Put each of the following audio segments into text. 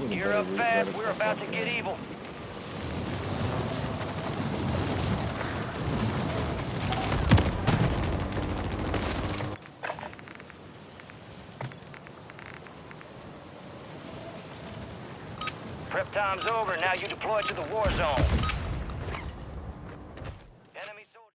You're up fast. We're about to get evil. Prep time's over. Now you deploy to the Warzone. Enemy soldier.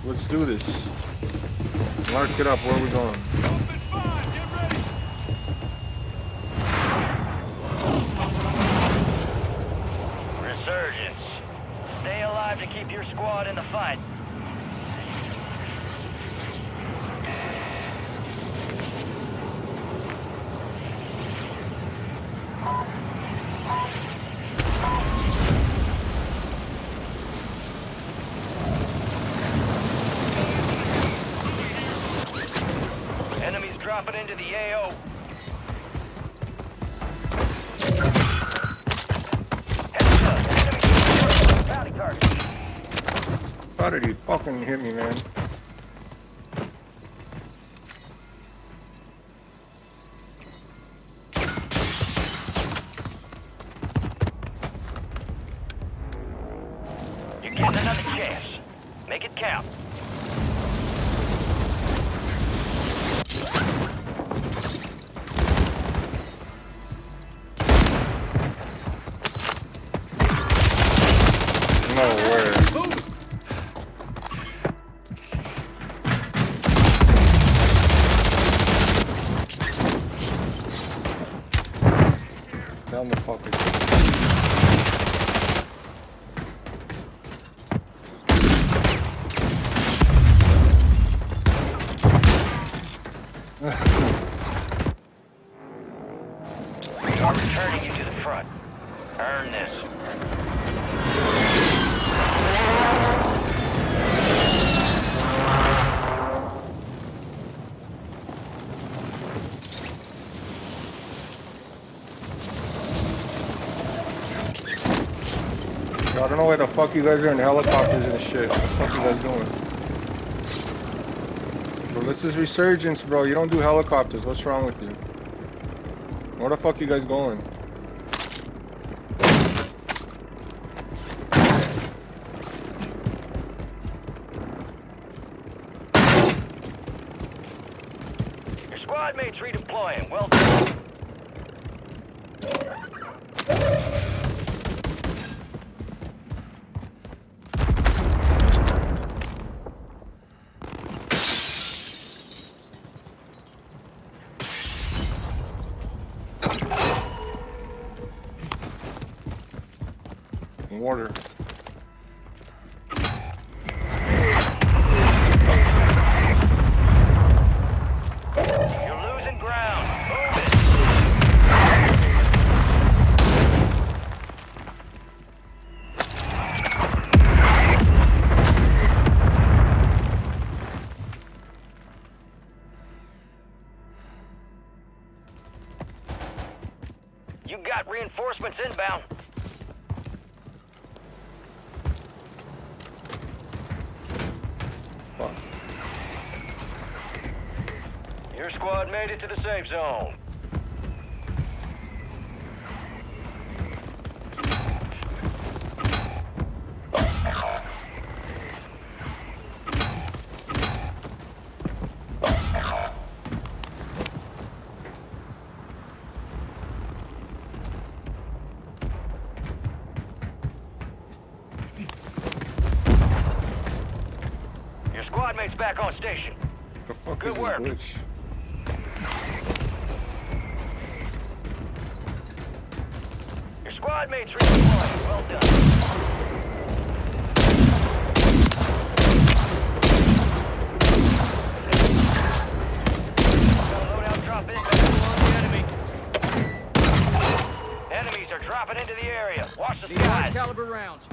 Let's do this. Mark it up. Where are we going? Resurgence. Stay alive to keep your squad in the fight. Enemies dropping into the AO. Heads up. Enemy bounty target. How did he fucking hit me, man? You're getting another chance. Make it count. No way. Down the fucker. I'm returning you to the front. Earn this. I don't know where the fuck you guys are in helicopters and shit. What the fuck you guys doing? Bro, this is Resurgence, bro. You don't do helicopters. What's wrong with you? Where the fuck you guys going? Your squad mates redeploying. Well done. Water. You're losing ground. Move it. You got reinforcements inbound. Fuck. Your squad made it to the safe zone. Your squad mate's back on station. The fuck Good is this work. glitch? squad mates redeploying. Well done. Got a loadout drop in back below the enemy. Enemies are dropping into the area. Watch the Need large skies. caliber rounds.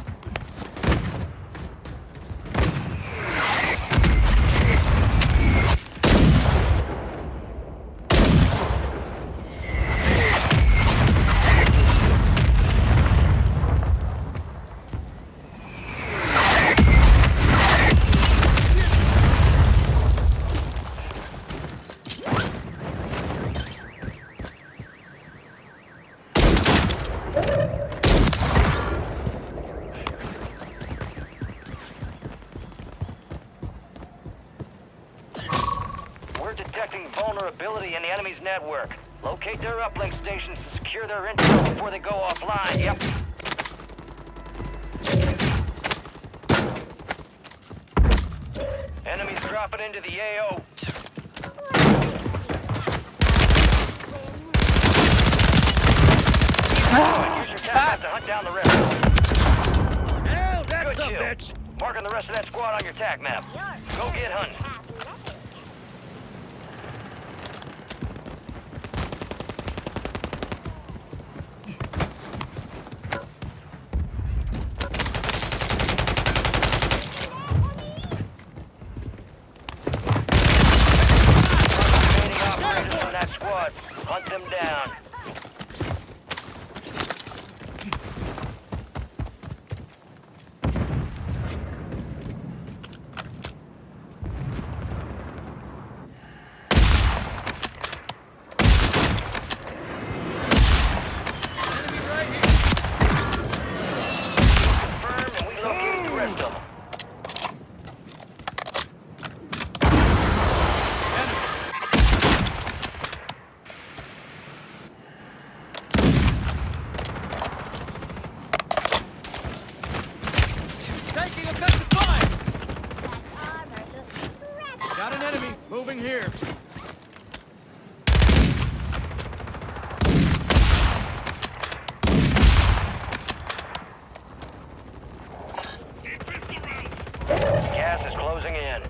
We're detecting vulnerability in the enemy's network. Locate their uplink stations to secure their intel before they go offline. Yep. Enemies dropping into the AO. Use your tap to hunt down the rest. Hell, that's Good a kill. bitch. Marking the rest of that squad on your tac map. Go get hunting. Remaining operators from that squad. Hunt them down. Enemy right here. Confirmed, and we located the rest of them. Taking effective fire. Got an enemy moving here. Gas is closing in.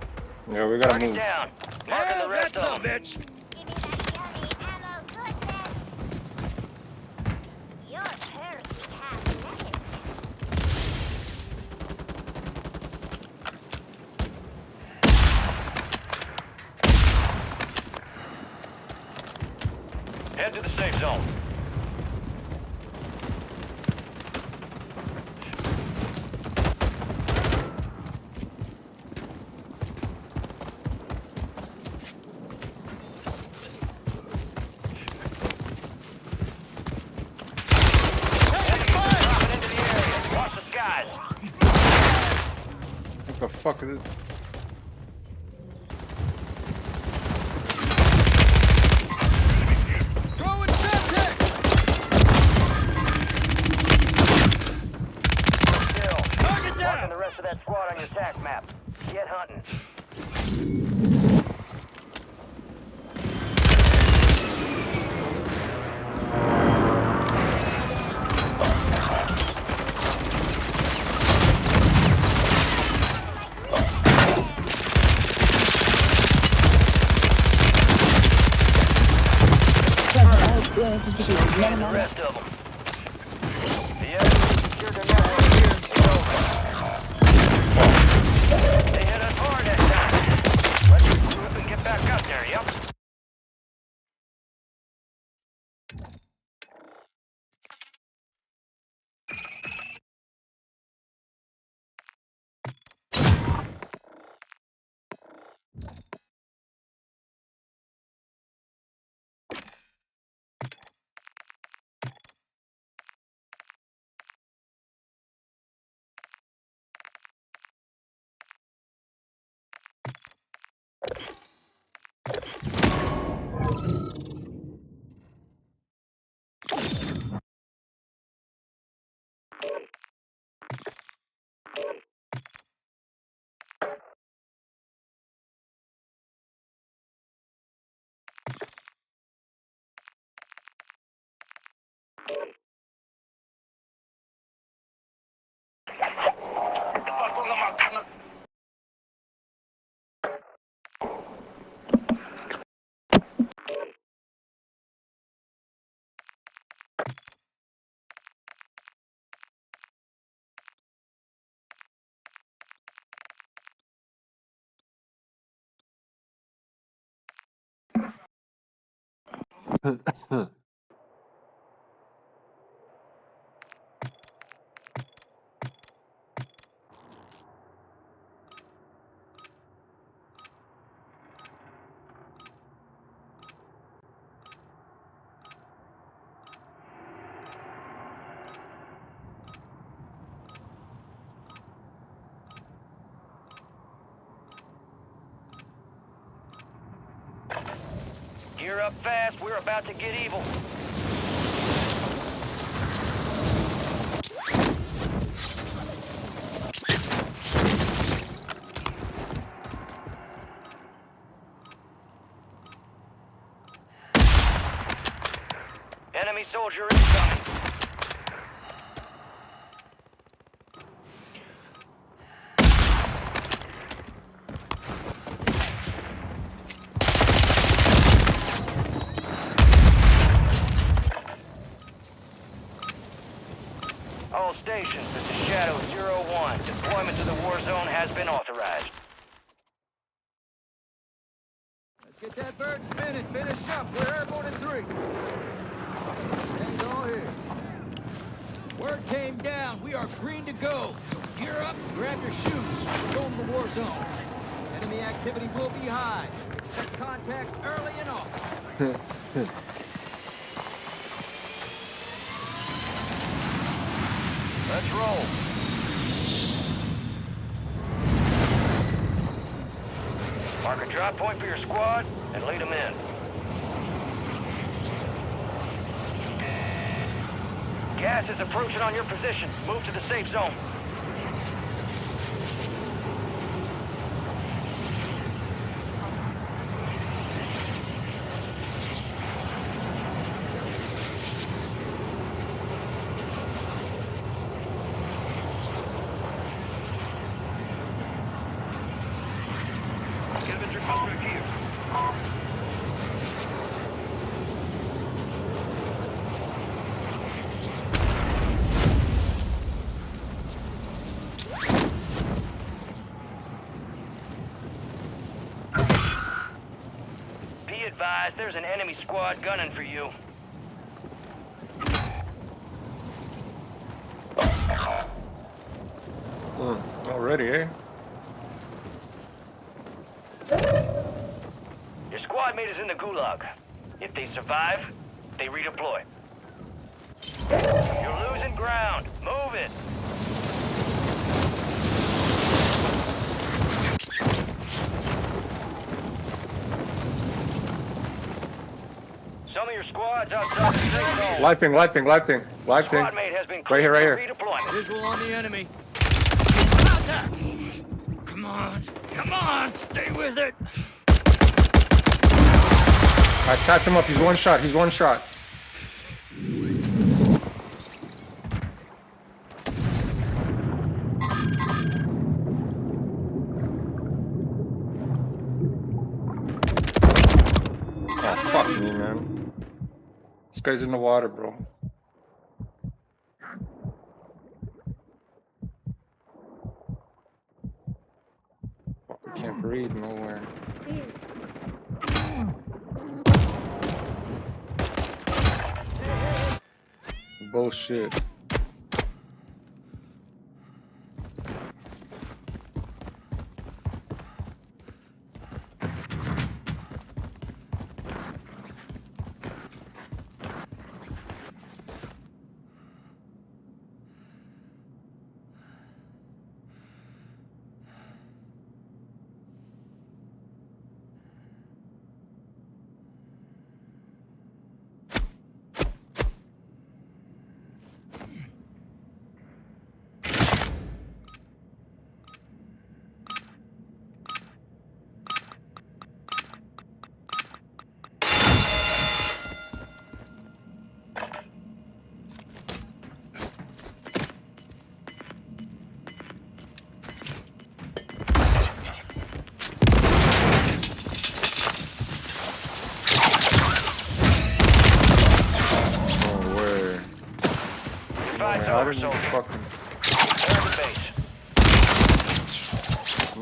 Yeah, we gotta Target move. down. Marking Hell, the rest that's a of them. bitch. Give me that yummy ammo goodness. Your turkey has legs. Head to the safe zone. Enemies are dropping into the area. Watch the skies. What the fuck is it? Throwing Deken. Still. Target Marking down. the rest of that squad on your tac map. Get hunting. Getting the rest of them. The enemy secured their network here. It's over. They hit us hard that time. Let's regroup and get Gear up fast, we're about to get evil. Enemy soldier incoming. All stations, this is Shadow 01. Deployment to the Warzone has been authorized. Let's get that bird spinning. Finish up. We're airborne in 3. Things all here. Word came down. We are green to go. So gear up, grab your shoes. We're going to the war zone. Enemy activity will be high. Expect contact early and often. Let's roll. Mark a drop point for your squad and lead them in. Gas is approaching on your position. Move to the safe zone. Be advised, there's an enemy squad gunning for you. Already, eh? Your squad mate is in the gulag. If they survive, they redeploy. You're losing ground. Move it. Some of your squads outside the safe zone. Live thing. Squad mate has been Right here, right cleared here. for redeployment. Visual on the enemy. Contact! Come on, stay with it. I tapped him up. He's one shot. Oh, fuck me, man. This guy's in the water, bro. Fuck, I can't breathe nowhere. Bullshit. How did you fucking...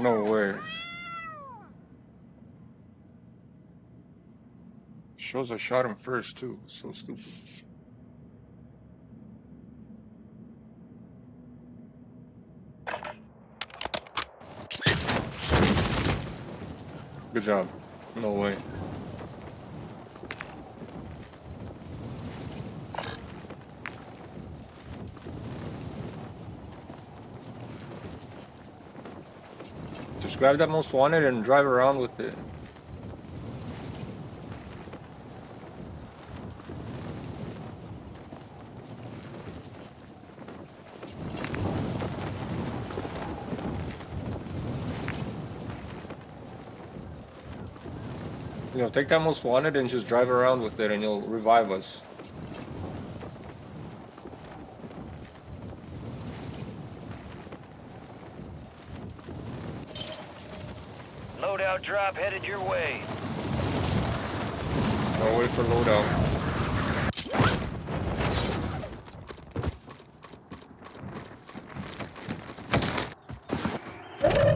No way. Shows I shot him first too. So stupid. Good job. No way. Just grab that most wanted and drive around with it. You know, take that most wanted and just drive around with it and you'll revive us. Loadout drop headed your way. I'll wait for loadout.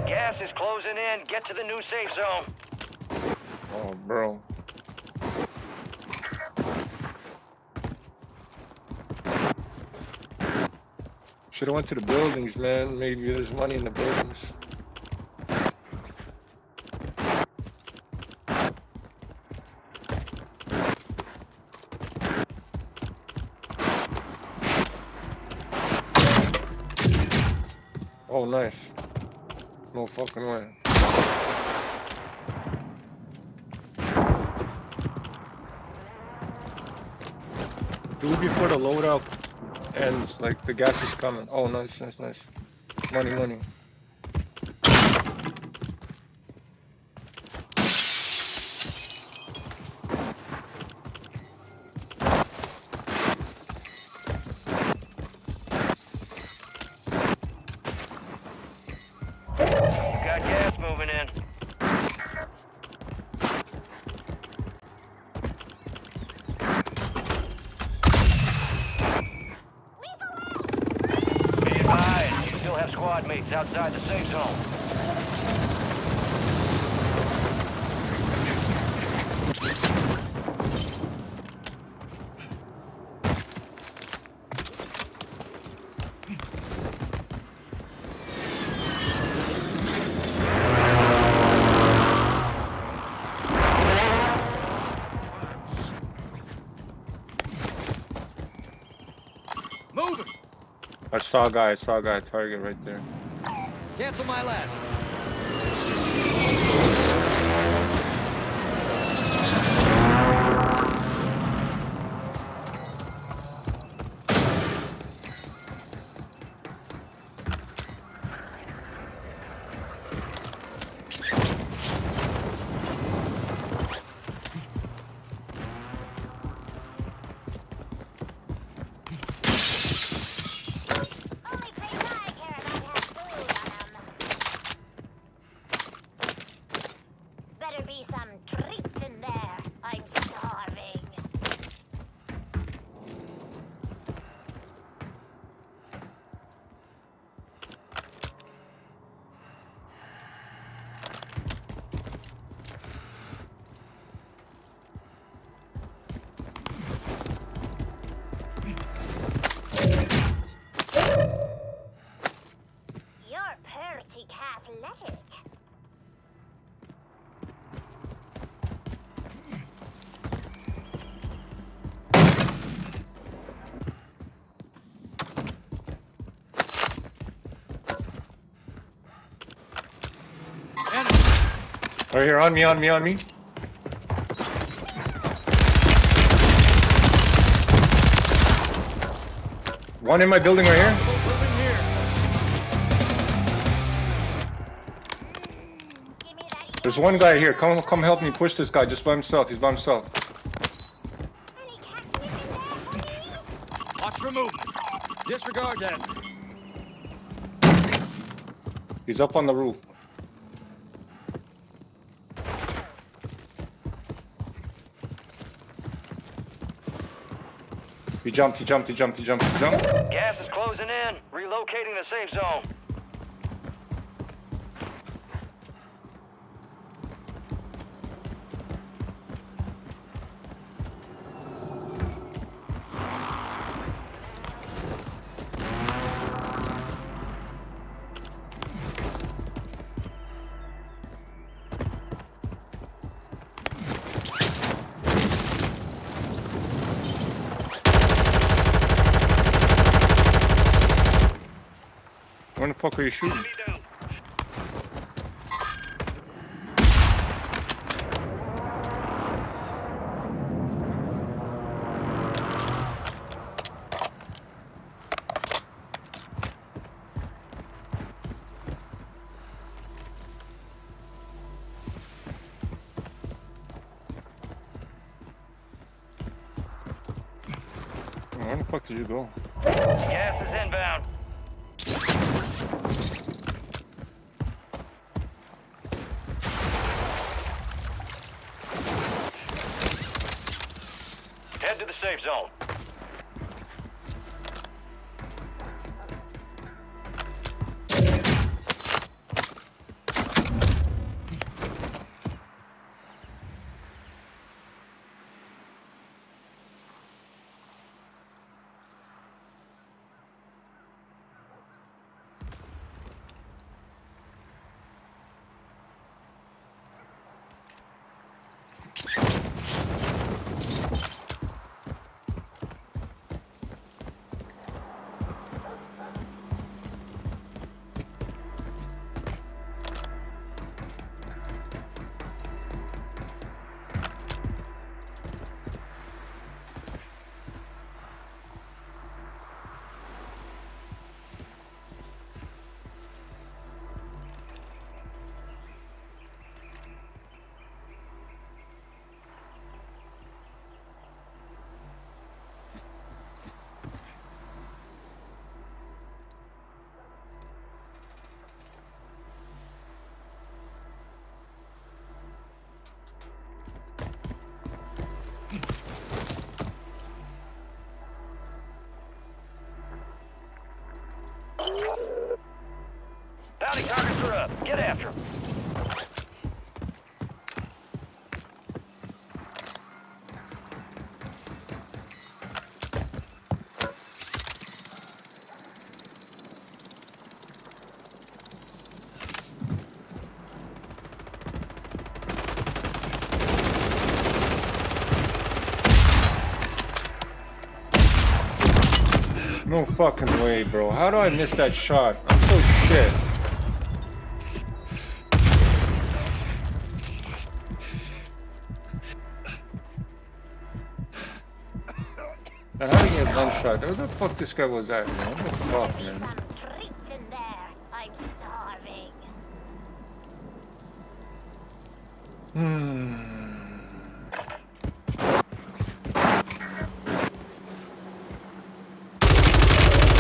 Gas is closing in. Get to the new safe zone. Oh, bro. Should've went to the buildings, man. Maybe there's money in the buildings. Oh, nice. No fucking way. Do it before the loadout ends, like the gas is coming. Oh, nice, nice, nice. Money, money. Got gas moving in. Be advised, you still have squad mates outside the safe zone. Moving! I saw a guy target right there. Cancel my last. Only place I care about has food on 'em. Better be some treats in there. I'm starving. You're pretty athletic. Enemy! Right here, on me. One in my building right here. Moving here. Give me that. There's one guy here. Come help me push this guy just by himself. He's by himself. Any catnip in there, please? Watch for movement. Disregard that. He's up on the roof. He jumped. Gas is closing in. Relocating the safe zone. Where the fuck are you shooting? Where the fuck did you go? Gas is inbound. Head to the safe zone. Bounty targets are up. Get after them. No fucking way, bro. How do I miss that shot? I'm so shit. And how did he get one shot? Where the fuck this guy was at, man? What the fuck, Better be man? some treats in there. I'm starving.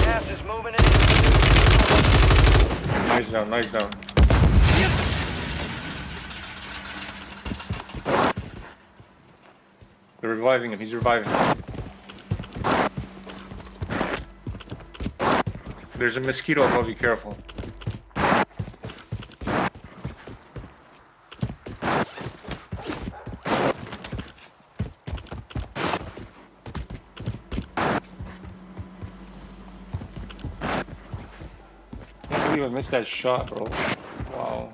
Gas is moving in. Nice down, nice down. They're reviving him, he's reviving him. There's a mosquito above you, careful. Can't believe I missed that shot, bro. Wow.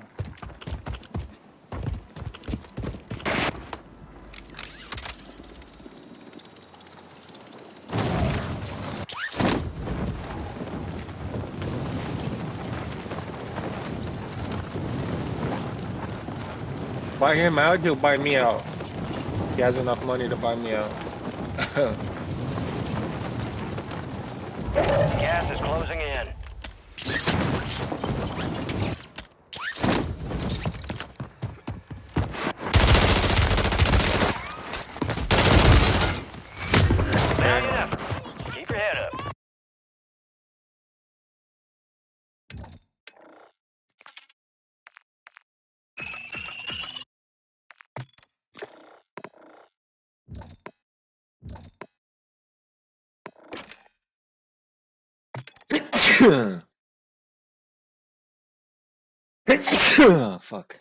Buy him out, he'll buy me out. He has enough money to buy me out. Gas is closing in. Valiant effort. Keep your head up. Fuck.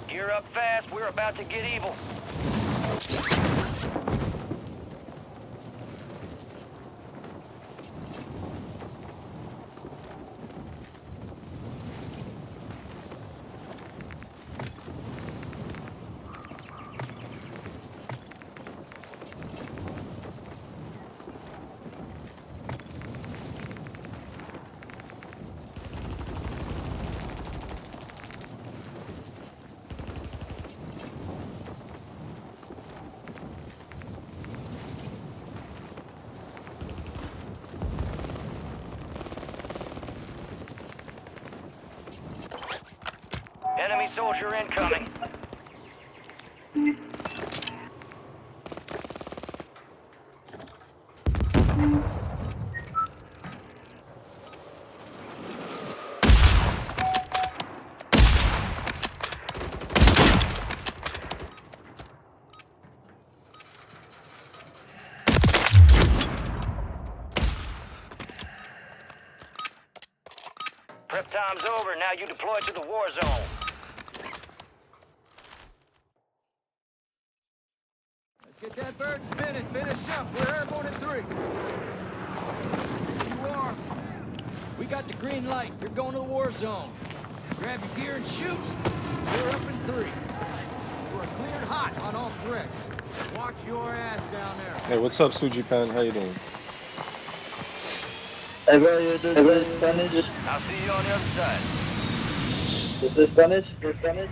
Gear up fast, we're about to get evil. Enemy soldier incoming. Prep time's over, now you deploy to the war zone. Let's get that bird spinning. Finish up. We're airborne in 3. Here you are. We got the green light. You're going to the war zone. Grab your gear and shoot. We're up in 3. We're cleared hot on all threats. Watch your ass down there. Hey, what's up, Sujipan? How you doing? Hey bro, you do Spanish? I'll see you on the other side. Is this Spanish? Is Spanish?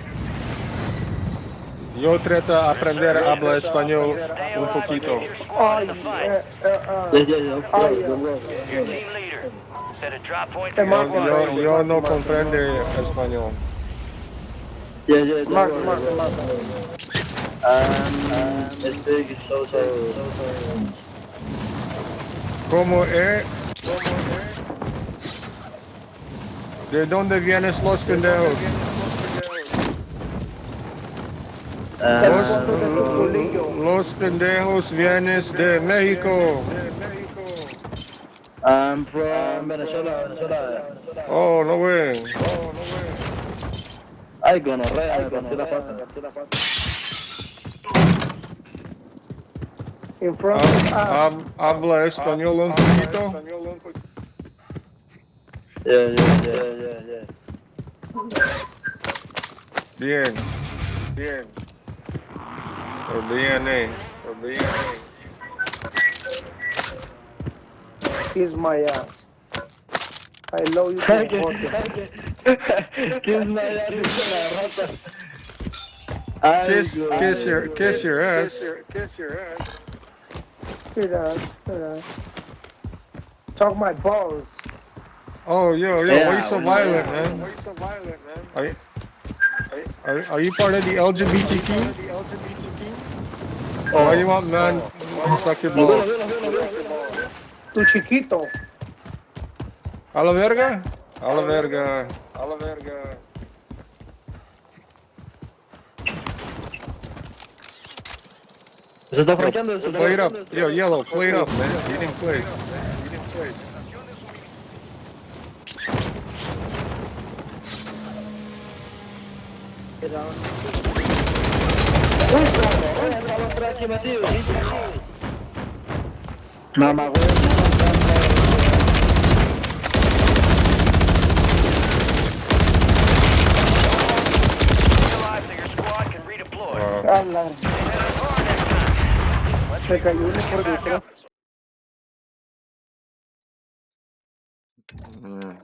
Yo trato de aprender a hablar español Stay un alive and poquito. get your squad in the fight. Yeah, of course, Your team leader. Set a drop point for your Yo, squad. yo no comprende español. Yeah, Mark. Speak so. ¿Cómo es? ¿De dónde vienes los pendejos? Los pendejos vienes de México. I'm from Venezuela. Oh, no way. Ay, gonorrea, me partí la pata. Habla español un poquito. Yeah. Bien. Kiss my ass. I love you. Kiss my ass, rata. Kiss your ass. Sit down. Talk my balls. Oh, yo, Yeah, why you so violent, man? Are you part of the LGBTQ? Oh, why you want man to suck your balls? Tu chiquito. A la verga? A la verga. Se está franqueando. Play it up. Yo, Yellow, play it up, man. You didn't play. Mamá, güey. Se cayó uno por detrás. Mm.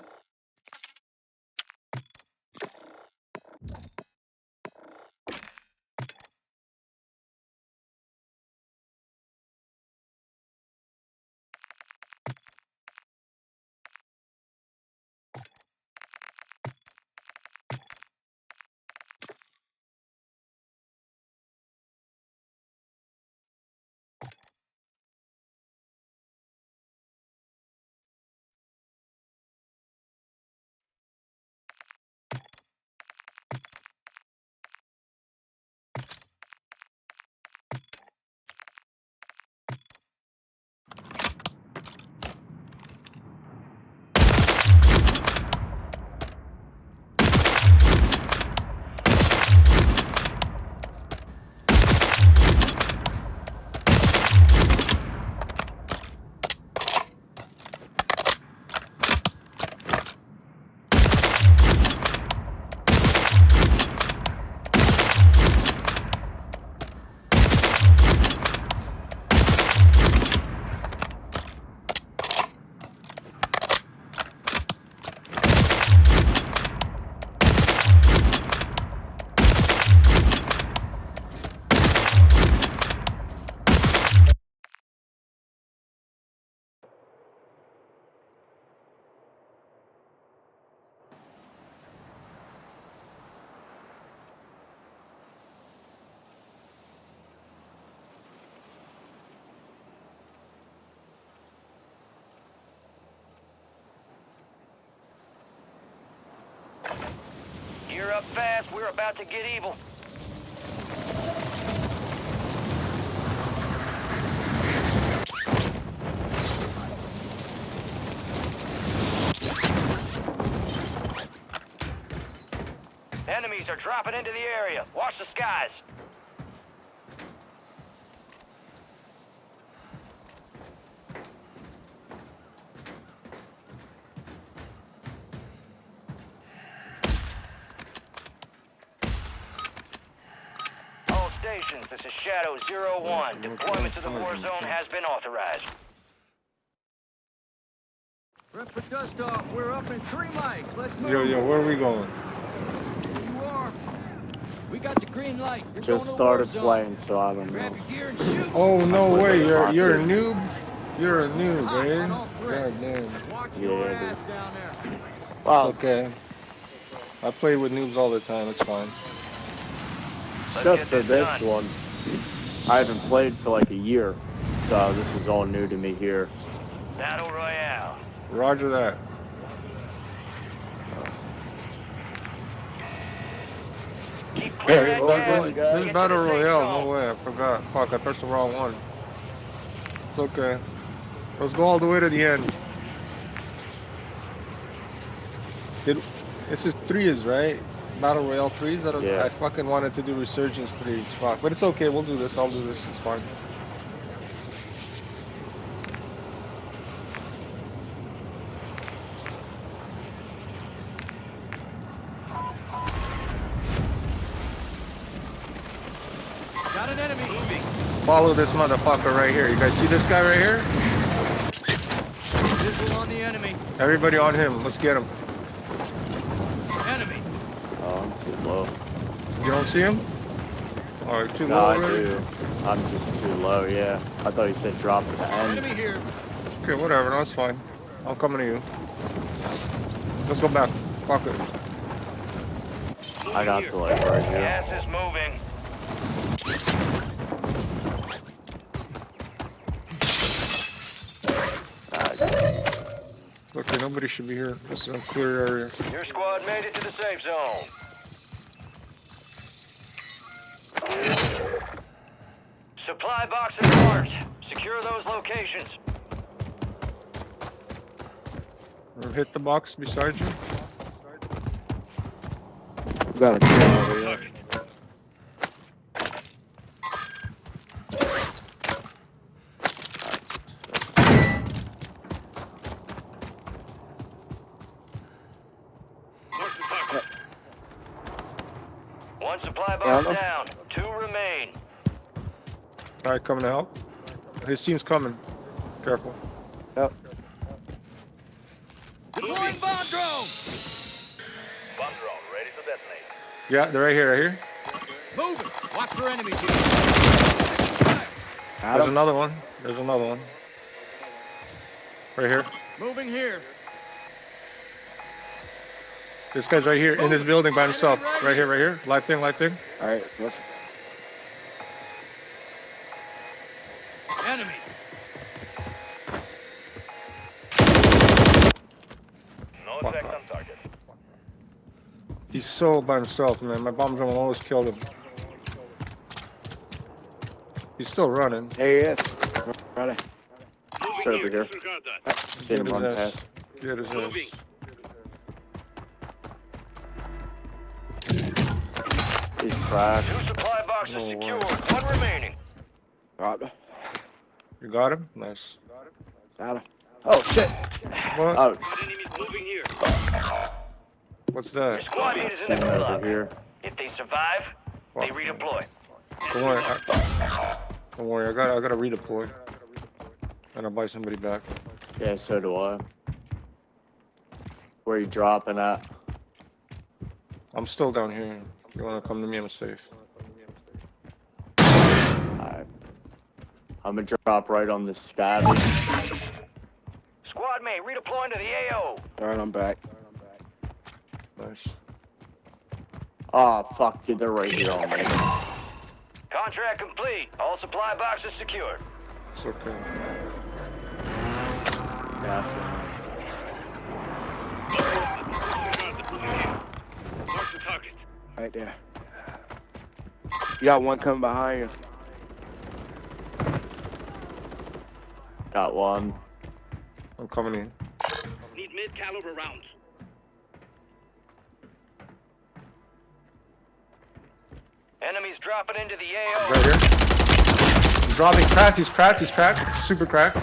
Gear up fast. We're about to get evil. Enemies are dropping into the area. Watch the skies. All stations, this is Shadow 01. Deployment to the Warzone has been authorized. Rep for dust off. We're up in 3 mics. Let's move. Yo, where are we going? You are. We got the green light. You're Just going to started Warzone. playing, so I don't Grab know. your gear and shoot. Oh no I'm way! playing You're a Warzone. noob. You're a noob, Hot eh? on all God threats. damn. Watch Yeah, your dude. ass down there. Wow, Okay. I play with noobs all the time. It's fine. except get for this this done. one. I haven't played for like a year, so this is all new to me here. Battle Royale. Roger that. Keep clear Hey, that well, gas. well, Get guys. This to battle the safe royale. zone. No way. I forgot. Fuck. I pressed the wrong one. It's okay. Let's go all the way to the end. This is threes, right? Battle Royale threes. That Yeah. I fucking wanted to do Resurgence threes. Fuck, but it's okay. We'll do this. I'll do this. It's fine. Got an enemy moving. Follow this motherfucker right here. You guys see this guy right here? Visual on the enemy. Everybody on him. Let's get him. Enemy. Oh, I'm too low. You don't see him? All right, too No, low I already? do. I'm just too low, yeah. I thought you said drop at the end. Enemy here. Okay, whatever. That's fine. I'm coming to you. Let's go back. Fuck it. I got to like right here. Gas is moving. Okay, nobody should be here. This is a clear area. Your squad made it to the safe zone. Supply boxes marked. Secure those locations. Hit the box beside you. Got a gun over here. One supply Yeah, box I'm- down. 2 remain. All right, coming to help. His team's coming. Careful. Yep. Deploying bomb drone! Bomb drone ready to detonate. Yeah, they're right here, right here. Moving! Watch for enemies here. Got There's him. another one. There's another one. Right here. Moving here. This guy's right here in this building by himself. Enemy right Right here, right here. Live ping, live ping. All right. Let's... Enemy. No Fuck effect off. on target. He's so by himself, man. My bomb drone almost killed him. He's still running. There he is. Ready. It's over here. See him Get his run ass. past. Get his ass. He's cracked. 2 supply boxes No way. secured. 1 remaining. Got him. You got him? Nice. Got him. Oh shit. What? Oh, Enemies moving here. What's Your that? squad mate is in the team over gulag. here. If they survive, they Fuck. redeploy. Don't worry. Don't worry. I gotta redeploy. And I'll buy somebody back. Yeah, so do I. Where you dropping at? I'm still down here. If you wanna come to me, I'm safe. Alright. I'm gonna drop right on this scabby. Squad mate redeploying to the AO. Alright, I'm back. Nice. Oh fuck, dude, they're right here on me. Contract complete. All supply boxes secured. It's okay. Yeah, Mark the target. right there. You got one coming behind you. Got one. I'm coming in. Need mid-caliber rounds. Enemies dropping into the AO. Right here. He's dropping cracked. He's cracked. He's cracked. Super cracked.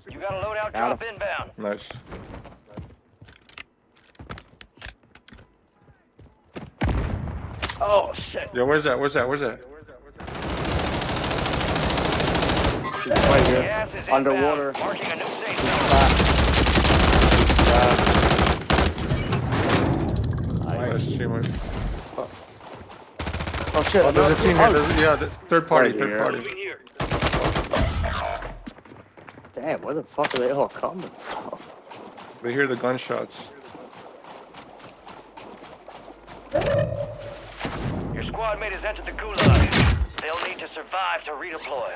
You got a loadout Got drop inbound. Nice. Oh shit. Yeah, where's that? Where's that? Where's that? He's right here. Gas is Underwater. inbound, marking a new safe zone. Nice teamwork. Oh shit. Oh, there's a team here. Oh, There's, yeah, the third party. Right Third here. party. Moving here. damn, where the fuck are they all coming from? They hear the gunshots. Your squad mate has entered the gulag. They'll need to survive to redeploy.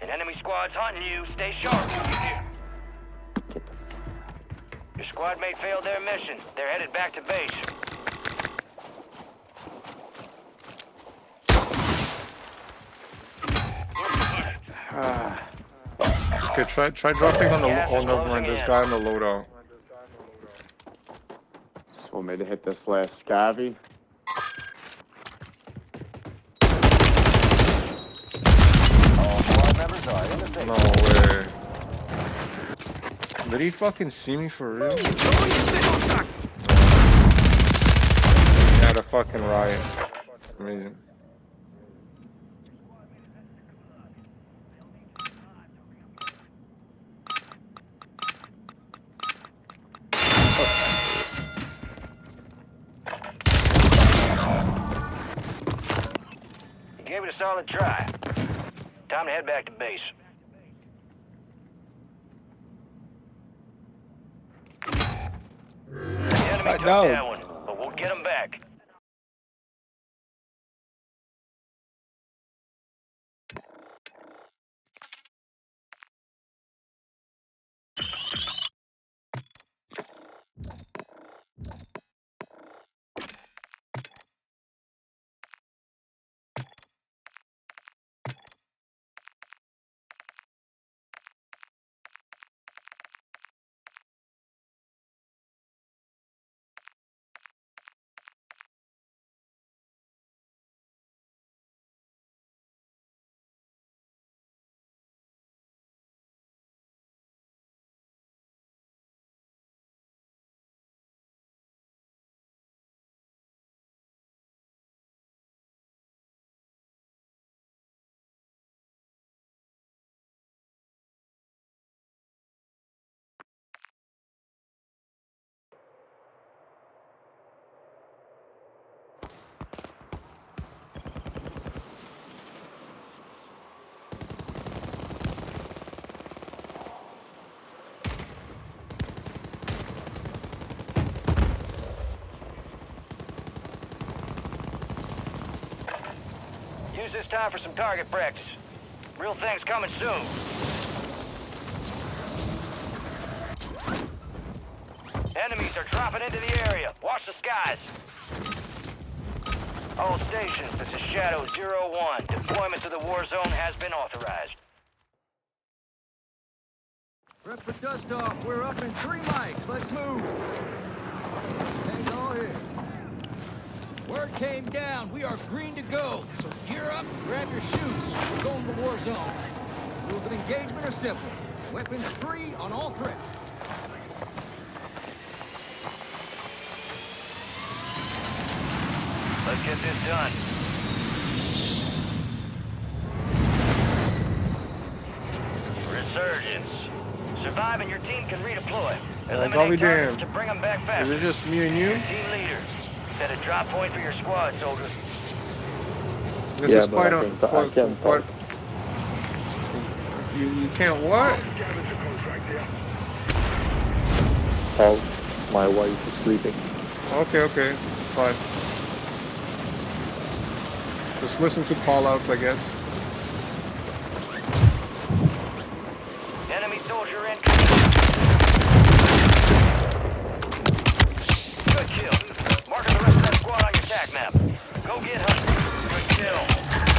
An enemy squad's hunting you. Stay sharp. Your squad mate failed their mission. They're headed back to base. Okay, try dropping on the. Gas Oh is no, closing mind. There's in. guy on the loadout. Just want me to hit this last scabby. All squad members are in the base. No way. Did he fucking see me for real? He had a fucking riot. Amazing. You gave it a solid try. Time to head back to base. The enemy took No. that one, but we'll get them back. use this time for some target practice. Real things coming soon. Enemies are dropping into the area. Watch the skies. All stations, this is Shadow 01. Deployment to the war zone has been authorized. Rep for dust off. We're up in 3 mics. Let's move. Gang's all here. Word came down. We are green to go. So gear up, grab your shoes. We're going to the war zone. Rules of engagement are simple. Weapons free on all threats. Let's get this done. Resurgence. Survive and your team can redeploy. I'll be Eliminate targets damned. to bring them back Is faster. it just me and you? Team leader. Set a drop point for your squad, soldier. This Yeah, is but quite I can't quite. talk. You can't what? Oh, my wife is sleeping. Okay, fine. Just listen to call-outs, I guess. Enemy soldier in. Good kill. Marking the rest of that squad on your tac map. Go get hunting. Good kill.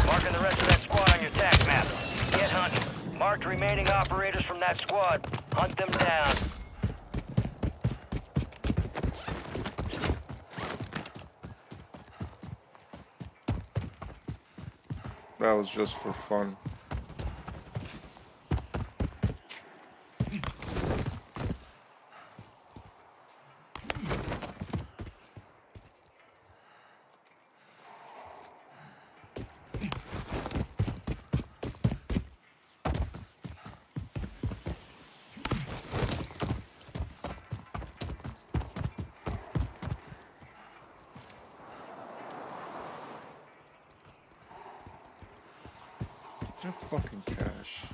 Marking the rest of that squad on your tac map. Get hunting. Marked remaining operators from that squad. Hunt them down. That was just for fun. Your fucking cash.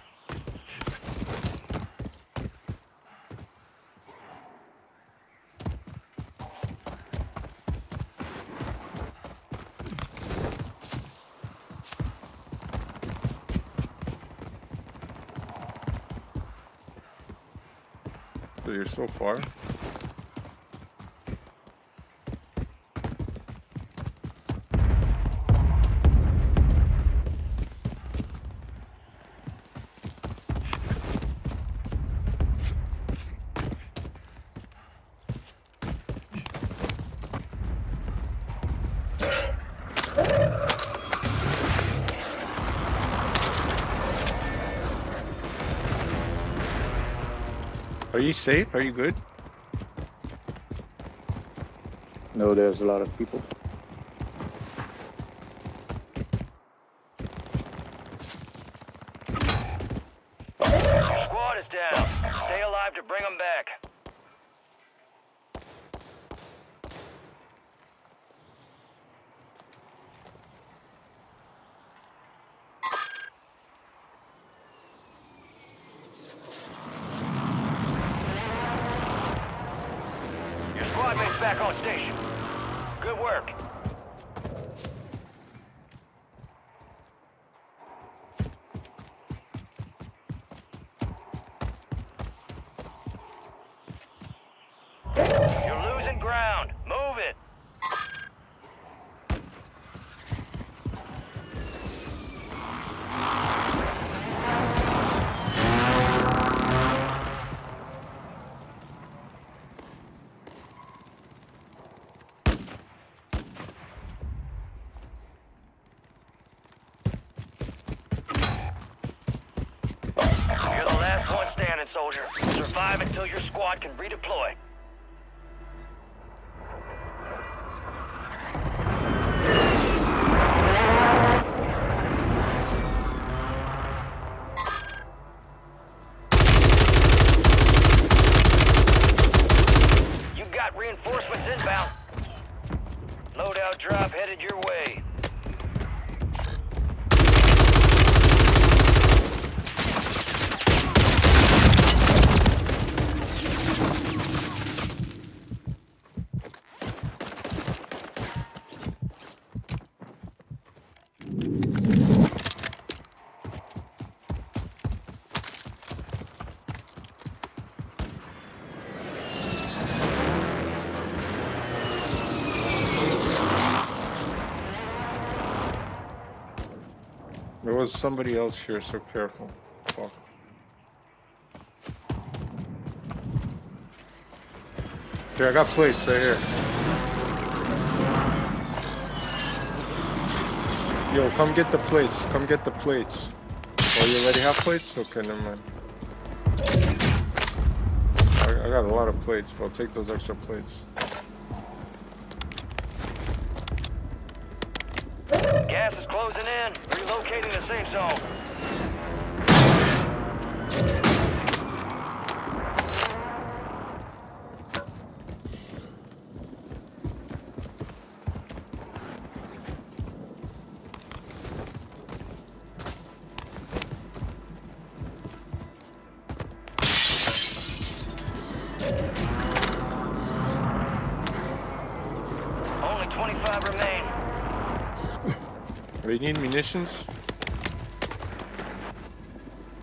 So you're so far. Are you safe? Are you good? No, there's a lot of people. Your squad is down. Stay alive to bring them back. Your squad mate's back on station. Good work. You're losing ground. Move it. You're the last one standing, soldier. Survive until your squad can redeploy. You got reinforcements inbound. Loadout drop headed your way. was somebody else here, so careful. Fuck. Here, I got plates right here. Yo, come get the plates. Come get the plates. Oh, you already have plates? Okay, never mind. I got a lot of plates, bro. Take those extra plates. Gas is closing in. Relocating the safe zone. Only 25 remain. Do you need munitions?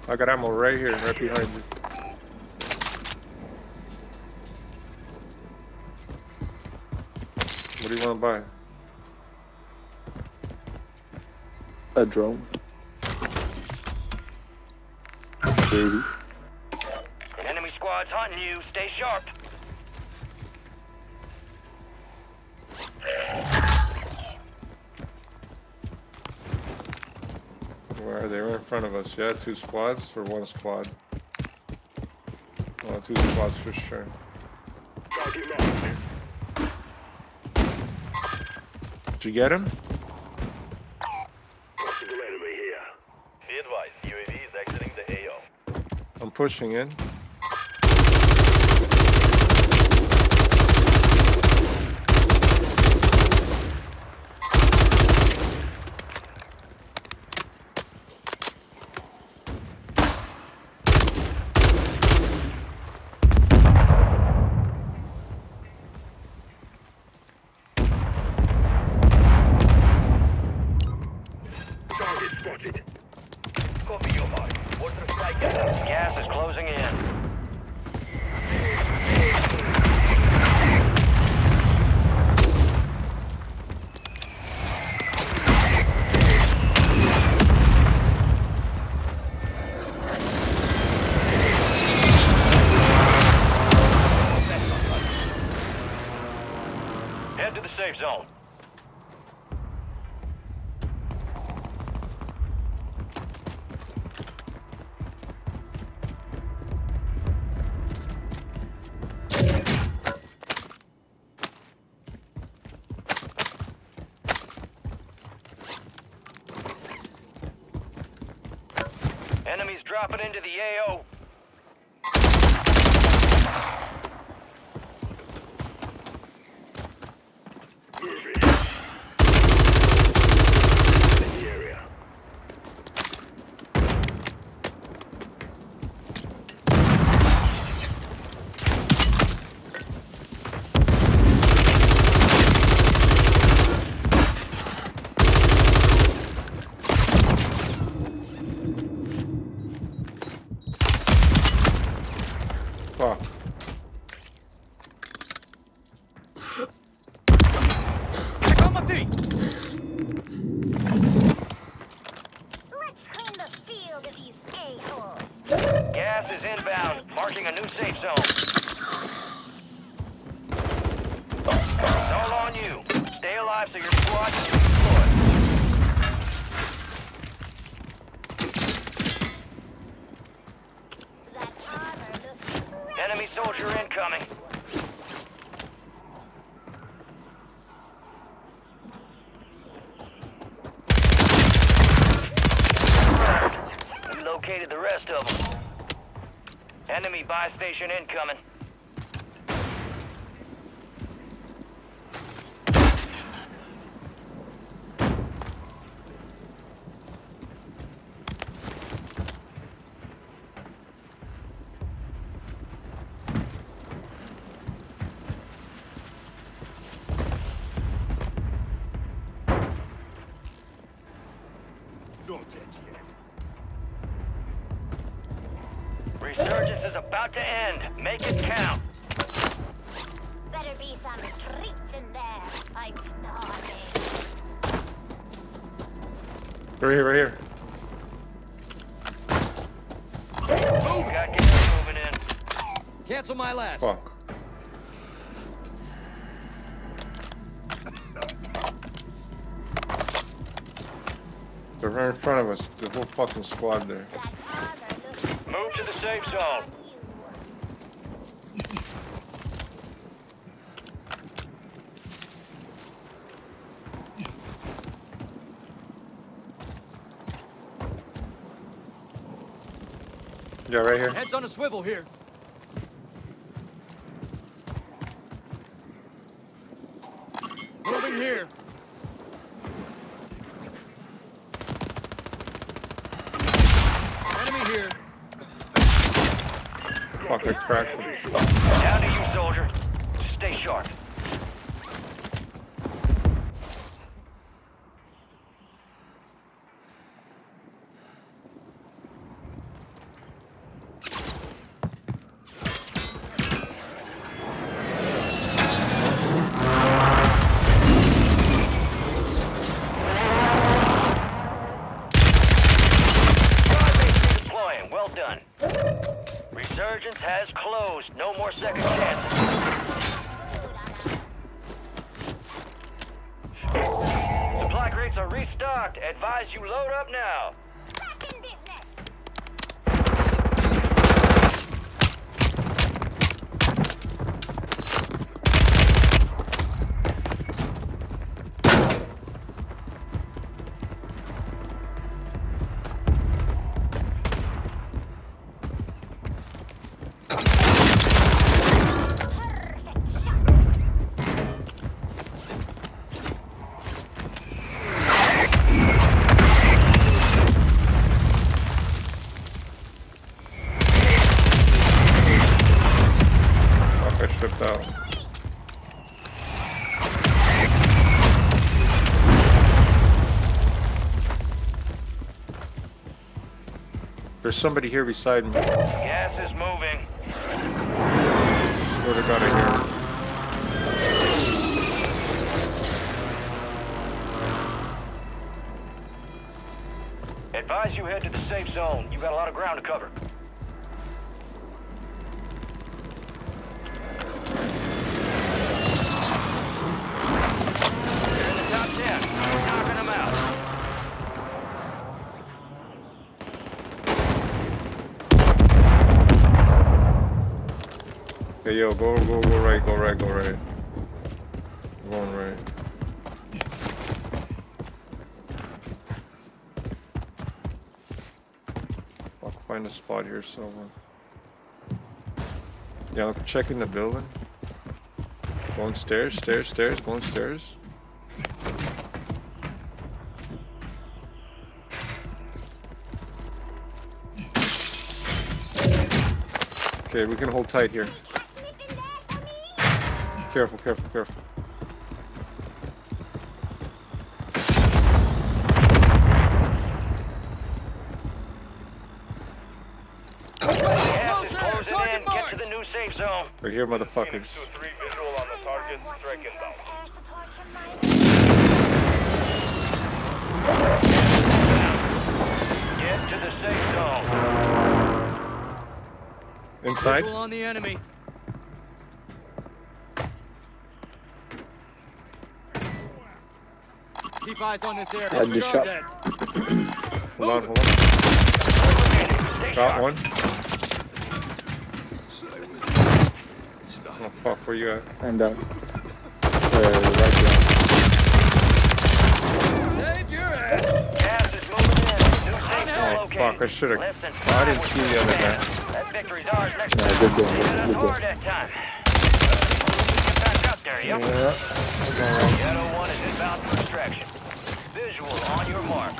I got ammo right here, right behind you. What do you want to buy? A drone. Baby. Enemy squad's hunting you. Stay sharp. Where are they? Right in front of us. Yeah, 2 squads or 1 squad? Well, 2 squads for sure. Did you get him? Be advised, UAV is exiting the AO. I'm pushing in. Copy your mark. Order strike. Gas is closing in. Head to the safe zone. Enemies dropping into the AO. Fuck. Back on my feet! Let's clean the field of these a-holes. Gas is inbound, marking a new safe zone. It's all on you. Stay alive so your squad can be deployed. That armor looks great. Enemy soldier incoming. We located the rest of them. Enemy buy station incoming. Resurgence is about to end. Make it count. Better be some treats in there. I'm starving. Right here, right here. Cancel my last. Fuck. They're right in front of us. The whole fucking squad there. That armor looks Move to the safe zone. you. Yeah, right here. Heads on a swivel here. Moving here. Enemy here. Fuck, I cracked it. Down to you, soldier. Stay sharp. Squad mates redeploying. Well done. Resurgence has closed. No more second chances. Supply crates are restocked. Advise you load up now. Back in business. Perfect shot. Fuck, I tripped out. There's somebody here beside me. Gas is moving. Swear to God, I hear him. Advise you head to the safe zone. You've got a lot of ground to cover. You're in the top 10. Knocking them out. Hey, yo, go right, go right, go right. I'm going right. I'll find a spot here somewhere. Yeah, I'm checking the building. Going stairs, going stairs. Okay, we can hold tight here. Careful, careful, careful. Gas is Closer, closing target in. Get to marked. the new safe zone. Right here, motherfuckers. 3 visual on the target, strike inbound. Air support from my Get to the safe zone. Inside? Visual on the enemy. Keep eyes on this area. Had the Disregard shot. that. Hold on, hold on. Stay Got sharp. one. Oh fuck, where you at? And right Save your ass. Gas is moving in. New safe zone Oh located. fuck, I should've. Less than I 5 didn't see the other guy. That victory's ours next No, time. good game, Hit us good hard game. that time. Get back up there, yep. Shadow 1 is inbound for extraction. Visual on your mark.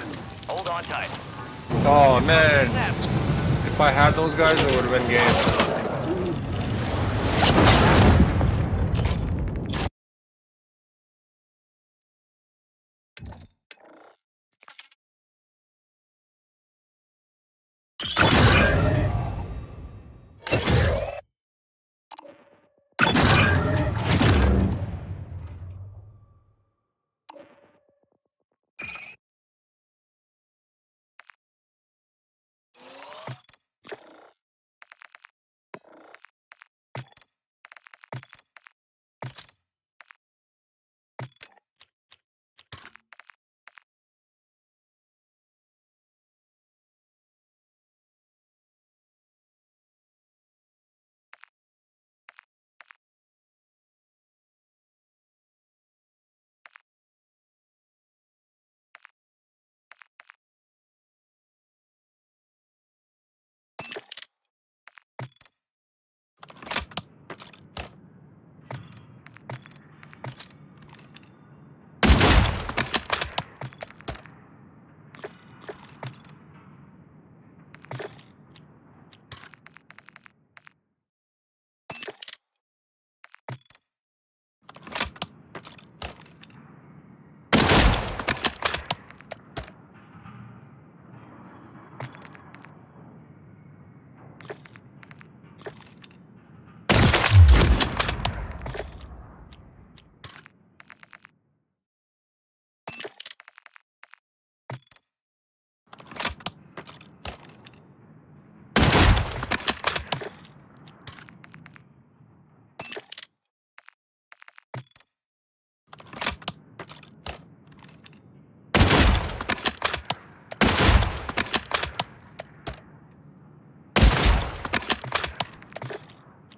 Hold on tight. Oh man, Snap. if I had those guys, it would have been game.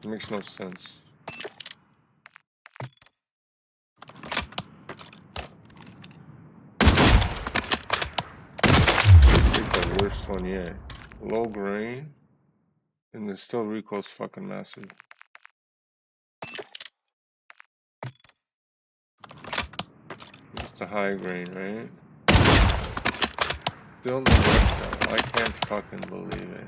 Makes no sense. The worst one yet. Low grain, and the still recoil's fucking massive. Just a high grain, right? Still no touchdown. I can't fucking believe it.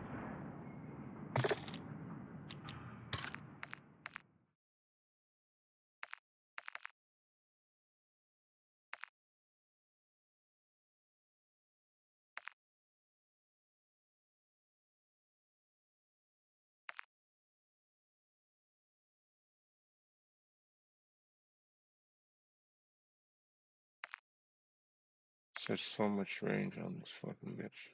There's so much range on this fucking bitch.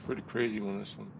Pretty crazy one, this one.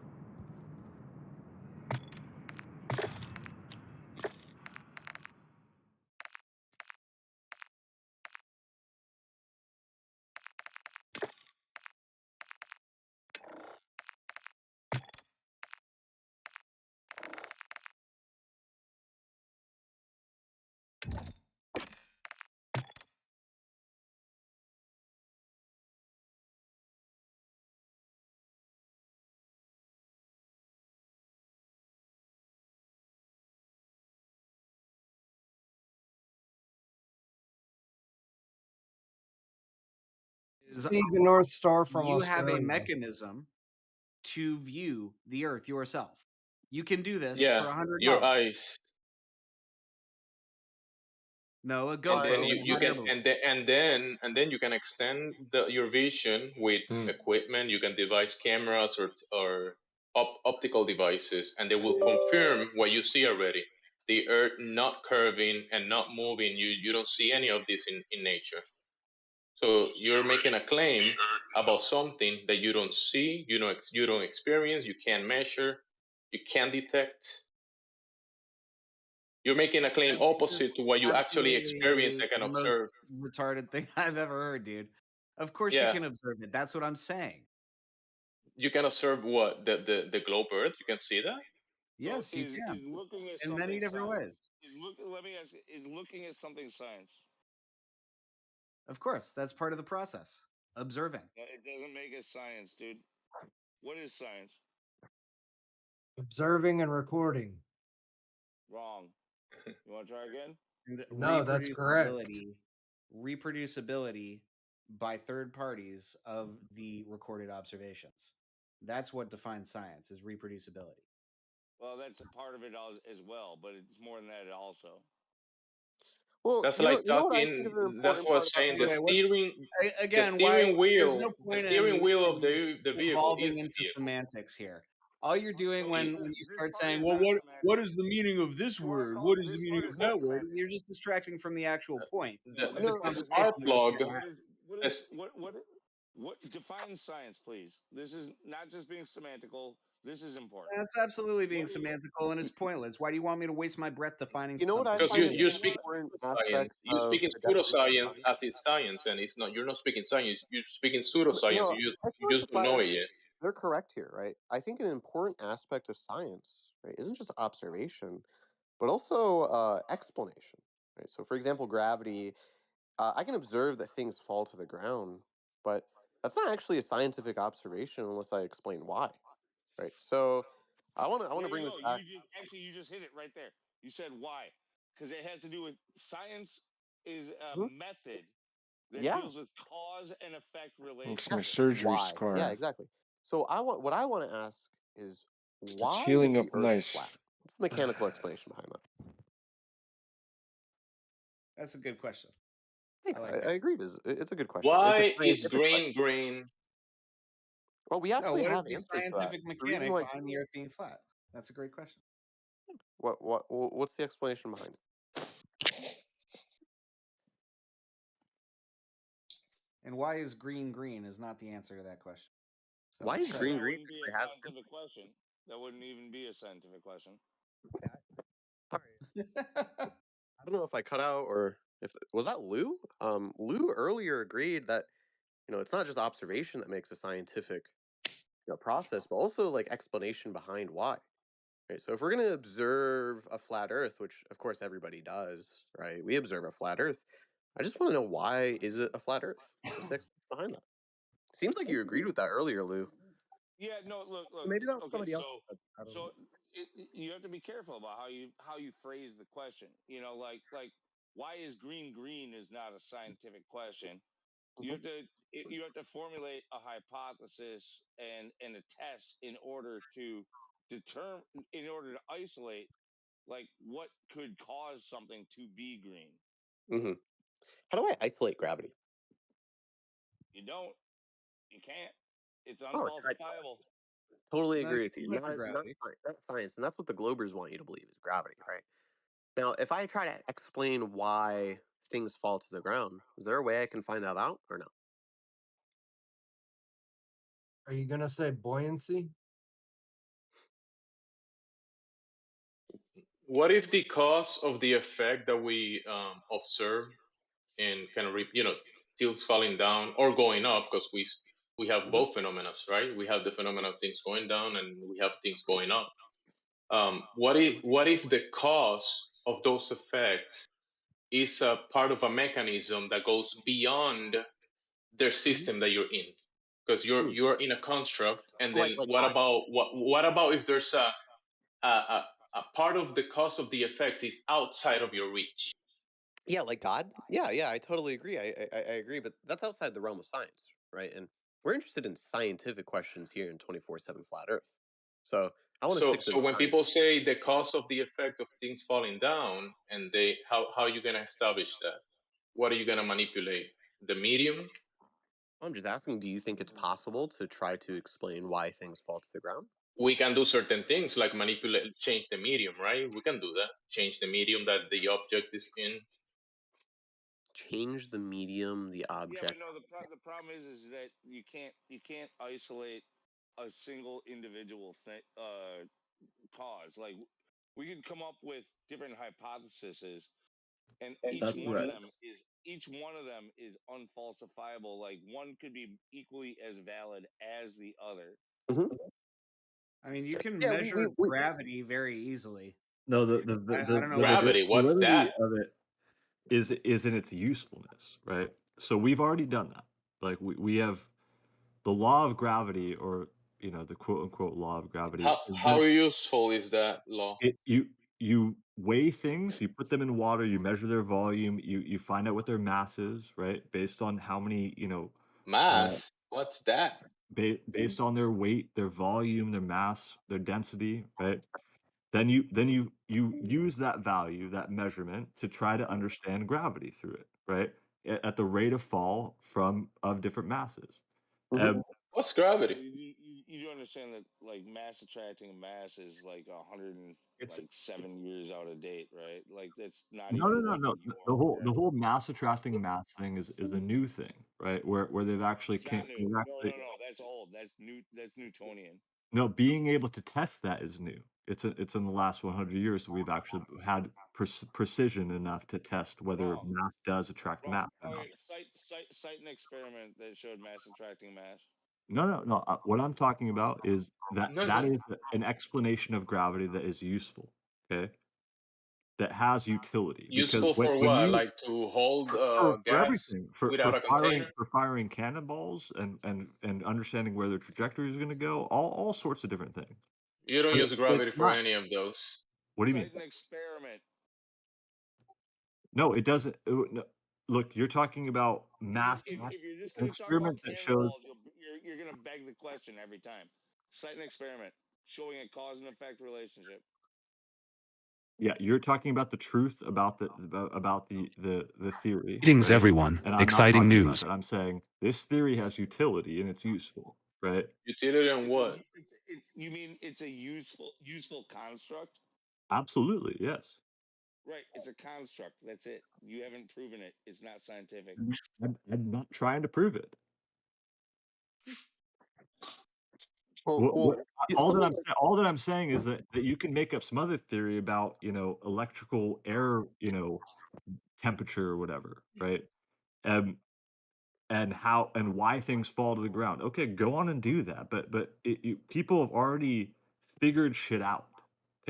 Is See the North Star from you have a Australia. mechanism to view the Earth yourself. You can do this for Yeah, $100. your eyes. No, a And GoPro then in a you hot air can balloon. and then you can extend your vision with Hmm. equipment. You can devise cameras or optical devices, and they will confirm what you see already. The Earth not curving and not moving. You don't see any of this in nature. So you're making a claim about something that you don't see, you don't experience, you can't measure, you can't detect. You're making a claim That's just opposite to what you actually experience absolutely and can the most observe. retarded thing I've ever heard, dude. Of course you Yeah, can observe it. That's what I'm saying. you can observe what the globe Earth. You can see that. So Yes, you can. is looking at In many something different science? ways. Let me ask you, is looking at something science? Of course, that's part of the process. Observing. No, it doesn't make it science, dude. What is science? Observing and recording. Wrong. You want to try again? And No, that's correct. reproducibility by third parties of the recorded observations. That's what defines science is reproducibility. Well, that's a part of it as well, but it's more than that also. Well, That's you know, like you know what I think is talking. an That's important what part about saying Anyway, the again, why steering there's wheel, no the point steering wheel of the in vehicle is evolving the into vehicle. semantics here. All you're doing No, when Is you this start part saying, is well, not what semantics. is the meaning of this You want to word? call What it? is the This meaning part of is not that word? You're semantics. just distracting from the actual point the of You the know, This conversation spark is that we're plug? trying to have. what defines science, please? This is not just being semantical. This is important. That's absolutely being What is semantical and it's pointless. Why do you want me to waste my breath defining you know what I something? Because find an you're speaking important science. aspect You're of speaking the definition of pseudoscience science. as it's science, and it's not. You're not speaking science. You're speaking You pseudoscience. know, I You feel like the just don't flat know Earth, it yet. they're correct here, right? I think an important aspect of science, right, isn't just observation, but also explanation, right? So, for example, gravity. I can observe that things fall to the ground, but that's not actually a scientific observation unless I explain why, right? So, I want to There you bring this go. back. You just hit it right there. You said why? Because it has to do with science is a Mhm. method that Yeah, deals with cause and effect It's my relationships. surgery why? Yeah, scar. exactly. So what I want to ask is It's why is healing the up Earth nice. flat? What's the mechanical explanation behind that? That's a good question. I Thanks. like I that. agree. It's a good question. It's a Why is scientific question. green green? Well, we No, actually what is have the answers for that. scientific The reason mechanic why behind the Earth being flat? That's a great question. what's the explanation behind it? And why is green green is not the answer to that question. So Why let's is try Because green that green wouldn't be a actually has scientific question. That wouldn't even be a scientific question. All right. that. I don't know if I cut out or if was that Lou? Lou earlier agreed that it's not just observation that makes a scientific process, but also like explanation behind why. Right. So if we're going to observe a flat Earth, which of course everybody does, right? We observe a flat Earth. I just want to know why is it a flat Earth? What's the explanation behind that? Seems like you agreed with that earlier, Lou. Yeah, no, look. Maybe that was Okay, somebody else. I don't so know. you have to be careful about how you phrase the question. Like why is green green is not a scientific question. You Mhm. have to you have to formulate a hypothesis and a test in order to determine in order to isolate like what could cause something to be green. Mhm. How do I isolate gravity? You don't, you can't. It's Oh, unfalsifiable. totally No, you agree with can you. measure Not gravity. not science, and that's what the Globers want you to believe is gravity, right? Now, if I try to explain why things fall to the ground, is there a way I can find that out or no? Are you gonna say buoyancy? What if the cause of the effect that we observe and kind of tilts falling down or going up, because we have both phenomena, right? We have the phenomena of things going down and we have things going up. What if the cause of those effects is a part of a mechanism that goes beyond their system that you're in? Because you're in a construct, and then Like what God. about what about if there's a part of the cause of the effects is outside of your reach? Yeah, like God. Yeah, I totally agree. I agree, but that's outside the realm of science, right? And we're interested in scientific questions here in 24/7 Flat Earth. So I want to So stick to so the when science. people say the cause of the effect of things falling down, and they how are you gonna establish that? What are you gonna manipulate? The medium? I'm just asking, do you think it's possible to try to explain why things fall to the ground? We can do certain things like manipulate, change the medium, right? We can do that. Change the medium that the object is in. Change the medium, the Yeah, but object. no. The problem is that you can't isolate a single individual thing cause. Like we could come up with different hypotheses, and That's right. each one of them is unfalsifiable. Like one could be equally as valid as the other. Hmm. I mean, you can Yeah, measure gravity very easily. No, I don't know what Gravity, this. the what's validity that? of it is in its usefulness, right? So we've already done that. Like we have the law of gravity, or the quote unquote law of gravity. How useful is that law? You weigh things, you put them in water, you measure their volume, you find out what their mass is, right? Based on how many, uh, Mass? What's that? based on their weight, their volume, their mass, their density, right? Then you use that value, that measurement, to try to understand gravity through it, right? At the rate of fall of different masses. Hmm. Um, What's gravity? You do understand that like mass attracting mass is like 107 years out of date, right? Like that's not no, no, even no, like no. your The whole mass attracting mass thing is a new thing, right? Where It's not new. they've No, actually no, no. That's old. That's new. That's Newtonian. no, being able to test that is new. It's in the last 100 years that we've actually had precision enough to test whether Wrong. mass does attract Wrong. mass or not. Okay, cite an experiment that showed mass attracting mass. No, no, no. What I'm talking about is No, that no. is an explanation of gravity that is useful. Okay, that has utility, because Useful for when what? you Like to hold for gas everything, without a container? for firing cannonballs, and understanding where their trajectory is going to go, all sorts of different things. You don't use But gravity it's for not. any of those. What do you mean? Cite an experiment. No, it doesn't. No, look, you're talking about mass. If you're just An going to talk about experiment that shows. cannonballs, you're going to beg the question every time. Cite an experiment showing a cause and effect relationship. Yeah, you're talking about the truth about the theory, Greetings, right? everyone. And I'm not Exciting talking about news. that. I'm saying this theory has utility and it's useful, right? Utility and what? You mean it's a useful construct? Absolutely, yes. Right. It's a construct. That's it. You haven't proven it. It's not scientific. I'm not trying to prove it. Well, yeah, something. All that I'm saying is that you can make up some other theory about electrical air temperature or whatever, right? Um, and how and why things fall to the ground. Okay, go on and do that. But people have already figured shit out.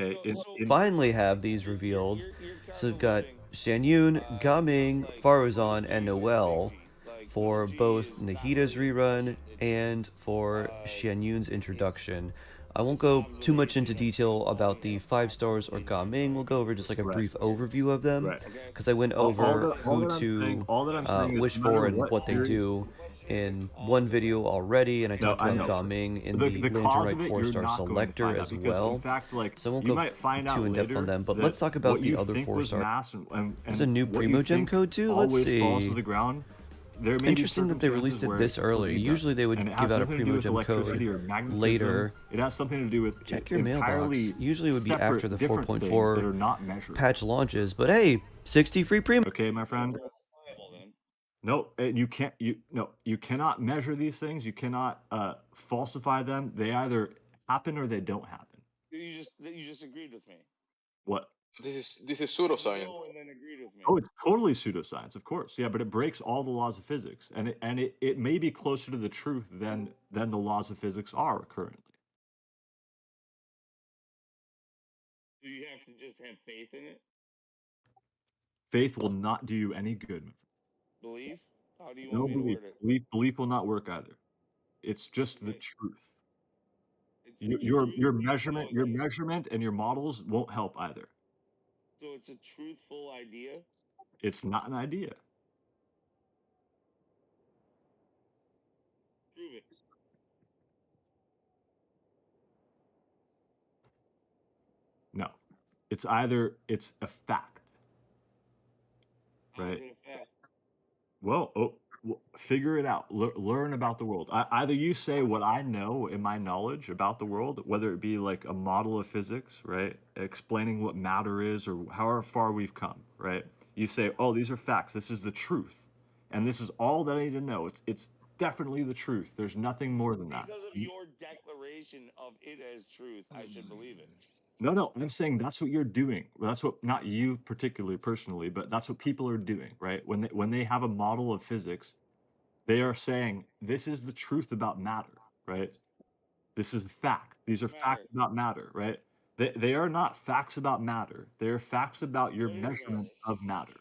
Okay, Finally have these revealed. You're So we've convoluting got Shanyun, Gaming, like Faruzan, and big Noel feet. Like for EG both is not Nahita's really rerun it's and for Shanyun's introduction. I won't go not too really much into detail about the 5 stars or Gaming. We'll go over just like a brief overview of them, right. because I went All over who all that I'm saying is wish no for matter and what they theory. do in one video already, and I No, talked I about know. Gaming in The the cause of Lanternite it, you're 4-star not going to selector find out as because, well. in fact, like So I won't you go might find out too in depth later on them, but that let's talk about what the you other think was 4-star. mass There's a new what Primo you Gem think code too. Let's always falls to see. the ground. There may Interesting be that they released it this circumstances early. where it Usually they would doesn't. And it give has out a nothing to do Primo with Gem electricity code or magnetism. later. It has something to do with Check your mailbox. entirely Usually it would be after separate, the different things that 4.4 are not measured. patch launches, but hey, 60 free Primo. Okay, my friend. falsifiable then. No, and you cannot measure these things. You cannot falsify them. They either happen or they don't happen. You just agreed with me. What? This is You said pseudoscience. no and then agreed with me. Oh, it's totally pseudoscience, of course. Yeah, but it breaks all the laws of physics, and it may be closer to the truth than the laws of physics are currently. Do you have to just have faith in it? Faith will not do you any good. Belief? How do you want No me to belief. word it? Belief will not work either. It's just the Okay. truth. It's the Your truth. measurement, So, and your models won't help either. so it's a truthful idea. It's not an idea. Prove it. No, it's a fact, How is right? it a fact? Well, figure it out. Learn about the world. Either you say what I know in my knowledge about the world, whether it be like a model of physics, right, explaining what matter is or however far we've come, right? You say, oh, these are facts. This is the truth, and this is all that I need to know. It's definitely the truth. There's nothing more than that. Because of your declaration of it as truth, I should believe it. No, no, I'm saying that's what you're doing. Well, that's what, not you particularly personally, but that's what people are doing, right? When they have a model of physics, they are saying this is the truth about matter, right? This is a fact. These are facts Matter. about matter, right? They are not facts about matter. They are facts about your What is matter? measurement of matter.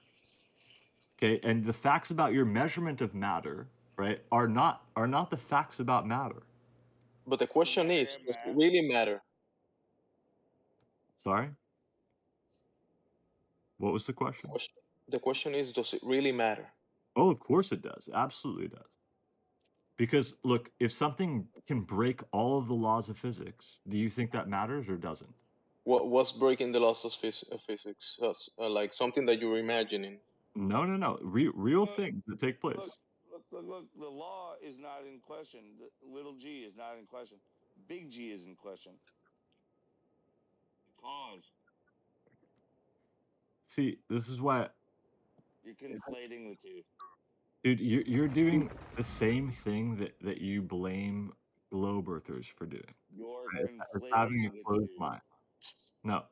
Okay, and the facts about your measurement of matter, right, are not the facts about matter. But the Does question matter is, have does it mass? really matter? Sorry, what was the question? The question is, does it really matter? Oh, of course it does. Absolutely does. Because look, if something can break all of the laws of physics, do you think that matters or doesn't? What's breaking the laws of physics? Like something that you're imagining. No, no, no. Real Look, things that take look, place. look. The law is not in question. The little g is not in question. Big G is in question. The cause. See, this is why, You're conflating the two. dude, you're doing the same thing that you blame globe earthers for doing. You're Right? As having conflating a the closed two. mind. No,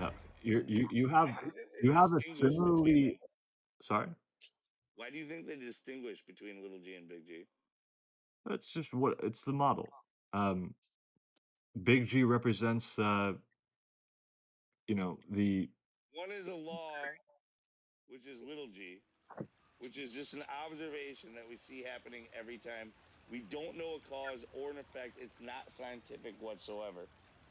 no. Why do you think You they have a distinguish between similarly, them? sorry. Why do you think they distinguish between little g and big G? That's just what it's the model. Um, Big G represents, the One is a law, which is little g, which is just an observation that we see happening every time. We don't know a cause or an effect. It's not scientific whatsoever.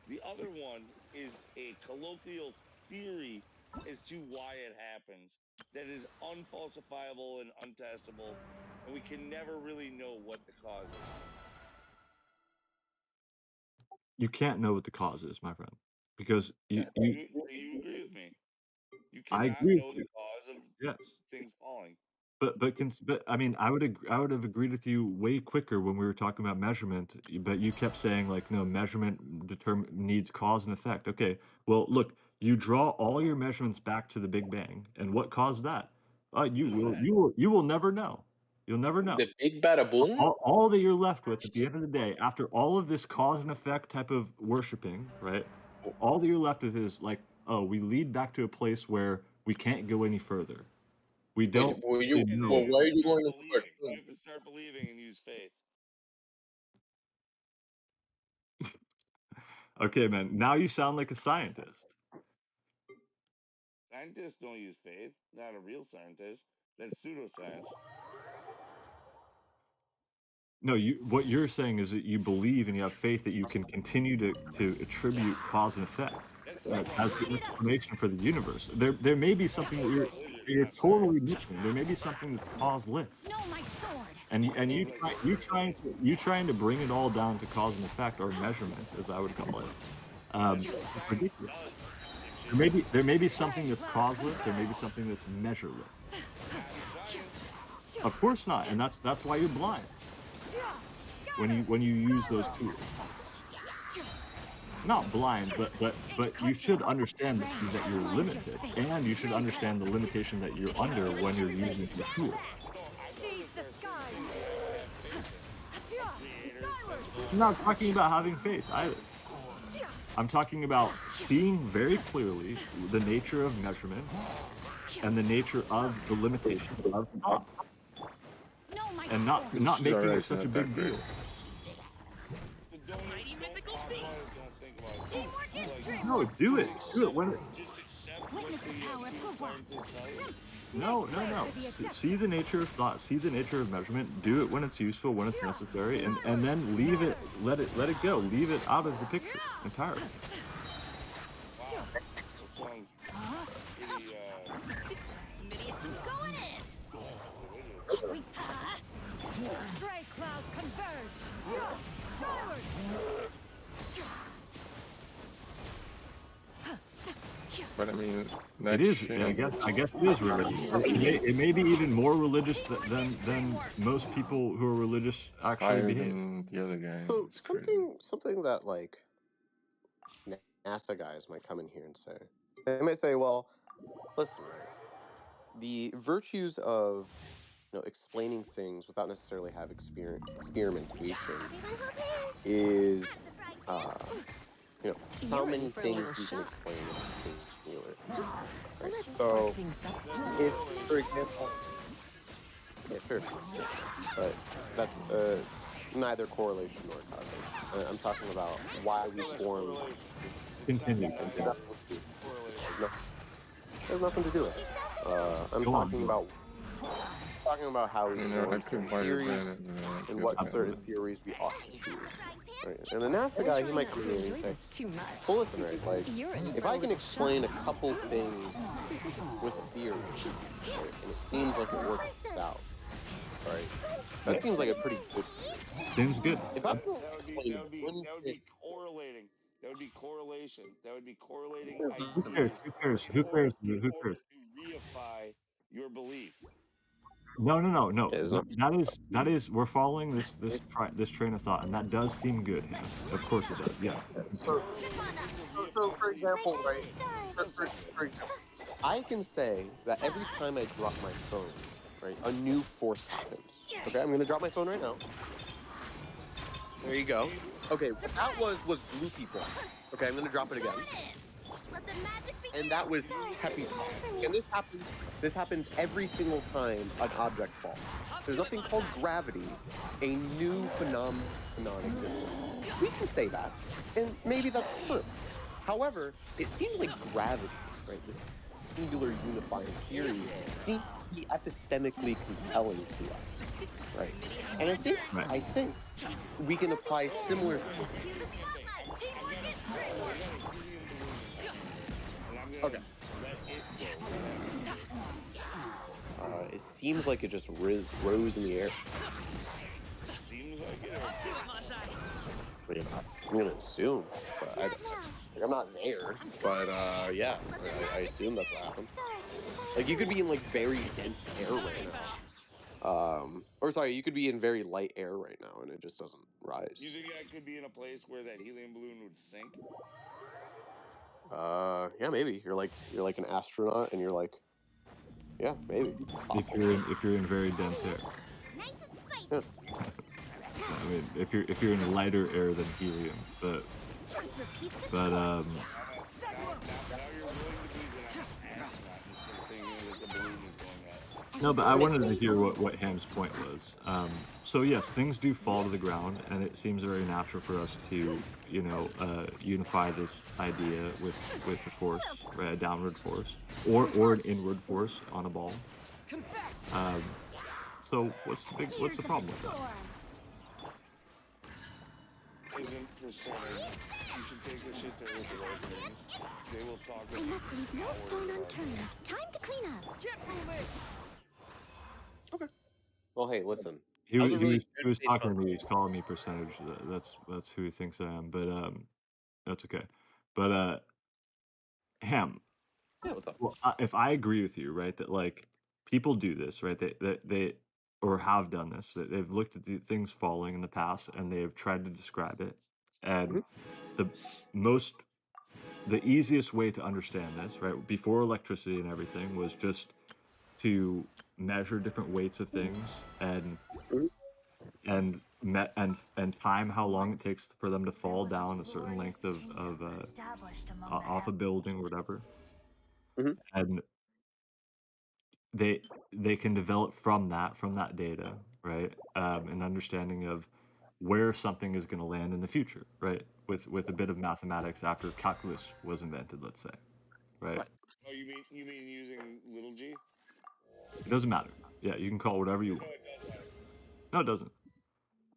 The other one is a colloquial theory as to why it happens that is unfalsifiable and untestable, and we can never really know what the cause is. you can't know what the cause is, my friend, because You agree with me. You I cannot agree with know the you. cause of Yes. things falling. But I mean, I would have agreed with you way quicker when we were talking about measurement, but you kept saying like, no, measurement needs cause and effect. Okay, well, look, you draw all your measurements back to the Big Bang, and what caused that? Just said. You will never know. You'll never know. The big bada boom? All that you're left with at the end of the day, after all of this cause and effect type of worshiping, right? All that you're left with is like, oh, we lead back to a place where we can't go any further. We But don't actually And then know. you have why are to you start going into believing. You cartoon? have to start believing and use faith. Okay, man. Now you sound like a scientist. Scientists don't use faith. Not a real scientist. That's pseudoscience. No, what you're saying is that you believe and you have faith that you can continue to attribute cause and effect That's as the religion. explanation for the universe. There may be something That's religion, that you're not totally science. missing. There may be something that's causeless. No, my sword. And Sounds like bullshit to me. you trying to bring it all down to cause and effect or measurement, as I would call it. That's what It's science ridiculous. does, dipshit. There may be something that's causeless. There may be something that's measureless. Not in science. Of course not, and that's why you're blind when you use those tools. Not blind, but you should understand that you're limited, and you should understand the limitation that you're under when you're using these tools. No, I'm I'm not talking about having faith either. I'm talking about seeing very clearly the nature of measurement and the nature of the limitations of thought, and not Shit making already it such a not big that great. deal. Don't talk about it. Don't think about it. Like, No, do it. Do it when it. just accept what the pseudoscientists tell you. No. See the nature of thought. See the nature of measurement. Do it when it's useful, when it's necessary, and then leave it. Let it go. Leave it out of the picture entirely. Wow, that sounds pretty. Going in. Stray clouds converge. Forward. But I mean, It next is. stream, I guess it is religious. It may be even more religious than most people who are religious actually higher behave. than the other guy. So It's crazy. something that like NASA guys might come in here and say. They might say, well, listen, right? The virtues of explaining things without necessarily have experimentation is how many things you can explain with singular. Right? So if, for example, yeah, sure, but that's neither correlation nor causation. I'm talking about why we form. Continue. No, there's nothing to do with it. I'm talking about how we You know, I form could certain buy your theories bed and what certain theories we ought to choose. Right? And the NASA guy, he might come in and say, well, listen, right, like, if I can explain a couple things with a theory, right, and it seems like it works out, right, that seems like a pretty good theory. Seems good. If I can explain That one would thing, be correlating. That would be correlation. That would be correlating Who cares? ideas Who cares? in Who order cares? Who cares? to reify your belief. No. it's not. That is. We're following this train of thought, and that does seem good, Ham. Of course it does. Yeah. So for example, right, for example, I can say that every time I drop my phone, right, a new force happens. Okay, I'm gonna drop my phone right now. There you go. Okay, what that was blue people. Okay, I'm gonna drop it again. And that was happy talk. And this happens every single time an object falls. There's nothing called gravity. A new phenomenon exists. We can say that, and maybe that's true. However, it seems like gravity, right, this singular unifying theory, seems to be epistemically compelling to us, right? And I think we can apply similar. Okay. It seems like it just rose in the air. Seems like it. I mean, I'm gonna assume, but I'm not there. But yeah, I assume that's what happened. Like you could be in like very dense air right now. Or sorry, you could be in very light air right now, and it just doesn't rise. You think I could be in a place where that helium balloon would sink? Yeah, maybe you're like an astronaut, and you're like, yeah, maybe. If you're in very dense air. Yeah. I mean, if you're in lighter air than helium, but Now you're willing to believe that I'm an astronaut instead of thinking that the balloon is going up. no. But I wanted to hear what Ham's point was. So yes, things do fall to the ground, and it seems very natural for us to unify this idea with a force, right, a downward force, or an inward force on a ball. So what's the problem with that? Isn't percentage. You should take this shit to Earth Awakenings. They will talk I must leave no stone unturned. Time to clean up. Get moving. Well, hey, listen. He That was was a really he was good talking to me. He's calling me percentage. That's who he thinks I am. But that's okay. But Ham. Yeah, what's up? Well, if I agree with you, right, that like people do this, right, they or have done this, that they've looked at the things falling in the past and they have tried to describe it, and the the easiest way to understand this, right, before electricity and everything, was just to measure different weights of things and and time how long it Once takes for them to there fall was a down a certain glorious length of kingdom established among the off a building or whatever, Mhm. and they can develop from that data, right? An understanding of where something is going to land in the future, right? With a bit of mathematics after calculus was invented, let's say, right? Right. Oh, you mean using little g? It doesn't matter. Yeah, you can call it whatever you No, want. it does matter. No, it doesn't.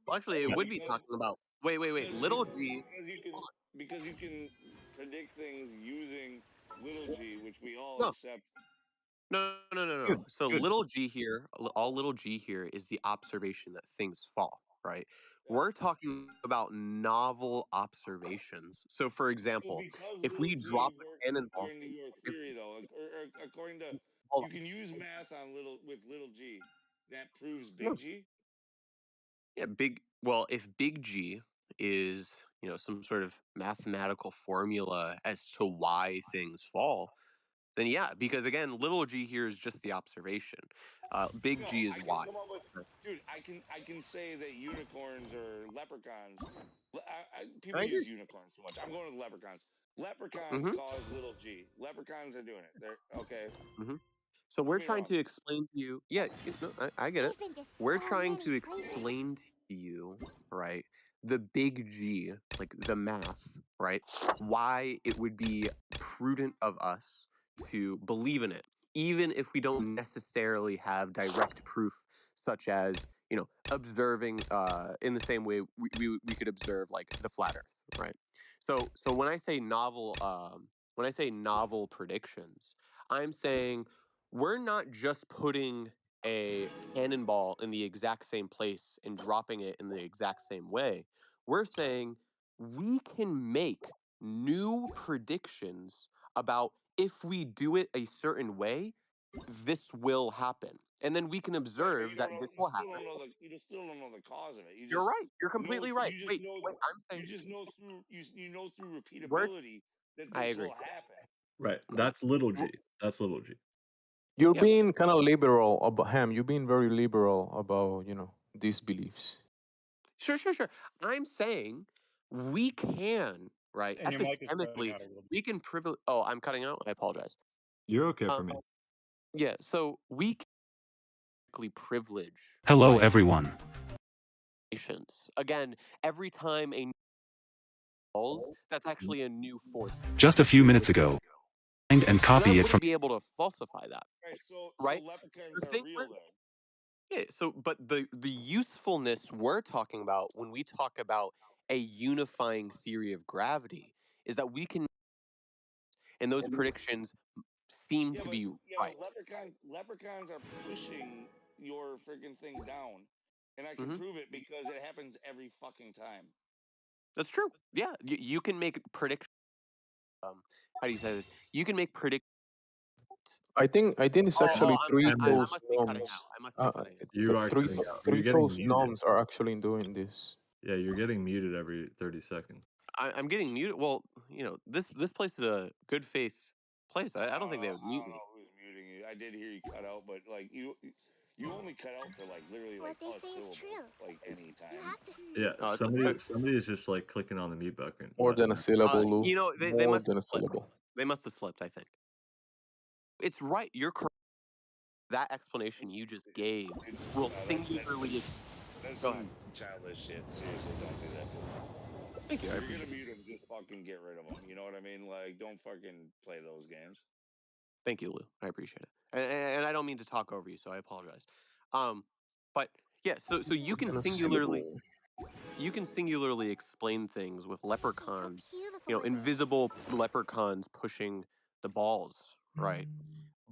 Well, actually, it Yeah. would be talking about. Wait, wait, wait. Little g. Hold on. Because you can predict things using little g, which we all No, accept. no. Good. So Good. little g here, all little g here is the observation that things fall, right? Yeah. We're talking about novel observations. So, for So example, because if little we g drop works a cannonball, according to your if theory, though, or according to hold you can use math on little g, that proves on, big G. yeah, if big G is, some sort of mathematical formula as to why things fall, then yeah, because again, little g here is just the observation. Big No, G is I can why. come up with, dude. I can say that unicorns or leprechauns. People I agree. use unicorns too much. I'm going with leprechauns. Leprechauns Mm-hmm. cause little G. Leprechauns are doing it. They're okay. Mm-hmm. So Prove we're me trying wrong. to explain to you, yeah, no, I get it. We've been to We're so trying many to places. explain to you, right, the big G, like the math, right, why it would be prudent of us to believe in it, even if we don't necessarily have direct proof, such as, observing in the same way we could observe like the flat Earth, right? So when I say novel predictions, I'm saying we're not just putting a cannonball in the exact same place and dropping it in the exact same way. We're saying we can make new predictions about if we do it a certain way, this will happen. And then we can Right, but you observe don't that know. this You will still happen. don't know the. You just still don't know the cause of it. You You're just right. You're know. completely right. You just Wait, know. wait, I'm You saying just know through. You know through we're repeatability that I this agree. will happen. Right. Mhm. That's little Well, g. That's little g. You're yeah, being kind of liberal about Ham. You're being very liberal about, these beliefs. sure. I'm saying we can, right, And your mic is cutting epistemically, out a little bit. we can privilege. Oh, I'm cutting out. I apologize. You're okay for Um, me. yeah, so we can actually privilege, Hello, right? everyone. Nations. Again, every time a falls, that's Mhm. actually a new force Just a few minutes within ago, it. find and So that copy it from. wouldn't be able to falsify that, Right. So right? leprechauns The are thing real we're then. yeah, so but the usefulness we're talking about when we talk about a unifying theory of gravity is that we can, and those predictions seem Yeah, to but be yeah, right. but leprechauns are pushing your freaking thing down, and I can Hmm. prove it because it happens every fucking time. That's true. Yeah, you can make predictions. How do you say this? You can make predict. I think it's actually three I Hammond, toes must be cutting out. gnomes. I must be cutting out. you are Three cutting out. You're three getting toes muted. gnomes are actually doing this. Yeah, you're getting muted every 30 seconds. I'm getting muted. Well, this place is a good faith place. I don't think they would I mute don't me. know who's muting you. I did hear you cut out, but like you only cut out for like literally What like they a say is syllable, true. like any You time. have to. Yeah, Oh, it's somebody is just like clicking on the mute button. More than a syllable, Lou. they More must have than a slipped. syllable. They must have slipped. I think it's right. You're correct. That explanation you just gave will singularly. That's Go ahead. some childish shit. Seriously, don't do that to him. Thank you. I If you're gonna appreciate it. mute him, just fucking get rid of him. You know what I mean? Like, don't fucking play those games. Thank you, Lou. I appreciate it. And I don't mean to talk over you, so I apologize. But yeah, so More than a syllable. you can singularly explain things with See how leprechauns, beautiful it is. invisible leprechauns pushing the balls, right?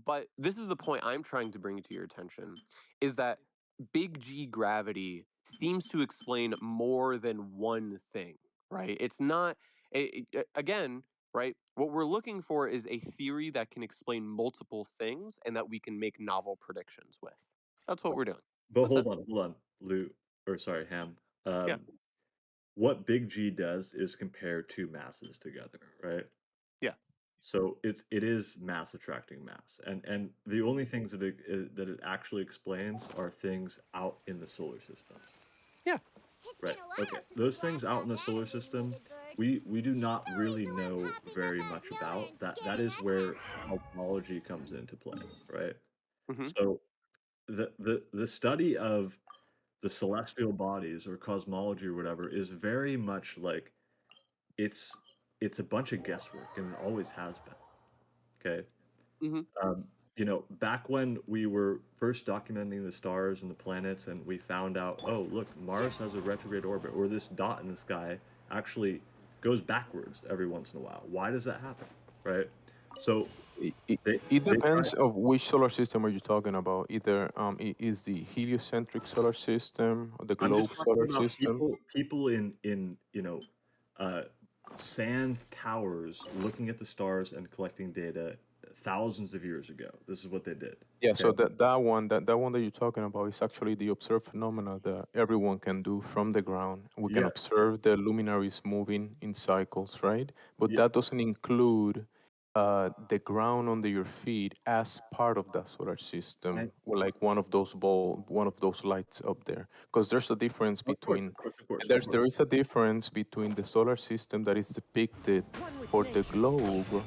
But this is the point I'm trying to bring to your attention is that big G gravity seems to explain more than one thing, right? It's not again, right? What we're looking for is a theory that can explain multiple things and that we can make novel predictions with. That's what we're doing. But That's it. hold on, Lou, or sorry, Ham. Yeah. What Big G does is compare two masses together, right? Yeah. So it is mass attracting mass, and the only things that it actually explains are things out in the solar system. Yeah. Right. Okay. Those things out in the solar system, we do not really know very much about. That is where cosmology comes into play, right? Hmm. So the study of the celestial bodies or cosmology or whatever is very much like it's it's a bunch of guesswork and it always has been. Okay. Hmm. Back when we were first documenting the stars and the planets, and we found out, oh, look, Mars has a retrograde orbit, or this dot in the sky actually goes backwards every once in a while. Why does that happen? Right? So It, it, they it they try. depends of which solar system are you talking about. Either is the heliocentric solar system or the I'm just globe talking solar about system. people in uh, sand towers looking at the stars and collecting data thousands of years ago. This is what they did. Yeah, Okay. so that one that you're talking about is actually the observed phenomena that everyone can do from the ground. We can Yeah. observe the luminaries moving in cycles, right? But Yeah. that doesn't include the ground under your feet as part of that solar system, or like one of those lights up there. Because there's a difference Of course. between Of course. Of course. Of there's course. there is a difference between the solar system that is depicted for the globe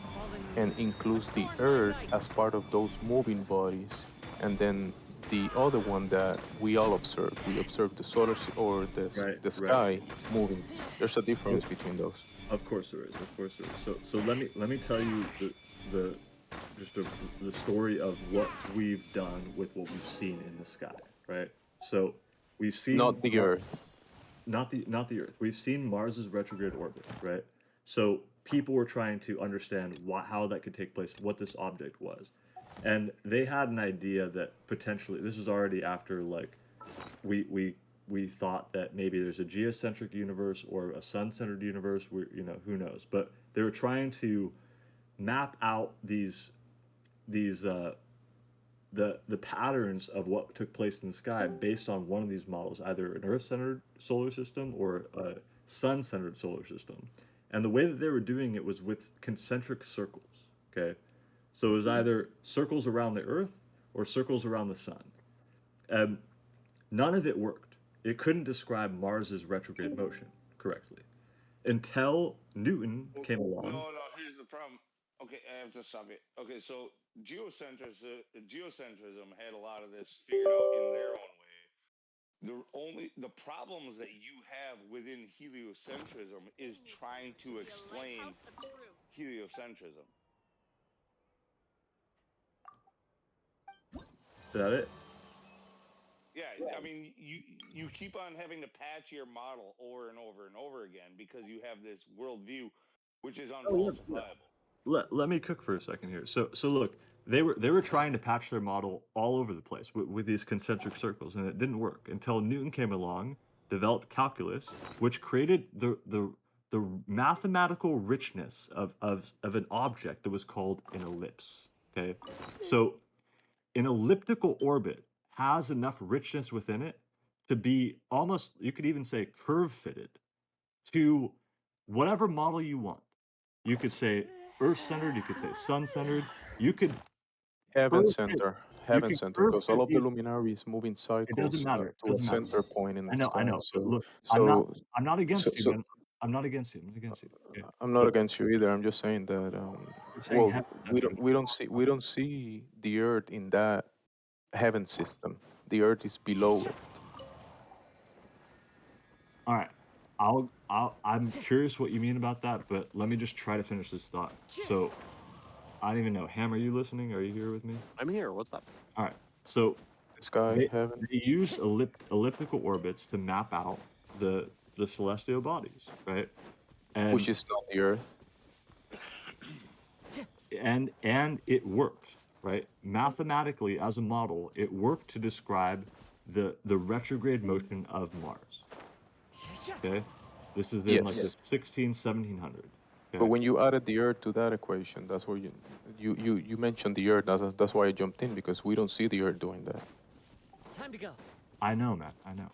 and includes the Earth as part of those moving bodies, and then the other one that we all observe. We observe the or Right. the Right. sky moving. There's a difference between those. Of course there is. Of course there is. So let me tell you the just the story of what we've done with what we've seen in the sky, right? So we've seen Not the Earth. not the Earth. We've seen Mars's retrograde orbit, right? So people were trying to understand how that could take place, what this object was, and they had an idea that potentially this is already after like we we we thought that maybe there's a geocentric universe or a sun-centered universe. Who knows? But they were trying to map out these the patterns of what took place in the sky based on one of these models, either an Earth-centered solar system or a sun-centered solar system. And the way that they were doing it was with concentric circles. Okay, so it was either circles around the Earth or circles around the sun. And none of it worked. It couldn't describe Mars's retrograde motion correctly until Newton came No, along. no. Here's the problem. Okay, I have to stop it. Okay, so geocentrism had a lot of this figured out in their own way. The problems that you have within heliocentrism is trying to explain heliocentrism. Is that it? Yeah, I mean, you keep on having to patch your model over and over and over again because you have this worldview, which is Oh, yeah, yeah. unfalsifiable. Let me cook for a second here. So look, they were trying to patch their model all over the place with these concentric circles, and it didn't work until Newton came along, developed calculus, which created the mathematical richness of an object that was called an ellipse. Okay, so an elliptical orbit has enough richness within it to be almost, you could even say, curve fitted to whatever model you want. You could say Earth centered, you could say sun centered, you could Heaven curve fit, center, you heaven can center, curve because all fit of the these. luminaries move in It doesn't cycles matter. It to a doesn't matter. center point in the I sky. know, but So, look, so, I'm not so, against you, so man. I'm not against you. I'm not against you. Okay. I'm not But against you either. I'm just saying that, you're saying well, heaven we centered. don't we don't see we don't see the Earth in that heaven system. The Earth is below it. All right. I'm curious what you mean about that, but let me just try to finish this thought. So I don't even know. Ham, are you listening? Are you here with me? I'm here. What's up? All right. So The sky, they heaven. they used elliptical orbits to map out the celestial bodies, right? Which And is not the Earth. and it worked, right? Mathematically, as a model, it worked to describe the retrograde motion of Mars. Okay, this is in like the Yes. 1700s. But Okay, when you added the Earth to that equation, that's where you mentioned the Earth. That's why I jumped in, because we don't see the Earth doing that. Time to go. I know, Matt. I know,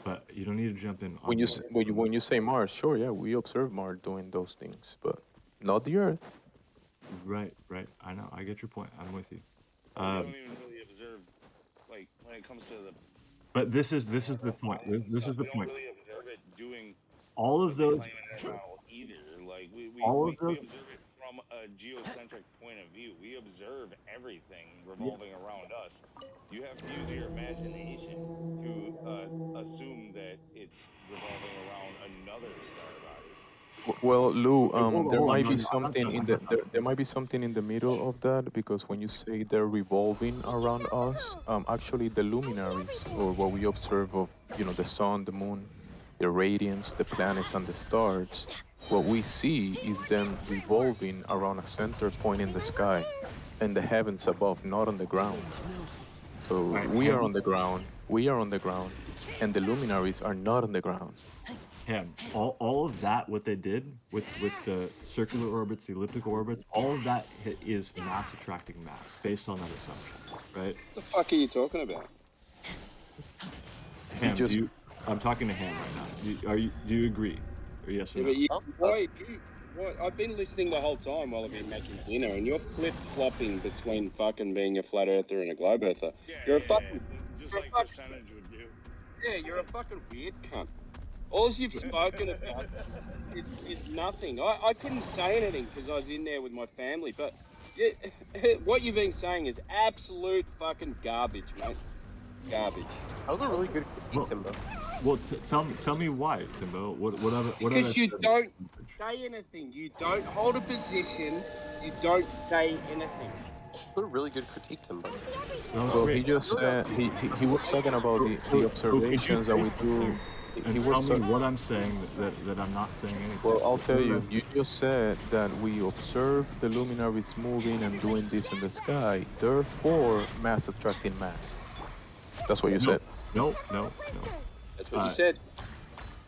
but you don't need to jump in When on you me. when you say Mars, sure, yeah, we observe Mars doing those things, but not the Earth. Right, right. I know. I get your point. I'm with you. We don't even really observe, like when it comes to the. But this is the point. This stuff, is the we don't point. really observe it all of those, Claiming it now either. Like all of we those, observe it from a geocentric point of view. We observe everything yeah. revolving around us. You have to use your imagination to assume that it's revolving around another star body. Well, Lou, Wait, there hold on. might No, be no, I'm not something done. in I'm the not done. there might be something in the middle of that, because when you say they're revolving around us, actually the luminaries, or what we observe of, the sun, the moon, the radiance, the planets, and the stars, what we see is them revolving around a center point in the sky, and the heavens above, not on the ground. All So right, we are on the ground, and the luminaries are not on the ground. Ham, all of that, what they did with the circular orbits, the elliptical orbits, all of that is mass attracting mass based on that assumption, right? What the fuck are you talking about? You Ham, just I'm talking to Ham right now. Do you agree? Or yes or Yeah, but no? you, Oh, why you? Why, I've been listening the whole time while I've been making dinner, and you're flip flopping between fucking being a flat earther and a globe earther. You're a fucking, Just you're a like fucking, percentage would do. yeah, you're a fucking weird cunt. All you've spoken about is nothing. I couldn't say anything because I was in there with my family, but yeah, what you've been saying is absolute fucking garbage, mate. Garbage. That was a really good critique, Well, Timbo. tell me why, Timbo. What have I Because you said? don't say anything. You don't hold a position. You don't say anything. What a really good critique, Timbo. That was Well, he great. just said he was talking about the So could you observations that face we the do. camera He and tell was me talking. what I'm saying that I'm not saying anything? Well, I'll tell What did I you. You just said that we observe the luminaries moving and doing this in the sky. Therefore, mass attracting mass. That's what you No, said. no. That's what you said.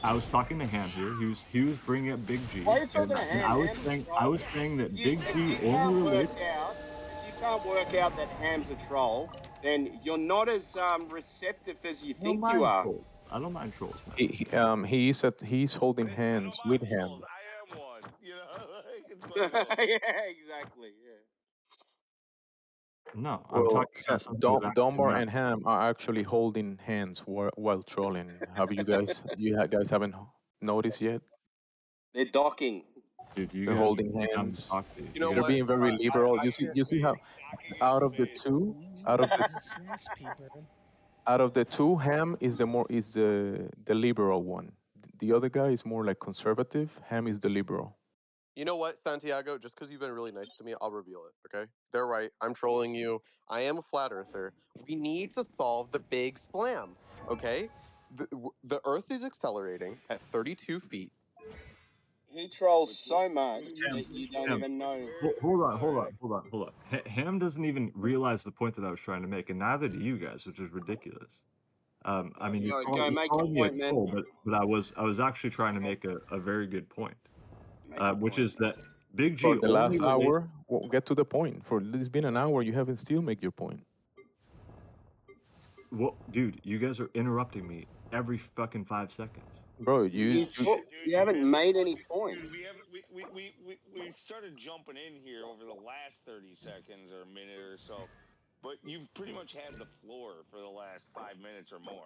I was talking to Ham here. He was bringing up Big G, Why are you and, talking to and Ham? Ham's a I troll. was saying that If Big G you only can't work relates. out, if you can't work out that Ham's a troll, then you're not as receptive as you I don't think you mind are. trolls. I don't mind trolls, man. He's holding I don't hands with mind him. trolls. I am one. You know, like, it's one of those. Yeah, exactly. Yeah. No, I'm Well, talking about something that actually Dunbar matters. and Ham are actually holding hands while trolling. Have you guys? Guys haven't noticed yet? They're docking. Dude, you They're guys are holding really dumb to hands. talk to. You You know They're guys what? being very liberal. You see how out of the two, out of the out of the two, Ham is the liberal one. The other guy is more like conservative. Ham is the liberal. You know what, Santiago? Just because you've been really nice to me, I'll reveal it. Okay? They're right. I'm trolling you. I am a flat earther. We need to solve the big slam. Okay? The Earth is accelerating at 32 feet. He trolls Which so much Ham, that you don't Ham, even know. hold on. Ham doesn't even realize the point that I was trying to make, and neither do you guys, which is ridiculous. I mean, Go, go, make your calling me a point, man. troll, but I was actually trying to make a very good point, Make your which point. is that Big For G the only last relates. hour, well, get to the point. For it's been an hour, you haven't still make your point, What, dude? You guys are interrupting me every fucking 5 seconds. bro. You haven't made any point. Dude, we haven't. We started jumping in here over the last 30 seconds or a minute or so, but you've pretty much had the floor for the last 5 minutes or more.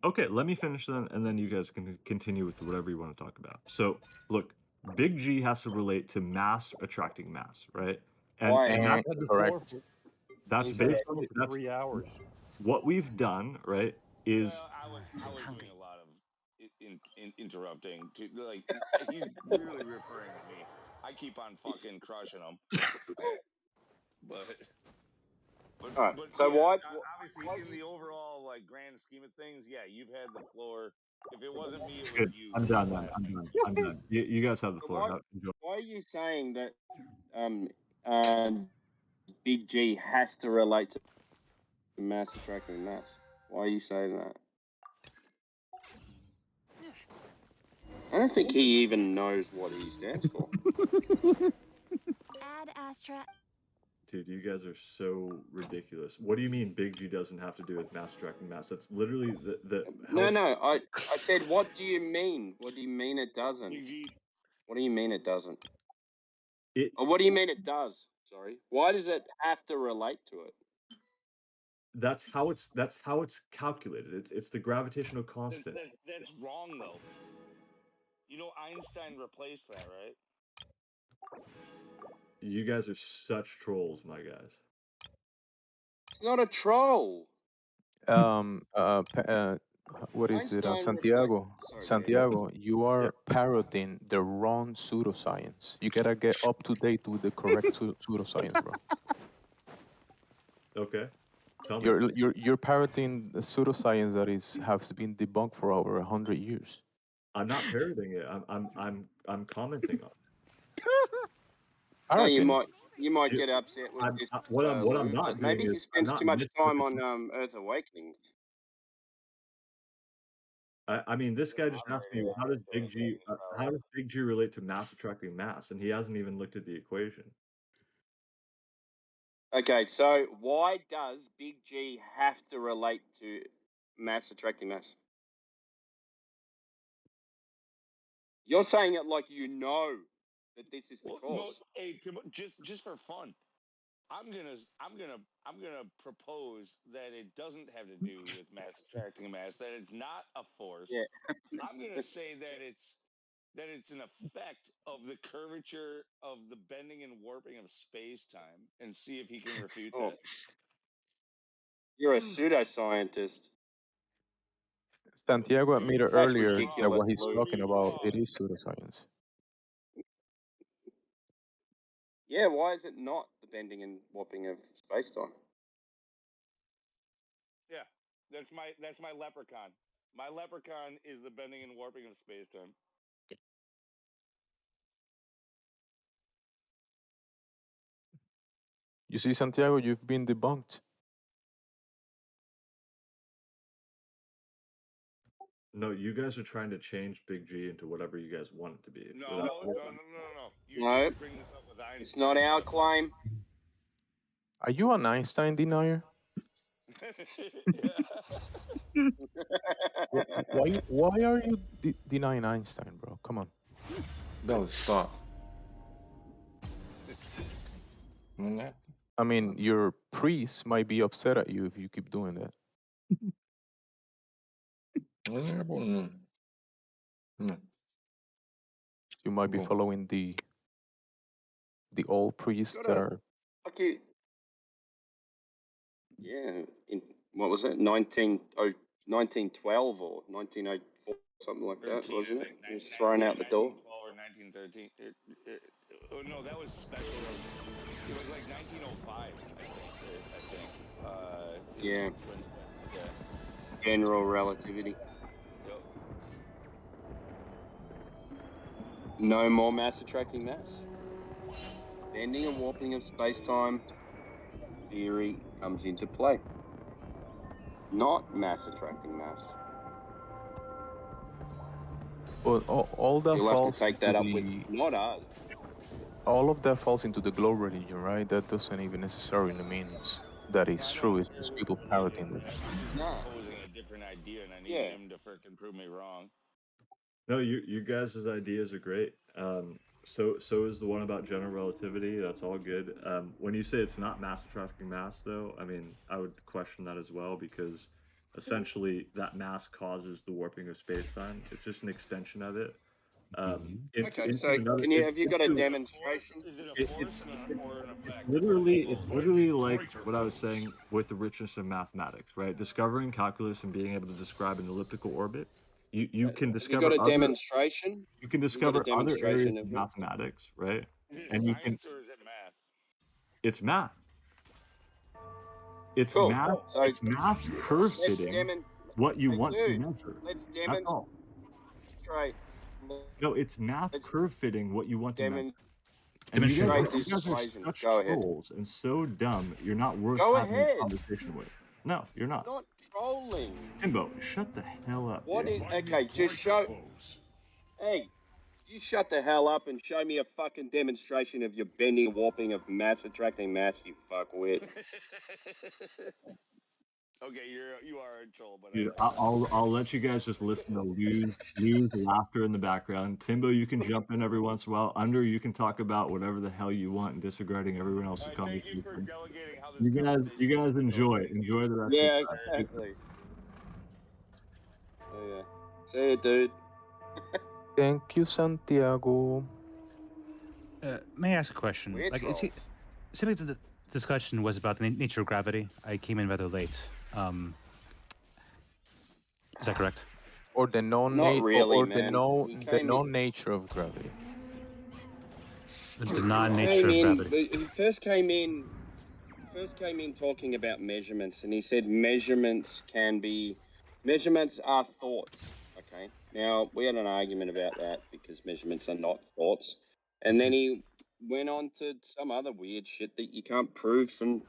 Okay, let me finish then, and then you guys can continue with whatever you want to talk about. So, look, Big G has to relate to mass attracting mass, right? Why? And and correct. that's basically that's 3 hours. what we've done, right? Is Well, I was doing a lot of interrupting to like he's really referring to me. I keep on fucking crushing him, but All right. but So yeah, why? obviously in the overall like grand scheme of things, yeah, you've had the floor. If it wasn't me, it was good. you I'm for done the then. last I'm thing. done. I'm done. You guys have the So floor. Enjoy. why are you saying that um uh Big G has to relate to mass attracting mass? Why are you saying that? I don't think he even knows what he stands for. Ad Astra. Dude, you guys are so ridiculous. What do you mean Big G doesn't have to do with mass attracting mass? That's literally the how No, it's no. I said, what do you mean? What do you mean it doesn't? What do you mean it doesn't? it Or what do you mean it does? Sorry. Why does it have to relate to it? that's how it's calculated. It's the gravitational constant. That's wrong though. You know Einstein replaced that, right? You guys are such trolls, my guys. It's not a troll. What is it? Einstein Santiago. Sorry, Santiago, you are Yep. parroting the wrong pseudoscience. You gotta get up to date with the correct pseudoscience, bro. Okay. Tell me. You're parroting the pseudoscience that has been debunked for over 100 years. I'm not parroting it. I'm commenting on it. No, Parroting. you might You- get upset with this, what I'm Lou, but not doing maybe is he I'm spends not too much time on misrepresenting. Earth Awakening. I mean, this guy just asked me how does Big G relate to mass attracting mass, and he hasn't even looked at the equation. Okay, so why does Big G have to relate to mass attracting mass? You're saying it like you know that this is the Well, cause. no, hey, Tim, just for fun, I'm gonna propose that it doesn't have to do with mass attracting mass. That it's not a force. Yeah. I'm gonna say that it's an effect of the curvature of the bending and warping of space time, and see if he can refute Oh, that. you're a pseudoscientist. Santiago admitted That's earlier that ridiculous, what he's Lou. talking about it is pseudoscience. Yeah, why is it not the bending and warping of space time? Yeah, that's my leprechaun. My leprechaun is the bending and warping of space time. You see, Santiago, you've been debunked. No, you guys are trying to change Big G into whatever you guys want it to be. No, Without, no. You No, did bring this up with Einstein. it's not our That's claim. Are you an Einstein denier? Why are you denying Einstein, bro? Come on. No, stop. Mm, I mean, your priest might be upset at you if you keep doing that. You might be Go. following the old priests that are. Okay. Yeah, in what was it? 1912 or 1904, something like that, 13, wasn't I it? think. It was thrown out the door. 1912 or 1913. Oh no, that was special. It was like 1905, I think. Yeah. When, yeah. General relativity. Yep. No more mass attracting mass. Bending and warping of space-time theory comes into play. Not mass attracting mass. Well, all that You'll have to falls take into that up with the. not us. All of that falls into the glow religion, right? That doesn't even necessarily mean that No, it's I know true. I'm It's here just with people religion, parroting but this. I'm just No. proposing a different idea, and I need Yeah. him to frickin' prove me wrong. no, you guys' ideas are great. So is the one about general relativity. That's all good. When you say it's not mass attracting mass, though, I mean, I would question that as well because essentially that mass causes the warping of space time. It's just an extension of it. Okay, Into so another. have you got a Into, demonstration? Is it a it, force or an effect? it's literally like what I was saying with the richness of mathematics, right? Discovering calculus and being able to describe an elliptical orbit. You can Have you got a discover other demonstration? you can Have you got a discover other areas demonstration of of it? mathematics, right? Is it And you can science or is it math? it's math. It's Cool. math. So It's math curve let's fitting what you Hey, want to dude, measure. let's That's all. demonstrate. No, it's math Let's curve fitting what you want to measure. And demonstrate you this guys are equation. such Go ahead. trolls and so dumb. You're not worth Go having a ahead. conversation with. No, you're not. Not trolling. Timbo, shut the hell up, What dude. is okay? Just show. Hey, you shut the hell up and show me a fucking demonstration of your bending and warping of mass attracting mass. You fuckwit. Okay, you are a troll, but Dude, I like it. I'll let you guys just listen to Lou's laughter in the background. Timbo, you can jump in every once in a while. Under, you can talk about whatever the hell you want and disregarding everyone else's All right, thank you for conversation. delegating how this You conversation is guys going to go. enjoy the rest of Yeah, the night. exactly. So yeah. See you, dude. Thank you, Santiago. May I ask a question? We're Like, trolls. simply the discussion was about the nature of gravity. I came in rather late. Is that correct? Or the Not really, or the man. We the came in. non-nature of gravity. The non-nature of gravity. He first came in talking about measurements, and he said measurements are thoughts. Okay. Now we had an argument about that because measurements are not thoughts, and then he went on to some other weird shit that you can't prove and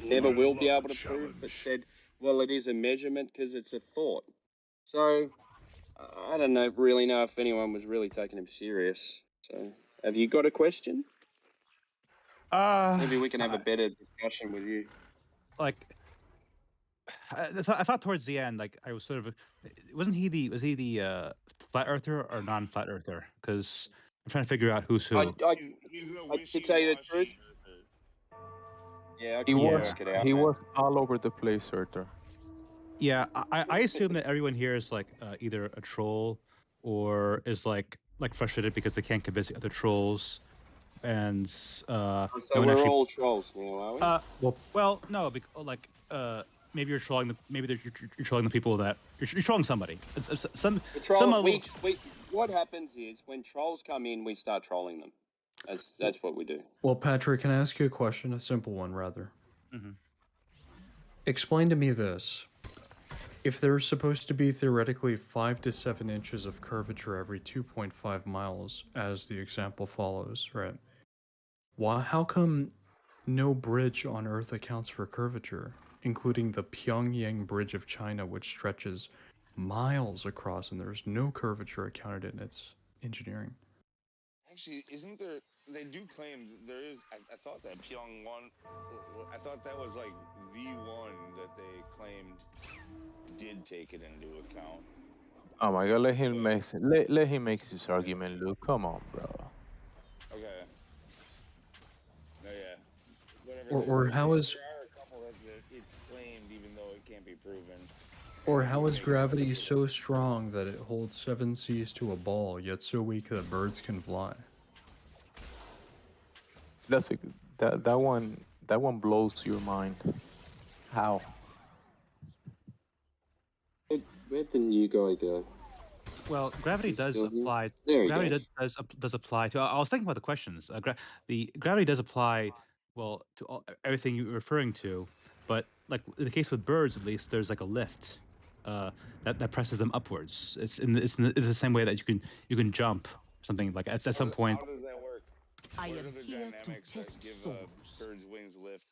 never will be able to prove, but said, well, it is a measurement because it's a thought. So I don't really know if anyone was really taking him serious. So have you got a question? Maybe we can have a better discussion with you. Like, I thought towards the end, like I was sort of, was he the flat earther or non-flat earther? Because I'm trying to figure out who's who. To tell you the truth. Yeah, I He couldn't was work it out. he man. was all over the place, Arthur. Yeah, I assume that everyone here is like either a troll or is like frustrated because they can't convince the other trolls, and So don't we're actually. all trolls now, are we? Well, no, like maybe you're trolling you're trolling the people that you're trolling somebody. What happens is when trolls come in, we start trolling them. That's what we do. Well, Patrick, can I ask you a question? A simple one, rather. Mm-hmm. Explain to me this. If there's supposed to be theoretically 5 to 7 inches of curvature every 2.5 miles, as the example follows, right? How come no bridge on Earth accounts for curvature, including the Pyongyang Bridge of China, which stretches miles across, and there's no curvature accounted in its engineering? Actually, isn't there? They do claim there is. I thought that Pyong one. I thought that was like the one that they claimed did take it into account. Oh my god, let him make his argument, Luke. Come on, bro. Okay. No, yeah. Whatever. Or how is There are a couple that it's claimed, even though it can't be proven. Or how is gravity so strong that it holds 7 Cs to a ball, yet so weak that birds can fly? That's that one blows your mind. How? Where the new guy go? Well, gravity does still here? apply. There he Gravity goes. does apply to. I was thinking about the questions. The gravity does apply, well, to everything you're referring to, but like in the case with birds, at least, there's like a lift, that presses them upwards. It's in the same way that you can jump something like at some point. How does that work? I What are am the here to dynamics that test give souls. birds' wings lift?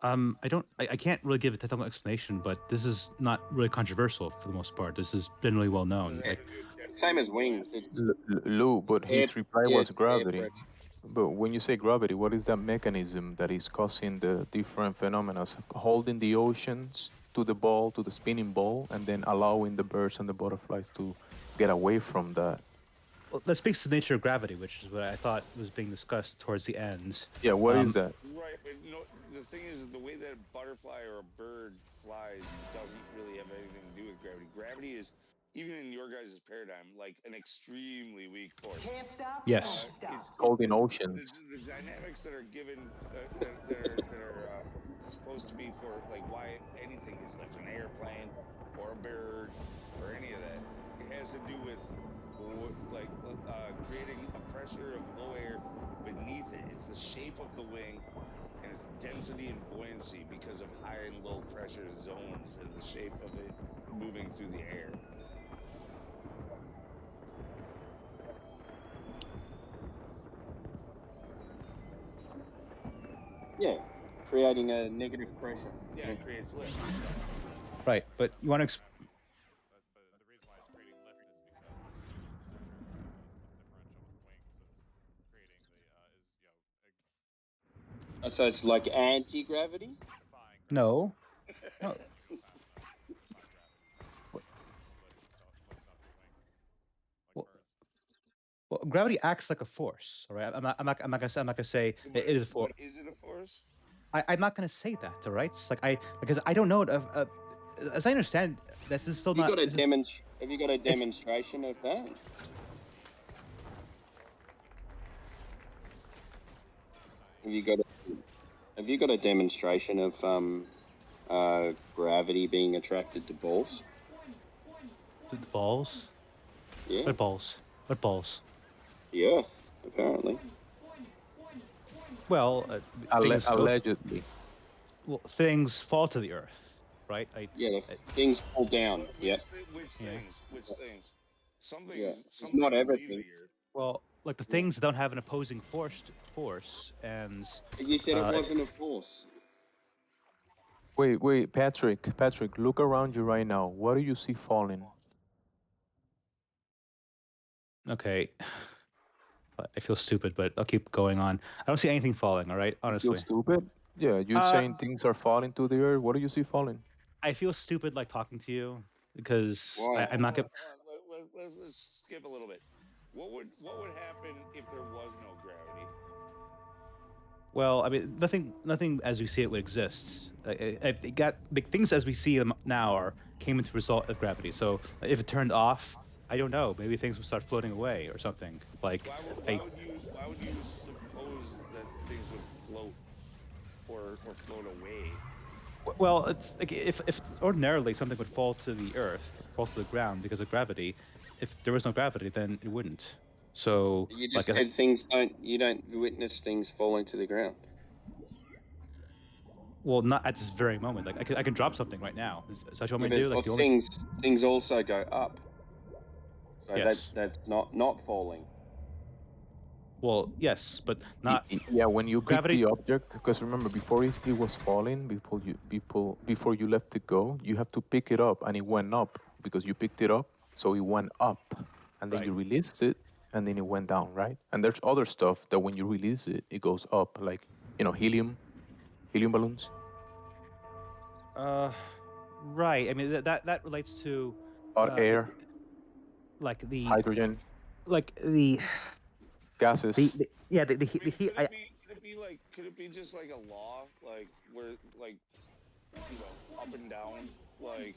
I can't really give a technical explanation, but this is not really controversial for the most part. This is generally well known. Like, Same as wings. Lou, but his reply was air gravity. pressure. But when you say gravity, what is that mechanism that is causing the different phenomena, holding the oceans to the ball, to the spinning ball, and then allowing the birds and the butterflies to get away from that? well, that speaks to the nature of gravity, which is what I thought was being discussed towards the end. Yeah, what is that? Right, but the thing is, the way that a butterfly or a bird flies doesn't really have anything to do with gravity. Gravity is, even in your guys' paradigm, like an extremely weak force. Can't stop. Yes. Won't stop. Holding oceans. The dynamics that are given, that are supposed to be for like why anything is left, an airplane or a bird or any of that, it has to do with creating a pressure of low air beneath it. It's the shape of the wing and its density and buoyancy because of high and low pressure zones and the shape of it moving through the air. Yeah, creating a negative pressure. Yeah, it creates lift. Right, but you want to. So it's like anti-gravity? No. No. Well, gravity acts like a force. All right. I'm not gonna say it is a force. Is it a force? I'm not gonna say that. All right. It's like because I don't know. As I understand, this is still not. Have you got a demonstration of that? Have you got a demonstration of gravity being attracted to balls? The balls? Yeah. What balls? What balls? The Earth, apparently. Well, things go. Allegedly. Well, things fall to the earth, right? Yeah, things fall down. Yeah. Which Yeah. things? Which things? Some Yeah. things. Some It's not things leave everything. the earth. Well, like the things don't have an opposing force, and But you said it wasn't a force. Wait, Patrick, look around you right now. What do you see falling? okay. I feel stupid, but I'll keep going on. I don't see anything falling. All right, You feel honestly. stupid? Yeah, you're saying things are falling to the earth. What do you see falling? I feel stupid like talking to you because Why? I'm not gonna. Let's skip a little bit. What would happen if there was no gravity? Well, I mean, nothing as we see it would exist. It got the things as we see them now came into result of gravity. So if it turned off, I don't know. Maybe things would start floating away or something. Like Why would you suppose that things would float or float away? well, it's like if ordinarily something would fall to the earth, fall to the ground because of gravity. If there was no gravity, then it wouldn't. So You just like, said you don't witness things falling to the ground. well, not at this very moment. Like I can drop something right now. Is that what you want me to do? Like the only things also go up. So yes. that's not falling. Well, yes, but not Yeah, when you pick gravity. the object, because remember, before it was falling, before you left it go, you have to pick it up, and it went up because you picked it up, so it went up, and then Right. you released it, and then it went down, right? And there's other stuff that when you release it, it goes up, like helium balloons, Right. I mean that relates to hot air, like the hydrogen, like the gases. yeah the Could heat. could it be just like a law, like where like up and down, like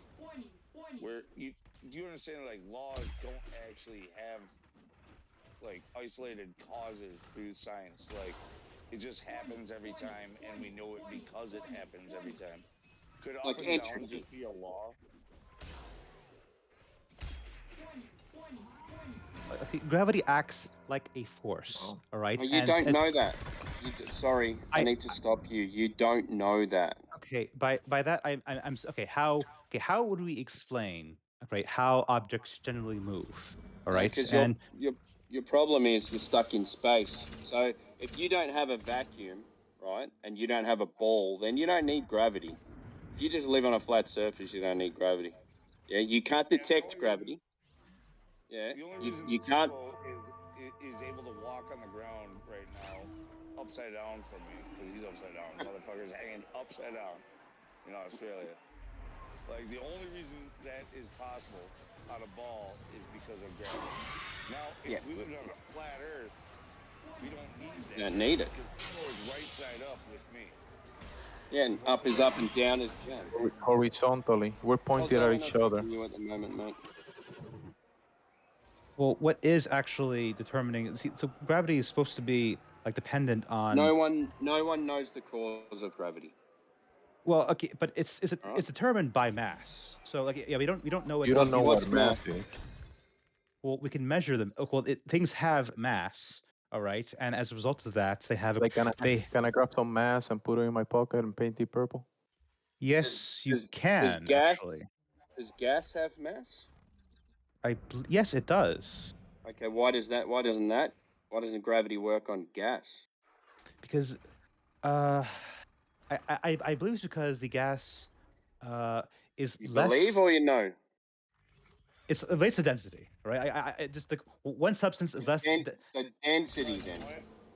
where do you understand like laws don't actually have like isolated causes through science, like it just happens every time and we know it because it happens every time. Could up Like and down entropy. just be a law? Gravity acts like a force. All right. Oh, you And don't it's know that. Sorry, I need to stop you. You don't know that. okay. By that I'm okay. How would we explain right how objects generally move? All right. Because And your problem is you're stuck in space. So if you don't have a vacuum, right, and you don't have a ball, then you don't need gravity. If you just live on a flat surface, you don't need gravity. Yeah, you can't detect gravity. Yeah, The only reason you can't. Tebow is able to walk on the ground right now, upside down from me, because he's upside down. Motherfucker's hanging upside down in Australia. Like the only reason that is possible on a ball is because of gravity. Now, if we lived on a flat Earth, we don't need that. You don't need it. Because Tebow is right side up with me. Yeah, and up is up and down is down. Horizontally, we're pointing at each other. You at the moment, mate. well, what is actually determining? See, so gravity is supposed to be like dependent on. No one knows the cause of gravity. Well, okay, but it's determined by mass. So like yeah, we don't know. You don't know what mass is. Well, we can measure them. Well, things have mass, all right, and as a result of that, they have. Like, can I grab some mass and put it in my pocket and paint it purple? Yes, you can gas, actually. Does gas have mass? Yes, it does. Okay, why doesn't gravity work on gas? Because, I believe it's because the gas, is you less. Believe or you know? It relates to density, right? I just like one substance is less. The density then.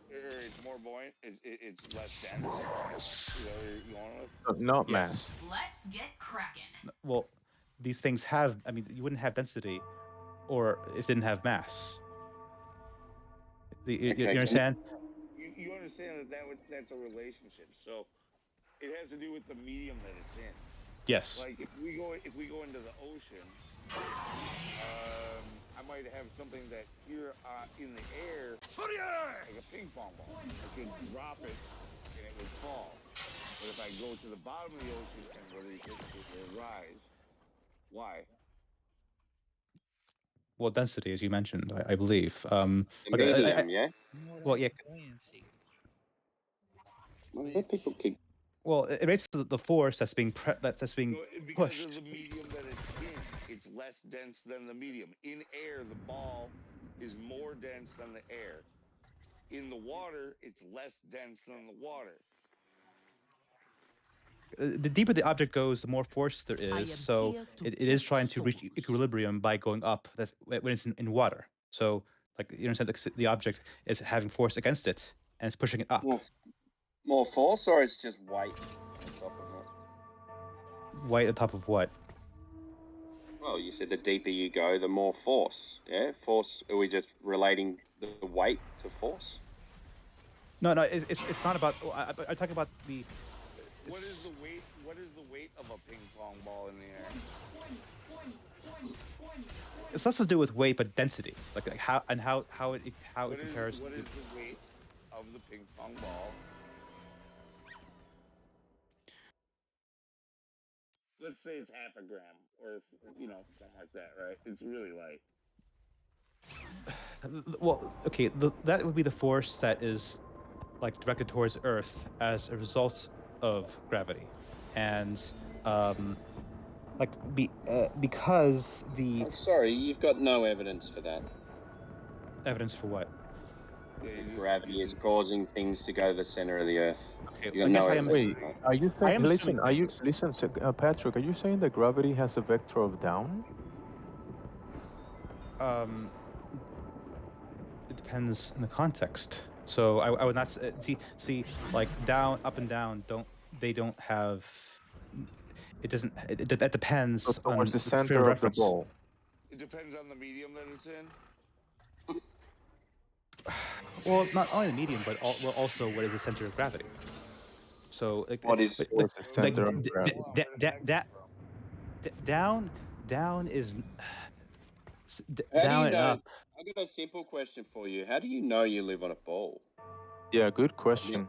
It's more buoyant. It's less dense. Is that where you're going with? Not mass. Let's get cracking. Well, these things have. I mean, you wouldn't have density, or if it didn't have mass. You understand? You understand that's a relationship. So it has to do with the medium that it's in. Yes. Like if we go into the ocean, I might have something that here in the air, like a ping pong ball. I could drop it and it would fall. But if I go to the bottom of the ocean and release it, it will rise. Why? Well, density, as you mentioned, I believe. The Like, medium, yeah. well, yeah. Why people keep? Well, it relates to the force that's being that's being No, because pushed. of the medium that it's in. It's less dense than the medium. In air, the ball is more dense than the air. In the water, it's less dense than the water. The deeper the object goes, the more force there is. So it is trying to reach equilibrium by going up. That's when it's in water. So like you understand, the object is having force against it and it's pushing it up. More force, or it's just weight on top of it? Weight on top of what? Well, you said the deeper you go, the more force. Yeah, force. Are we just relating the weight to force? No, it's not about. I talk about the. What is the weight? What is the weight of a ping pong ball in the air? It's less to do with weight, but density, like how it compares. What is the weight of the ping pong ball? Let's say it's half a gram, or something like that, right? It's really light. Well, okay, that would be the force that is like directed towards Earth as a result of gravity, and because the. I'm sorry, you've got no evidence for that. Evidence for what? Gravity is causing things to go to the center of the Earth. Okay, I guess Wait, are you saying? Listen, Patrick? Are you saying that gravity has a vector of down? It depends in the context. So I would not see like down, up, and down. They don't have. It doesn't. That depends So on towards the frame center of the reference. ball. It depends on the medium that it's in. Well, not only the medium, but also what is the center of gravity. So what is the center of gravity? Down is How down do you and know? up. I got a simple question for you. How do you know you live on a ball? Yeah, good question.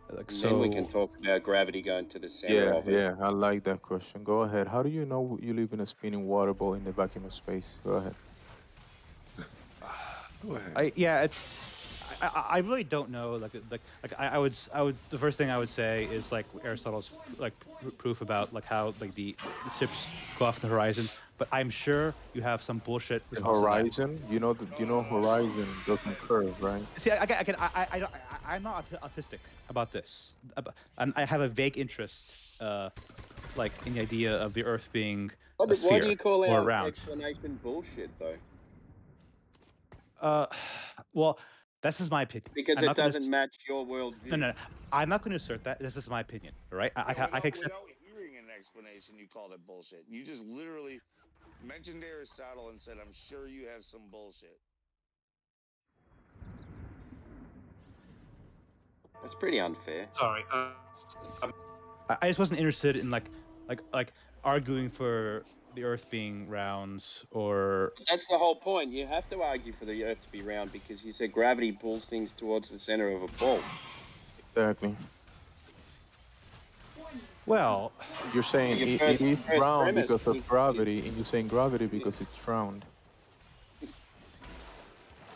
Like, and then we can talk about gravity going to the center of it. Yeah, I like that question. Go ahead. How do you know you live in a spinning water ball in the vacuum of space? Go ahead. I really don't know. I would the first thing I would say is like Aristotle's proof about like how like the ships go off the horizon. But I'm sure you have some bullshit The response to that. horizon, you know, horizon doesn't curve, right? See, I'm not autistic about this. And I have a vague interest, like in the idea of the Earth being a sphere Why do you call or our round. explanation bullshit, though? Well, this is my opinion. Because it doesn't match your worldview. No, I'm not going to assert that. This is my opinion, all right? I can accept. Without hearing an explanation, you called it bullshit. You just literally mentioned Aristotle and said, "I'm sure you have some bullshit." That's pretty unfair. Sorry. I just wasn't interested in like arguing for the Earth being round or. That's the whole point. You have to argue for the Earth to be round because you said gravity pulls things towards the center of a ball. Exactly. Well, you're saying it is round because of gravity, and you're saying gravity because it's round.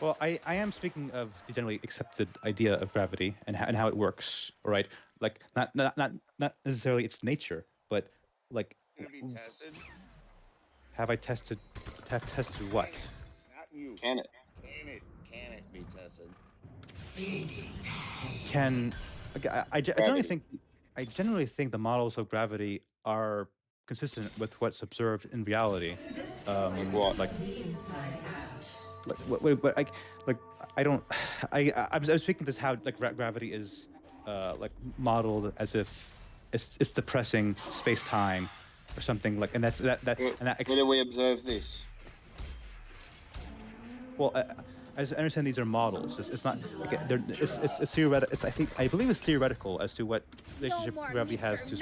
Well, I am speaking of the generally accepted idea of gravity and how it works, all right? Like not necessarily its nature, but like. Can it be tested? Have I tested? Have tested what? Not you. Can it? Can it be tested? I generally think the models of gravity are consistent with what's observed in reality. I'm speaking to how like gravity is like modeled as if it's depressing space-time or something like, and Where do we observe this? Well, as I understand, these are models. It's not. It's theoretical. I believe it's theoretical as to what relationship gravity has to.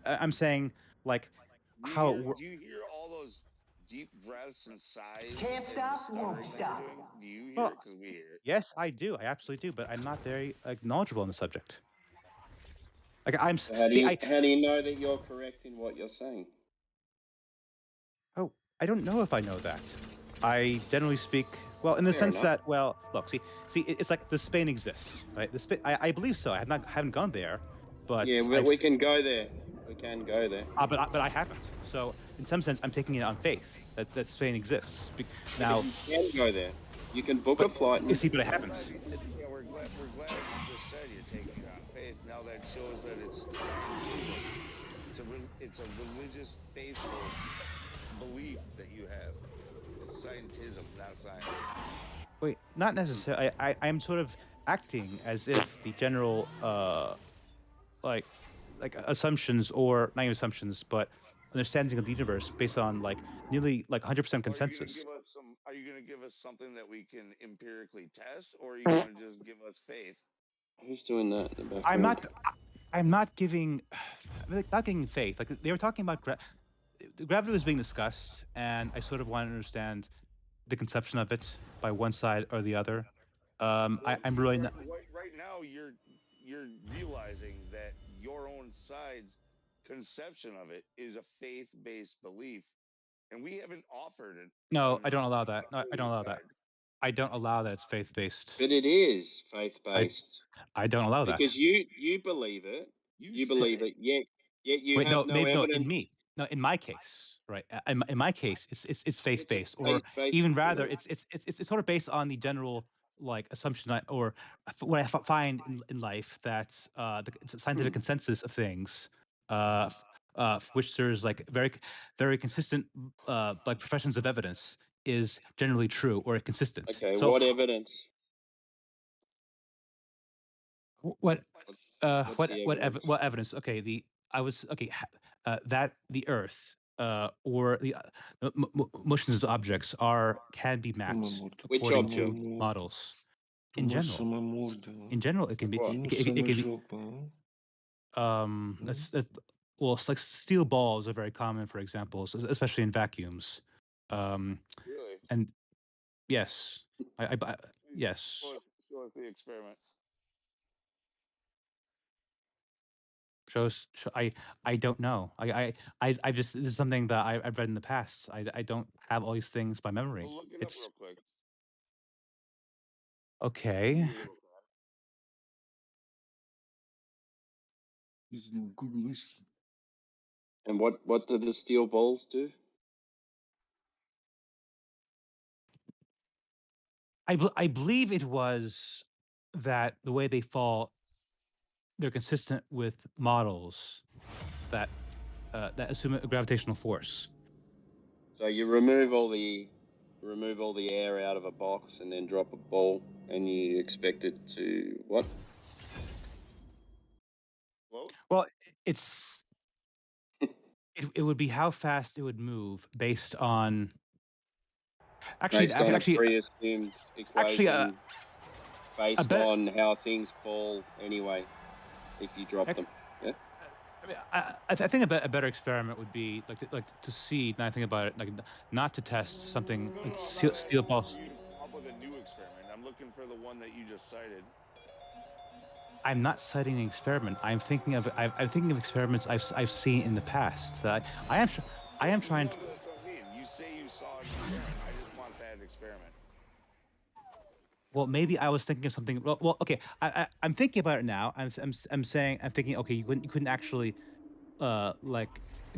I'm saying like how it works. Do deep breaths and sighs. Can't and stop, the won't stuttering that you're stop. doing? Do you hear Well, it? Because we hear it. yes, I do. I absolutely do, but I'm not very knowledgeable on the subject. Like I'm So how do see, you know that you're correct in what you're saying? I don't know if I know that. I generally speak well in the Fair sense enough. that look, it's like the Spain exists, right? I believe so. Haven't gone there, but Yeah, but we can go there. We can go there. but I haven't. So in some sense, I'm taking it on faith that Spain exists. Yeah, Now, but you can go there. You can book a flight and. you see, but I We're haven't. glad we're glad you just said you're taking it on faith. Now that shows that it's scientism. It's a religious, faithful belief that you have. It's scientism, not science. Wait, not necessarily. I'm sort of acting as if the general like assumptions, or not even assumptions, but understanding of the universe based on like nearly like 100% consensus. Are you gonna give us something that we can empirically test, or are you gonna just give us faith? Who's doing that in the I'm background? not. I'm not giving. Not giving faith. Like they were talking about gravity was being discussed, and I sort of want to understand the conception of it by one side or the other. I'm really not. Right now you're realizing that your own side's conception of it is a faith-based belief, and we haven't offered it. No, I don't allow that. No, I don't allow that. Side. I don't allow that it's faith based. But it is faith based. I don't allow that. Because you believe it. You believe it. Yet you Wait, have no, no maybe no. evidence. In me, no. In my case, right? In my case, it's faith It's a based, or faith-based even rather, belief. it's sort of based on the general like assumption or what I find in life that the scientific consensus of things, for which there's like very consistent like professions of evidence is generally true or consistent. Okay, So what evidence? what What's the evidence? what evidence? Okay, that the Earth or the motions of objects can be mapped Which according object? to models. In general, it can Like be. what? It can be. That's well, it's like steel balls are very common for examples, especially in vacuums. Really? And yes, yes. Show us the experiment. I don't know. I just this is something that I've read in the past. I don't have all these things by memory. Well, look it up It's real quick. okay. And what do the steel balls do? I believe it was that the way they fall, they're consistent with models that that assume a gravitational force. So you remove all the air out of a box and then drop a ball, and you expect it to what? Well, it's it would be how fast it would move based on Based on a actually pre-assumed actually equation, based better on how things fall anyway, if you drop them. Yeah. I mean, I think a better experiment would be like to see. Now I think about it, like not to test something No, like I'm not steel asking balls. for you to come up with a new experiment. I'm looking for the one that you just cited. I'm not citing an experiment. I'm thinking of experiments I've seen in the past. That I am trying to. That's what I mean. You say you saw an experiment. I just want that experiment. Well, maybe I was thinking of something. Well, okay. I'm thinking about it now. I'm saying I'm thinking. Okay, you couldn't actually like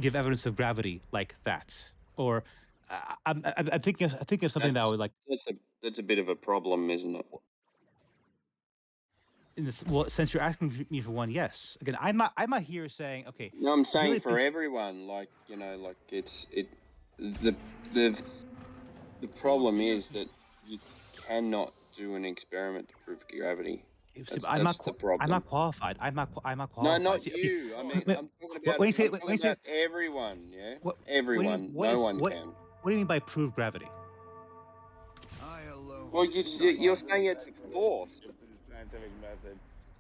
give evidence of gravity like that, or I'm thinking of something that would like That's a bit of a problem, isn't it? in this. Well, since you're asking me for one, yes. Again, I'm not here saying okay. No, I'm if you saying really for think- everyone, like like the the problem is that you cannot do an experiment to prove gravity. see, That's the problem. I'm not qualified. I'm not No, qualified. not See, you. I mean, I'm talking about. when you say I'm talking about everyone. Yeah, what everyone. No one can. what do you mean by prove gravity? Well, you're saying it's a force. It's a scientific method,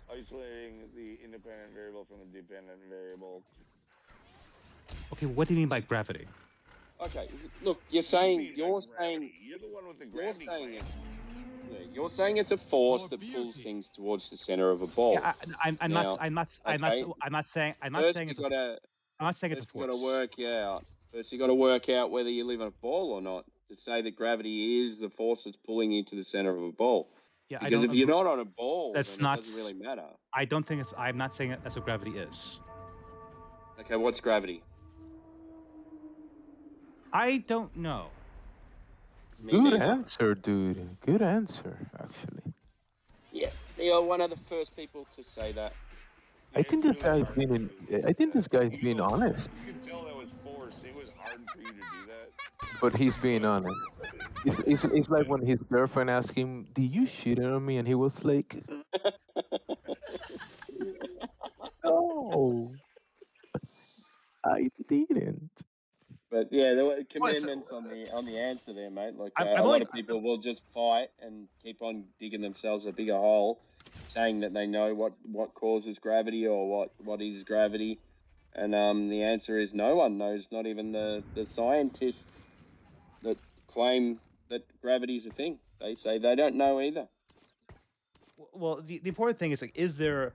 isolating the independent variable from the dependent variable. Okay, what do you mean by gravity? Okay, look, you're saying You're the one with the gravity clamp. You're saying it's a force that pulls things towards the center of a ball. Yeah, I'm Now, not. I'm not saying. I'm not first saying you it's. gotta, I'm not saying it's a first you gotta force. work out. First, you gotta work out whether you live in a ball or not. To say that gravity is the force that's pulling you to the center of a ball. Yeah, Because if you're not on a ball, That's then not. it doesn't really matter. I don't think it's. I'm not saying that's what gravity is. Okay, what's gravity? I don't know. Me Good neither. answer, dude. Good answer, actually. Yeah, you're one of the first people to say that. I think this guy's being. I think this guy's being honest, You can tell that was forced. It was hard for you to do that. but he's being honest. It's like when his girlfriend asked him, "Did you cheat on me?" and he was like, "No, I didn't." But yeah, there were commitments on the answer there, mate. Like I'm a only- lot of people will just fight and keep on digging themselves a bigger hole, saying that they know what causes gravity or what is gravity, and the answer is no one knows. Not even the scientists that claim that gravity is a thing. They say they don't know either. Well, the important thing is like, is there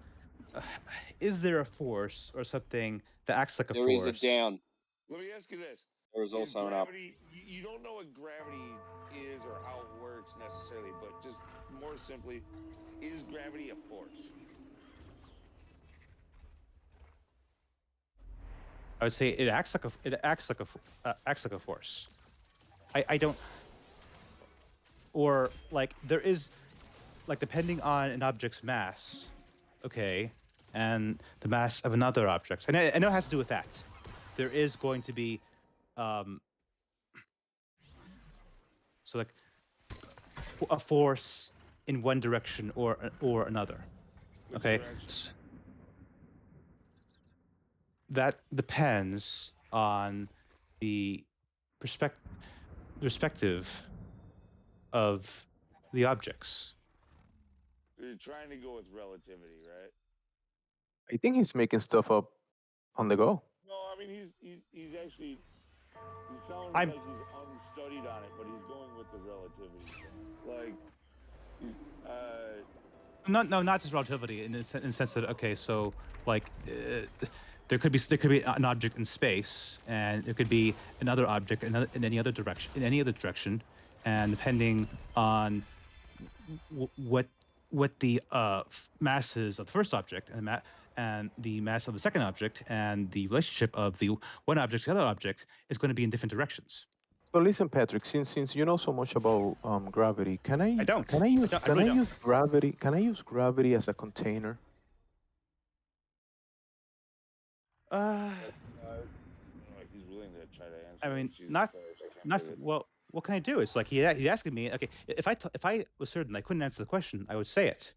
a force or something that acts like a There force? is a down. Let me ask you this: There is also an up. gravity? You don't know what gravity is or how it works necessarily, but just more simply, is gravity a force? I would say it acts like a force. I don't, or like there is, like depending on an object's mass, okay, and the mass of another object, and I know it has to do with that. There is going to be, so like a force in one direction or another. Okay. That depends on the perspective of the objects. You're trying to go with relativity, right? I think he's making stuff up on the go. No, I mean he's actually he sounds I'm- like he's unstudied on it, but he's going with the relativity thing. Like, Not just relativity in the sense that okay, so like there could be an object in space, and there could be another object in any other direction, and depending on what the masses of the first object and the mass of the second object and the relationship of the one object to the other object is going to be in different directions. So listen, Patrick. Since you know so much about gravity, can I use gravity? Can I use gravity as a container? he's willing to try to answer. I mean, Jesus not Christ, I can't not believe it. well. What can I do? It's like he's asking me. Okay, if I was certain I couldn't answer the question, I would say it.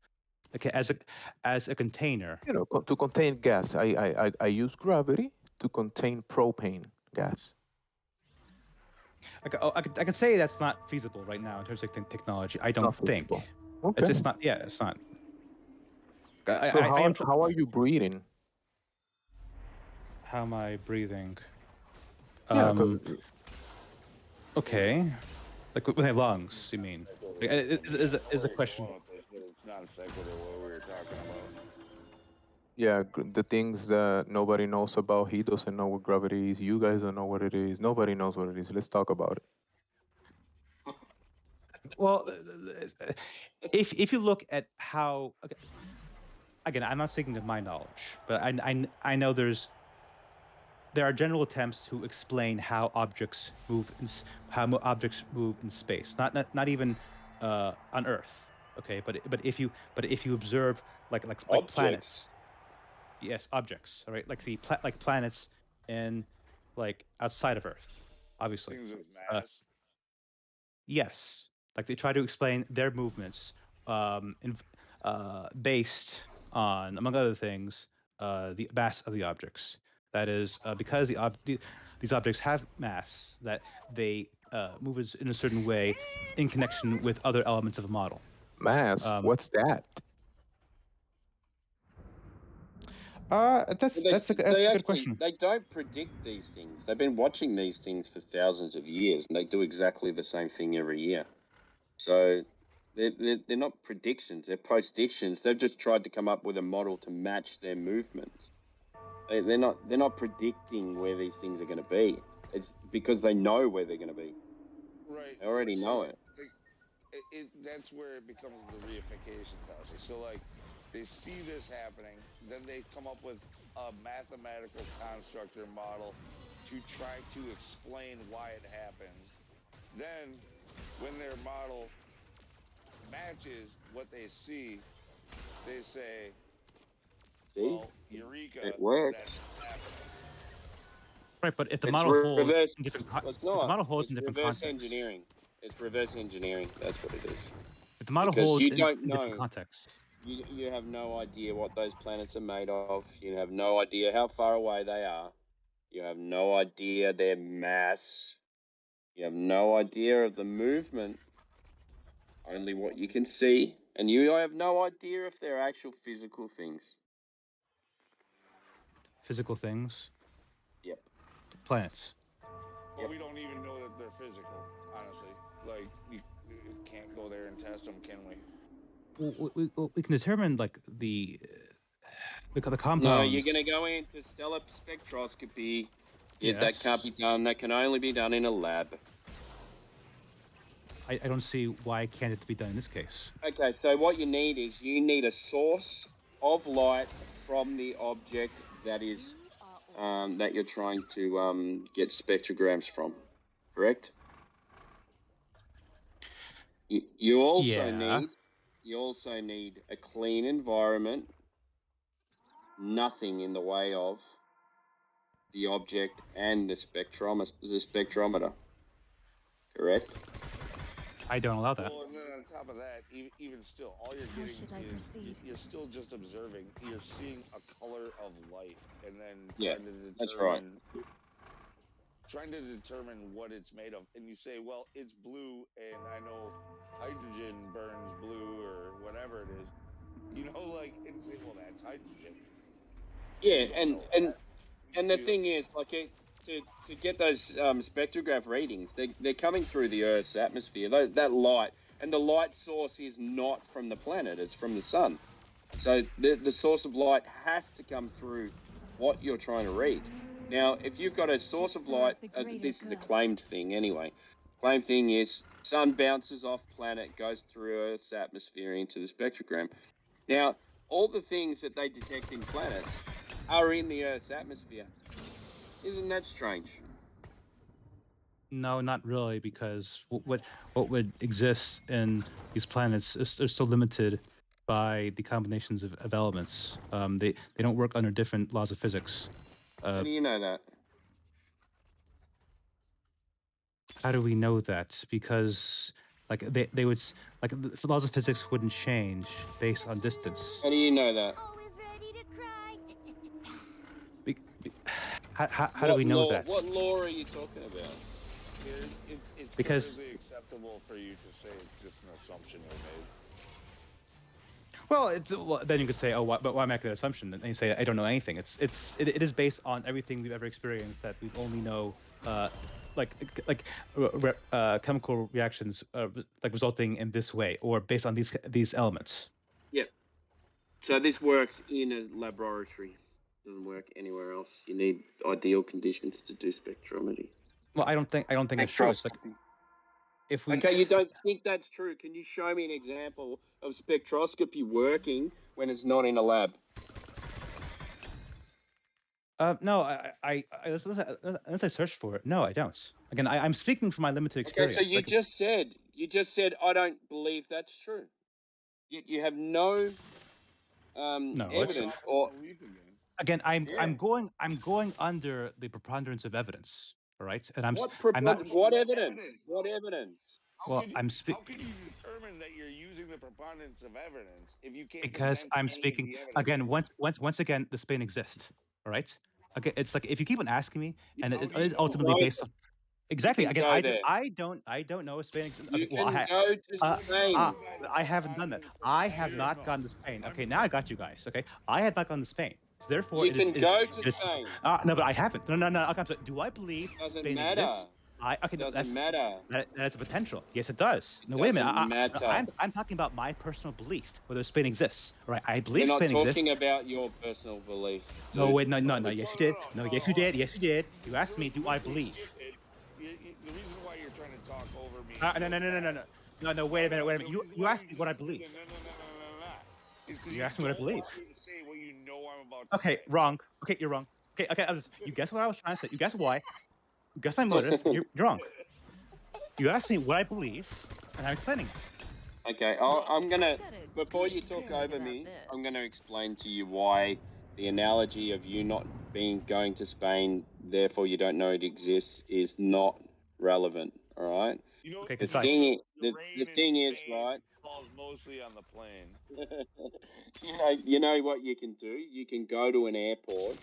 Okay, as a container. You know, to contain gas. I use gravity to contain propane gas. I can say that's not feasible right now in terms of technology. I don't think. Okay. It's just not. Yeah, it's not. So how are you breathing? How am I breathing? Yeah, 'cause- Okay. Like with my lungs, you mean? Like, is a question. It's not a sequitur what we were talking about. Yeah, the things that nobody knows about. He doesn't know what gravity is. You guys don't know what it is. Nobody knows what it is. Let's talk about it. Well, if you look at how, okay, again, I'm not speaking of my knowledge, but I know there are general attempts to explain how objects move in space. Not even on Earth, okay? But if you observe like planets, yes, objects, all right, like like planets in like outside of Earth, obviously. Things with mass. Yes, like they try to explain their movements based on, among other things, the mass of the objects. That is because these objects have mass, that they move in a certain way in connection with other elements of a model. Mass? What's that? That's They, that's a they that's a good actually question. they don't predict these things. They've been watching these things for thousands of years, and they do exactly the same thing every year. So they're not predictions; they're predictions. They've just tried to come up with a model to match their movements. They're not predicting where these things are going to be. It's because they know where they're going to be. Right. They already know So it. that's where it becomes the reification fallacy. So like they see this happening, then they come up with a mathematical construct or model to try to explain why it happens. Then when their model matches what they see, they say, See, well, eureka, it works. that's happening. Right, but if the It's model holds reverse. in different It's if the not. model holds It's in different reverse contexts, engineering. It's reverse engineering. That's what it is. if the model Because holds you don't in different know. contexts, You have no idea what those planets are made of. You have no idea how far away they are. You have no idea their mass. You have no idea of the movement. Only what you can see. And you have no idea if they're actual physical things. physical things, Yep. planets. But we don't even know that they're physical, honestly. Like, you can't go there and test them, can we? We can determine like the compounds. No, you're going to go into stellar spectroscopy. Yes. That can't be done. That can only be done in a lab. I don't see why can't it be done in this case. Okay, so what you need is you need a source of light from the object that is that you're trying to get spectrograms from, correct? You also need a clean environment, nothing in the way of the object and the spectrometer, correct? I don't allow that. Well, and then on top of that, even still, all you're getting is you're still just observing. You're seeing a color of light, and then trying to determine what it's made of. And you say, well, it's blue, and I know hydrogen burns blue or whatever it is. You know, like, and say, well, that's hydrogen. Yeah, and the thing is, like, to get those spectrograph readings, they're coming through the Earth's atmosphere. That light, and the light source is not from the planet; it's from the sun. So the source of light has to come through what you're trying to read. Now, if you've got a source of light, this is a claimed thing anyway. Claimed thing is sun bounces off planet, goes through Earth's atmosphere into the spectrogram. Now, all the things that they detect in planets are in the Earth's atmosphere. Isn't that strange? No, not really, because what would exist in these planets is so limited by the combinations of elements. They don't work under different laws of physics. How do you know that? How do we know that? Because like they would like the laws of physics wouldn't change based on distance. How do you know that? How do we know that? What law are you talking about? It's Because perfectly acceptable for you to say it's just an assumption you made. well, then you could say, oh, but why make that assumption? And you say, I don't know anything. It is based on everything we've ever experienced that we only know, chemical reactions, like resulting in this way, or based on these elements. Yep. So this works in a laboratory. Doesn't work anywhere else. You need ideal conditions to do spectrometry. Well, I don't think it's true. It's like if we. Okay, you don't think that's true? Can you show me an example of spectroscopy working when it's not in a lab? No, unless I search for it. No, I don't. Again, I'm speaking from my limited experience. Okay, so you just said I don't believe that's true. You have no evidence or. Again, I'm going under the preponderance of evidence. All right, and I'm not. What evidence? What evidence? Well, How can you determine that you're using the preponderance of evidence if you can't? Because I'm speaking again. Once again, the Spain exists. All right. Okay, it's like if you keep on asking me, and it is ultimately based on. Exactly. Again, I don't know if Spain exists. Okay, well, I haven't done that. I have not gone to Spain. Okay, now I got you guys. Okay, I have not gone to Spain. So therefore, You it is. can go to Spain. No, but Spain. No, but I haven't. No. Okay, so do I believe Doesn't Spain matter. exists? Okay, no, Doesn't matter. that's a potential. Yes, it does. It No, wait a minute. doesn't matter. I'm talking about my personal belief whether Spain exists. All right, I We're believe not Spain exists. talking about your personal belief. No, dude. wait, no. Yes, you did. No, yes, you did. Yes, you did. You asked me, do I believe? The reason why you're trying to talk over me. No. Wait a minute. You asked me what I believe. You asked me what I believe. Say what you know I'm about to Okay, say. wrong. Okay, you're wrong. Okay. You guess what I was trying to say. You guess why. You guess my motive. You're wrong. You asked me what I believe, and I'm explaining it. Okay, I'm gonna, before you talk over me, I'm gonna explain to you why the analogy of you not going to Spain, therefore you don't know it exists, is not relevant. All right. You know, okay, the concise. thing is, right? Falls mostly on the plane. you know what you can do? You can go to an airport,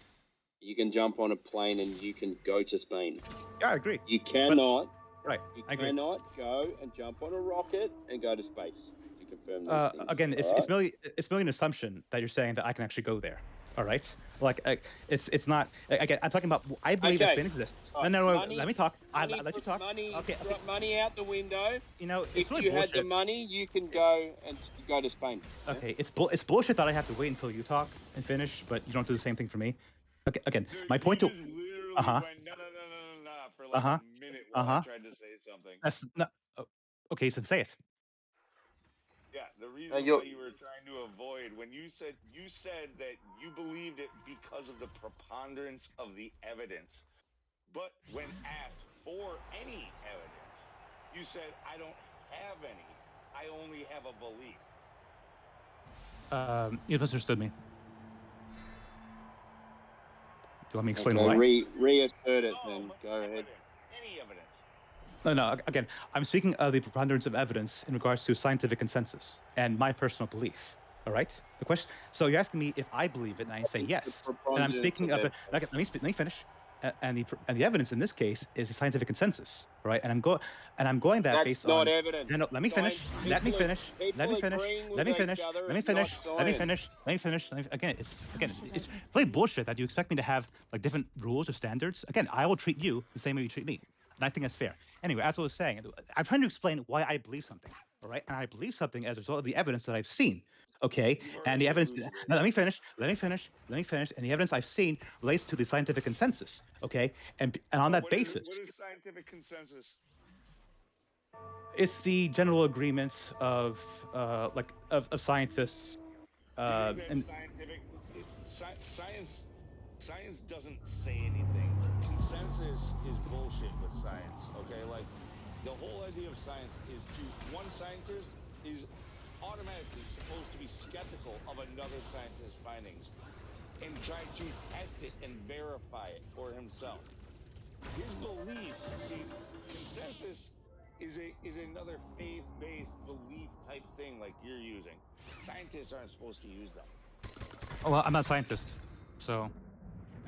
you can jump on a plane, and you can go to Spain. Yeah, I agree. You cannot. Right. You I agree. cannot go and jump on a rocket and go to space to confirm these things. Again, all right? it's merely an assumption that you're saying that I can actually go there. All right, like it's not. Again, I'm talking about. I believe that Spain exists. No. Money, let me talk. Money, I'll let you talk. Money, Okay. money out the window. You know, If it's really you bullshit. had the money, you can go and go to Spain. Yeah? Okay, it's bullshit that I have to wait until you talk and finish, but you don't do the same thing for me. Okay, again, my point to. No, for like a minute while I tried to say something. That's not. Okay, so say it. Yeah, the reason why you were trying to avoid when you said that you believed it because of the preponderance of the evidence, but when asked for any evidence, you said I don't have any. I only have a belief. You misunderstood me. Do you want me to explain Okay, why? Reassert it then. Go ahead. Any evidence. No. Again, I'm speaking of the preponderance of evidence in regards to scientific consensus and my personal belief. All right. The question. So you're asking me if I believe it, and I say yes. And I'm speaking of. Let me finish. And the evidence in this case is a scientific consensus, right? And I'm going that That's based not on. evidence. No, let me finish. Let me finish. Again, it's really bullshit that you expect me to have like different rules or standards. Again, I will treat you the same way you treat me, and I think that's fair. Anyway, as I was saying, I'm trying to explain why I believe something, all right? And I believe something as a result of the evidence that I've seen. Okay, and the evidence. Now, let me finish. And the evidence I've seen relates to the scientific consensus. Okay, and on that basis, what is scientific consensus? it's the general agreement of scientists. And science doesn't say anything. Consensus is bullshit with science. Okay, like the whole idea of science is one scientist is automatically supposed to be skeptical of another scientist's findings and try to test it and verify it for himself. His beliefs, see, consensus is another faith-based belief type thing like you're using. Scientists aren't supposed to use them. Well, I'm not a scientist, so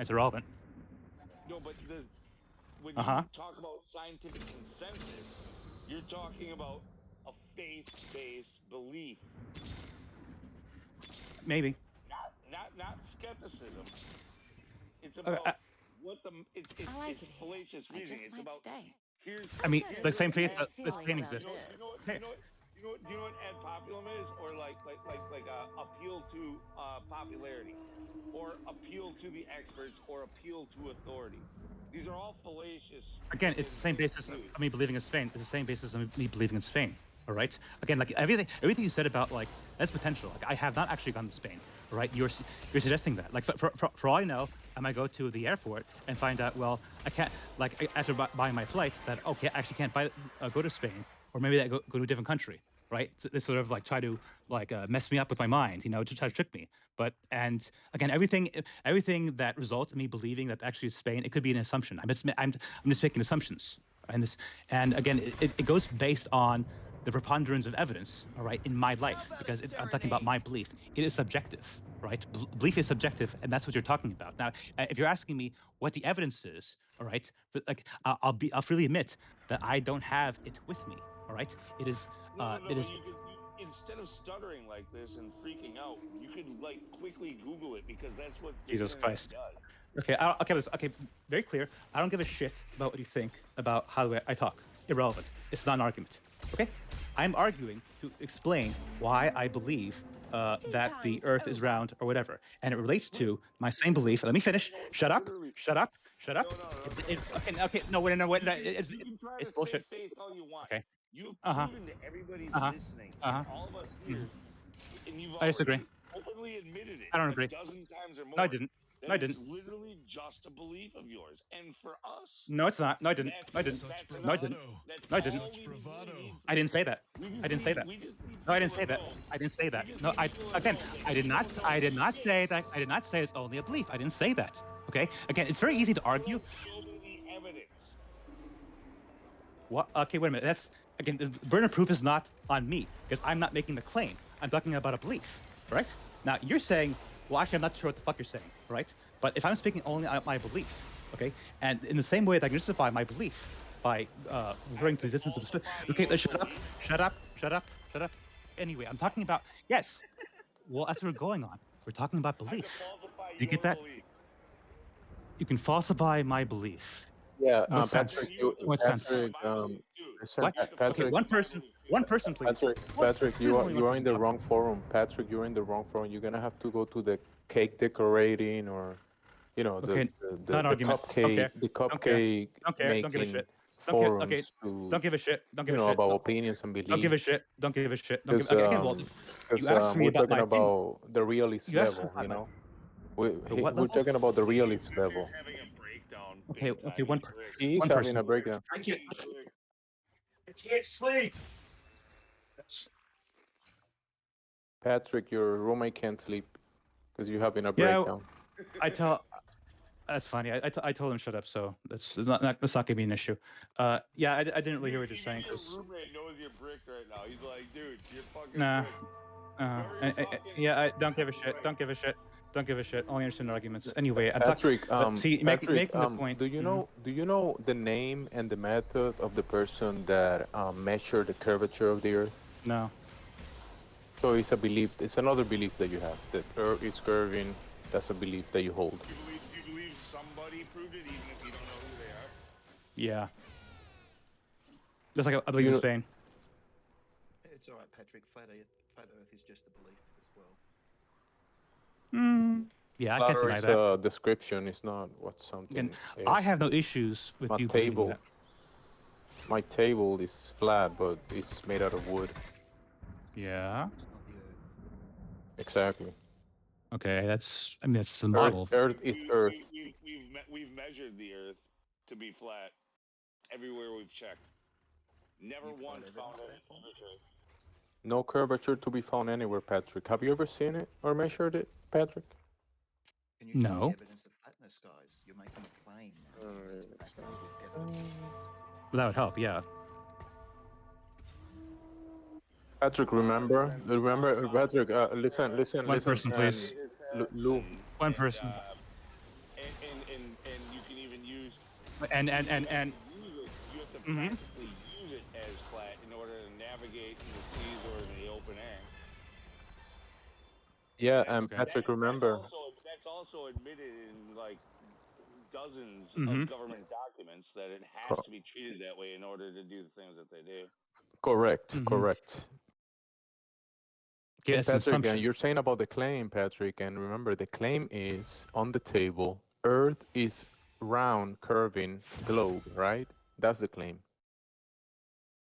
it's irrelevant. No, but when you talk about scientific consensus, you're talking about a faith-based belief. Maybe. Not skepticism. It's about it's fallacious reasoning. It's about the same faith that Spain exists. Do you know what ad populum is, or like appeal to popularity, or appeal to the experts, or appeal to authority? These are all fallacious. Again, it's the same basis of me believing in Spain. It's the same basis of me believing in Spain. All right. Again, like everything you said about like that's potential. Like I have not actually gone to Spain. All right. You're suggesting that. Like for all I know, I might go to the airport and find out. Well, I can't. Like after buying my flight, that okay, I actually can't go to Spain, or maybe I go to a different country. Right. So they sort of like try to like mess me up with my mind, to try to trick me. But and again, everything that results in me believing that actually it's Spain, it could be an assumption. I'm just making assumptions. And again, it goes based on the preponderance of evidence, all right, in my life, because I'm talking about my belief. It is subjective, right? Belief is subjective, and that's what you're talking about. Now, if you're asking me what the evidence is, all right, but like I'll freely admit that I don't have it with me, all right. It is. instead of stuttering like this and freaking out, you could like quickly Google it because that's what the Jesus internet Christ. does. Okay, okay, very clear. I don't give a shit about what you think about how I talk. Irrelevant. It's not an argument. Okay? I'm arguing to explain why I believe that the Earth is round or whatever, and it relates to my same belief. Let me finish. Shut up. Shut up. Shut up. Okay. No, wait. It's You can try to bullshit. say faith all you want. Okay. You've Uh-huh. proven to everybody Uh-huh. listening, Uh-huh. and all of us here, and you've I disagree. already openly admitted it I don't a agree. dozen times or more. No, I didn't. That No, I it's didn't. literally just a belief of yours, and for us, No, it's not. No, I didn't. No, I didn't. No, I didn't. No, I didn't. I didn't say that. I didn't say that. No, I didn't say that. I didn't say that. No, I did not say that. I did not say it's only a belief. I didn't say that. Okay? Again, it's very easy to argue. show me the evidence. What? Okay, wait a minute. That's again, the burden of proof is not on me because I'm not making the claim. I'm talking about a belief, right? Now you're saying, well, actually, I'm not sure what the fuck you're saying, right? But if I'm speaking only on my belief, okay, and in the same way that I can justify my belief by referring to the existence of okay, shut up. Anyway, I'm talking about yes. Well, that's what we're going on. We're talking about belief. You get that? You can falsify my belief. Yeah, What sense? Patrick, What sense? listen, What? Patrick, Okay, one person, please. Patrick, you are Only one you are in person the talk. wrong forum. Patrick, you're in the wrong forum. You're gonna have to go to the cake decorating or, you know, Okay, the not argument. cupcake, the cupcake Don't care. Don't give a making shit. forums to, Don't give a shit. Don't give you a know, shit. about opinions and beliefs. Don't give a shit. Don't give a shit. Don't give. Because Again, well, you asked me we're about talking my opinion. about the realist You asked me level, about you my know. the what We're level? talking about the realist level. Having a breakdown. Okay. One He's one having person. a breakdown. I can't sleep. Patrick, your roommate can't sleep because you're having a Yeah, breakdown. I tell. That's funny. I told him shut up, so that's not gonna be an issue. Yeah, I didn't really hear what you're saying. Your roommate knows you're bricked right now. He's like, dude, you're fucking Nah. bricked. Yeah, I don't give a shit. Don't give a shit. Don't give a shit. Only understand arguments. Anyway, I'm Patrick, talking. See, Patrick, making the point. do you know the name and the method of the person that measured the curvature of the Earth? No. So it's a belief. It's another belief that you have. That Earth is curving. That's a belief that you hold. You believe somebody proved it, even if you don't know who they are? Yeah. Just like I believe in Spain. It's all right, Patrick. Flat Earth is just a belief as well. Yeah, I Flat can't deny Earth's that. description is not what something Again, is. I have no issues with My you believing table. that. My table is flat, but it's made out of wood. Yeah. It's not the Earth. Exactly. Okay, that's the model. Earth is Earth. We've measured the Earth to be flat everywhere we've checked. Never once found any curvature. No curvature to be found anywhere, Patrick. Have you ever seen it or measured it, Patrick? Can you show No. me evidence of flatness, guys? You're making a claim now. You need to back it up with evidence. Well, that would help, yeah. Patrick, remember, Patrick. Listen. One person, please. Lou. One person. And you can even use. And. You have to practically use it as flat in order to navigate in the seas or in the open air. Yeah, and Patrick, remember. That's also admitted in like dozens of government documents that it has to be treated that way in order to do the things that they do. Correct. Okay, And Patrick, and you're saying about the claim, Patrick, and remember the claim is on the table. Earth is round, curving globe, right? That's the claim.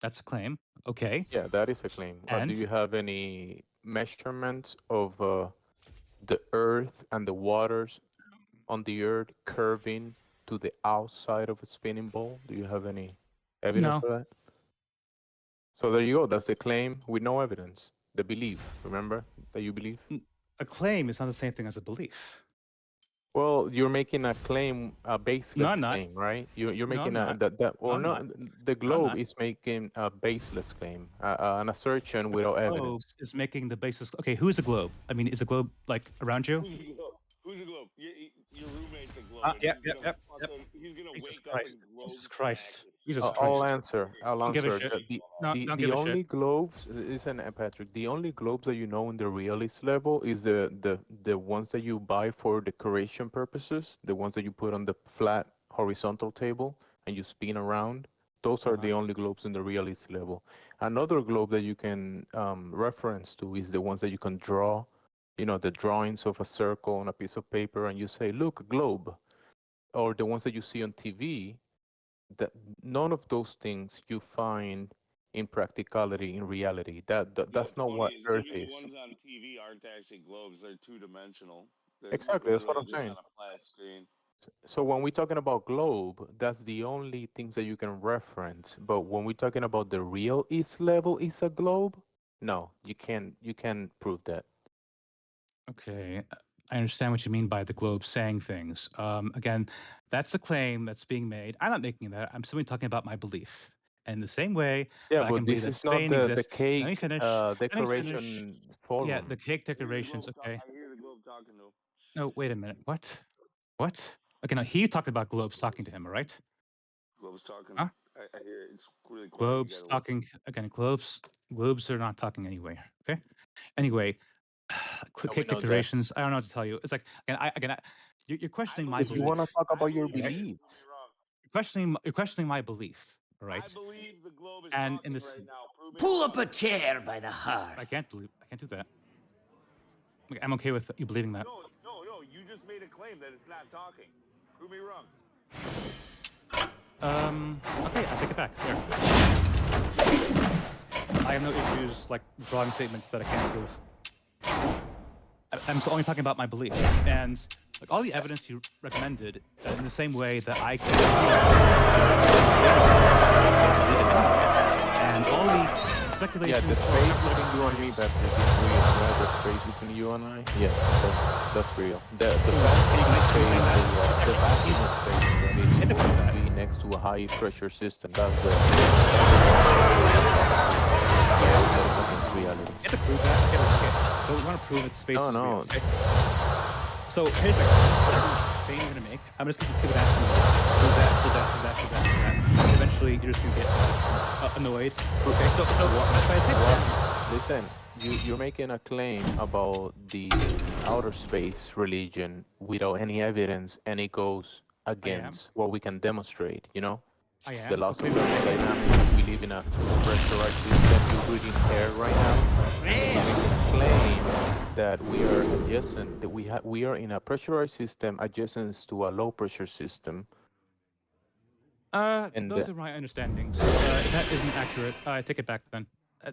That's a claim. Okay. Yeah, that is a claim. Do you have any measurements of the Earth and the waters on the Earth curving to the outside of a spinning ball? Do you have any evidence for that? So there you go. That's the claim with no evidence. The belief, remember, that you believe? A claim is not the same thing as a belief. Well, you're making a claim, a baseless claim, right? You're making the globe is making a baseless claim, an assertion without evidence. Is making the basis. Okay, who's a globe? I mean, is a globe like around you? Who's a globe? Your roommate's a globe. Yep. He's gonna Jesus wake Christ. up and globe Jesus Christ. Jesus I'll Christ. answer. I'll Don't give a answer. shit. The No, the don't the give a shit. only globes, listen, Patrick. The only globes that you know in the realist level is the ones that you buy for decoration purposes, the ones that you put on the flat horizontal table and you spin around. Those are the only globes in the realist level. Another globe that you can reference to is the ones that you can draw. You know, the drawings of a circle on a piece of paper, and you say, "Look, globe," or the ones that you see on TV. That none of those things you find in practicality in reality. That's What's not funny what is Earth even the is. ones on TV aren't actually globes; they're two-dimensional. They're Exactly, that's what literally I'm just saying. on a flat screen. So when we're talking about globe, that's the only things that you can reference. But when we're talking about the real East level is a globe, no, you can't prove that. Okay, I understand what you mean by the globe saying things. Again, that's a claim that's being made. I'm not making that. I'm simply talking about my belief. And the same way Yeah, that I can but believe this that is not Spain the exists. Let me cake finish. Let me finish. decoration Yeah, the forum. cake I hear the decorations. globe. Okay. I hear the globe talking to him. No, wait a minute. What? What? Okay, now he talked about globes talking to him. All right. Globe's talking. Huh? I hear it. It's really quiet. You Globes gotta listen. talking again. Globes are not talking anyway. Okay. Anyway, Yeah, we cake know that. decorations. I don't know what to tell you. It's like you're questioning my Because you want to belief. talk I about your believe Okay. it. Prove me beliefs. wrong. You're questioning my belief. All I right. believe the globe is And in talking this, right now. Prove me Pull wrong. up a chair by the hearth. I can't do that. Okay, I'm okay with you believing that. No. You just made a claim that it's not talking. Prove me wrong. Okay, I take it back. There. I have no issues like drawing statements that I can't prove. I'm only talking about my belief, and like all the evidence you recommended, in the same way that I can. And all the speculation. Yeah, the space between you and me, Beth, is real. Right? The space between you and I, yeah, that's real. The vacuum space that is supposed to be next to a high pressure system. That's reality. You have to prove that. Okay. So we want to prove that space is real. No. Okay? So here's the claim you're gonna make. I'm just gonna keep it asking you. Prove that. And eventually, you're just gonna get annoyed. Okay. So if I take that. Listen, you're making a claim about the outer space religion without any evidence, and it goes against what we can demonstrate. You know, I am. the laws of thermodynamics. We live in a pressurized system. You're breathing air right now. You're making a claim that we are adjacent. That we are in a pressurized system adjacent to a low pressure system. And Those are my understandings. If that isn't accurate, I take it back then.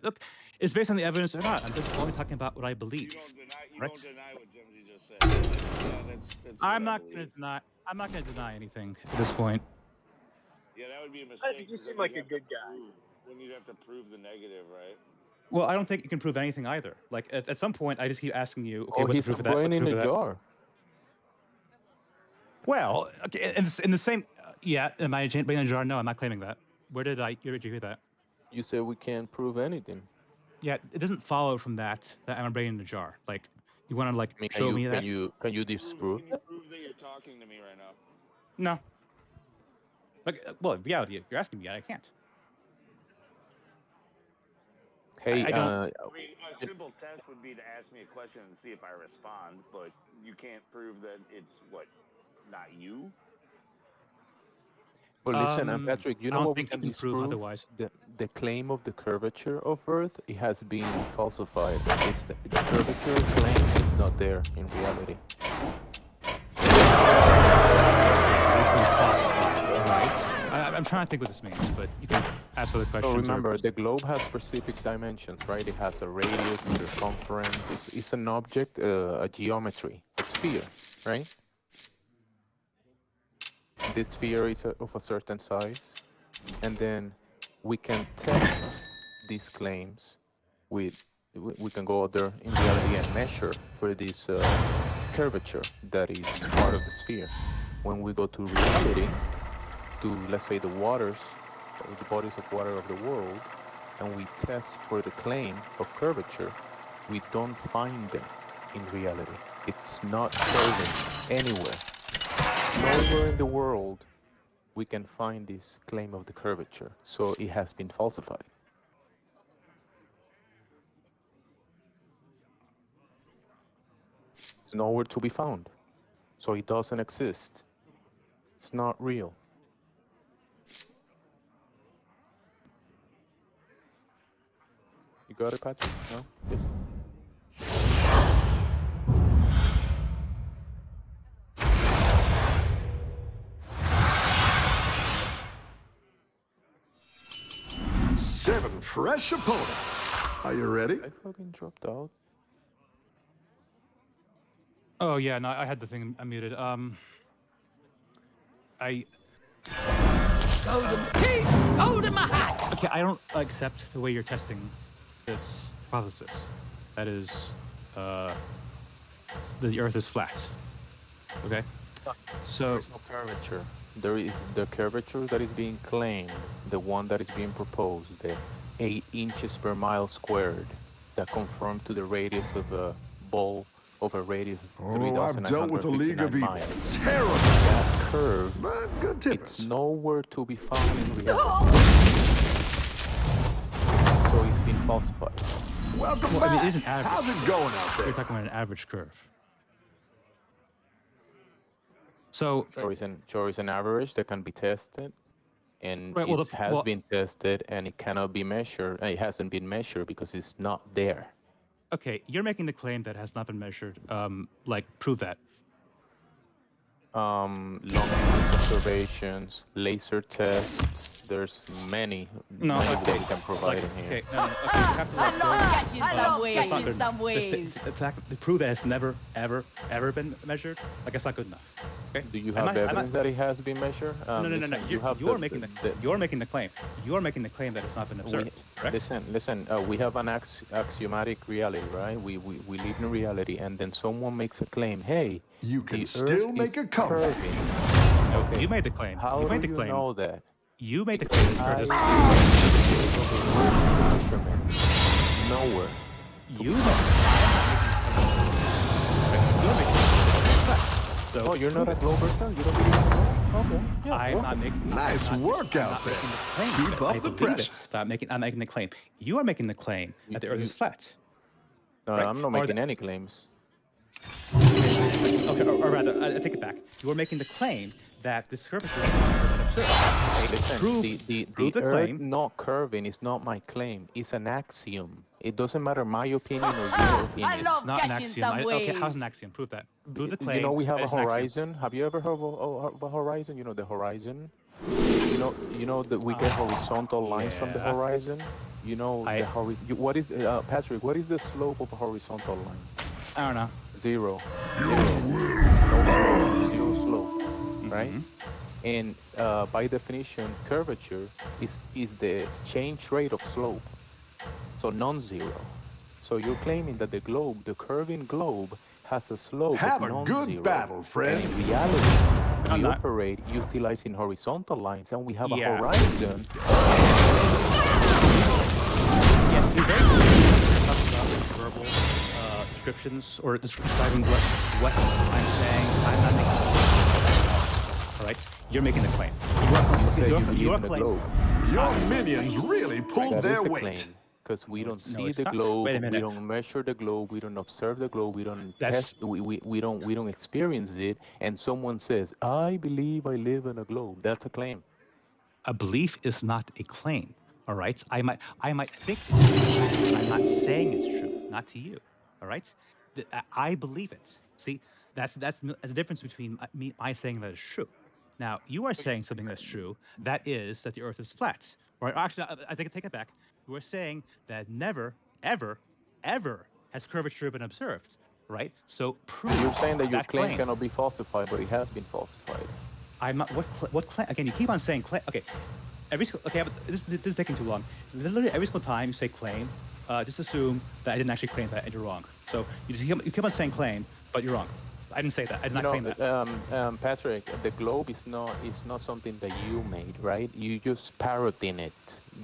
Look, it's based on the evidence or not. I'm just only talking about what I believe. You don't deny what Jimmy just said. Yeah, that's I'm what I not believe. gonna deny. I'm not gonna deny anything at this point. Yeah, that would be a mistake. Patrick, you seem like a good guy. Then you'd have to prove the negative, right? Well, I don't think you can prove anything either. Like at some point, I just keep asking you, okay, what's the he's proof a of that? brain What's the in proof a of that? jar. Well, okay, in the same, yeah. Am I brain in a jar? No, I'm not claiming that. Where did you hear that? You said we can't prove anything. Yeah, it doesn't follow from that I'm a brain in a jar. Like, you want to like I mean, show me that? Can you disprove? Can you prove that you're talking to me right now? No. Like, well, in reality, you're asking me. I can't. Hey, I don't. I mean, a simple test would be to ask me a question and see if I respond, but you can't prove that it's not you. But listen, and Patrick, you I know don't what we think you can can prove disprove? otherwise. The claim of the curvature of Earth, it has been falsified. The curvature claim is not there in reality. I'm trying to think what this means, but you can ask other questions. So remember, the globe has specific dimensions, right? It has a radius, a circumference. It's an object, a geometry, a sphere, right? This sphere is of a certain size, and then we can test these claims with, we can go out there in reality and measure for this curvature that is part of the sphere. When we go to reality, to let's say the waters, the bodies of water of the world, and we test for the claim of curvature, we don't find them in reality. It's not curving anywhere. Nowhere in the world we can find this claim of the curvature. So it has been falsified. It's nowhere to be found. So it doesn't exist. It's not real. You got it, Patrick? No? Yes. Seven fresh opponents. Are you ready? I fucking dropped out. Oh yeah, no, I had the thing unmuted. Golden teeth! Gold in my hat! Okay, I don't accept the way you're testing this hypothesis. That is, the Earth is flat. Okay? So there's no curvature. There is the curvature that is being claimed, the one that is being proposed, the 8 inches per mile squared, that conform to the radius of a ball of a radius of Oh, I've dealt with a league of 3,959 evil. miles. Terrible. That curve, But good tippers. it's nowhere to be found in reality. So it's been falsified. Welcome well, I mean, back. it isn't average. How's it going out You're there? talking about an average curve. So Sure is an average that can be tested, and Right, well, it has been tested, and it cannot be measured. It hasn't been measured because it's not there. okay, you're making the claim that has not been measured. Like, prove that. Long distance observations, laser tests. There's many that they can provide in here. Okay, okay, you have to like go. Catching some waves, catching some waves. The fact to prove that it's never, ever been measured, like that's not good enough. Okay. Do you have evidence that it has been measured? No. Listen, You're making the claim. You're making the claim that it's not been observed. Correct? Listen. We have an axiomatic reality, right? We live in reality, and then someone makes a claim. Hey, you can the still Earth make is a comeback. curving. Okay. You made the claim. How you made do the you claim. know that? You made the claim. This Nowhere. You made. So oh, you're not a Globerter? You don't believe in the globe? Okay. Yeah, I'm not making. Nice work out there. Keep up the pressure. I'm making the claim. You are making the claim that the Earth is flat. No, right? I'm not making any claims. Okay, or rather, I take it back. You are making the claim that this curvature is Listen, prove the Earth claim. not curving is not my claim. It's an axiom. It doesn't matter my opinion or your opinion. I love It's not an catching axiom. some waves. Okay, how's an axiom? Prove that. Prove the claim. You know we have that a it's an axiom. horizon. Have you ever heard of a horizon? You know the horizon. You know that we get horizontal lines from the horizon. You know the horizon. What is Patrick? What is the slope of a horizontal line? I don't know. Zero. Zero slope, right? And by definition, curvature is the change rate of slope, so non-zero. So you're claiming that the globe, the curving globe, has a slope Have of a non-zero. good battle, friend. And in reality, we operate utilizing horizontal lines, and we have a horizon. Yeah, to be very clear, verbal descriptions or describing what I'm saying. I'm not making. All right, you're making the claim. You are claiming. Your minions really pulled their weight. Because we don't see it's the not. globe, Wait a we minute. don't measure the globe, we don't observe the globe, we don't test, we don't experience it, and someone says, "I believe I live in a globe." That's a claim. A belief is not a claim. All right, I might think it's true. I'm not saying it's true. Not to you. All right, I believe it. See, that's the difference between my saying that it's true. Now you are saying something that's true. That is that the Earth is flat. Right? Actually, I take it back. You are saying that never, ever has curvature been observed. Right? So prove. You're saying that your claim claim cannot be falsified, but it has been falsified. I'm not. What claim? Again, you keep on saying claim. Okay, okay, but this is taking too long. Literally every single time you say claim, just assume that I didn't actually claim that and you're wrong. So you keep on saying claim, but you're wrong. I didn't say that. I did not claim that. Patrick, the globe is not something that you made, right? You just parroting it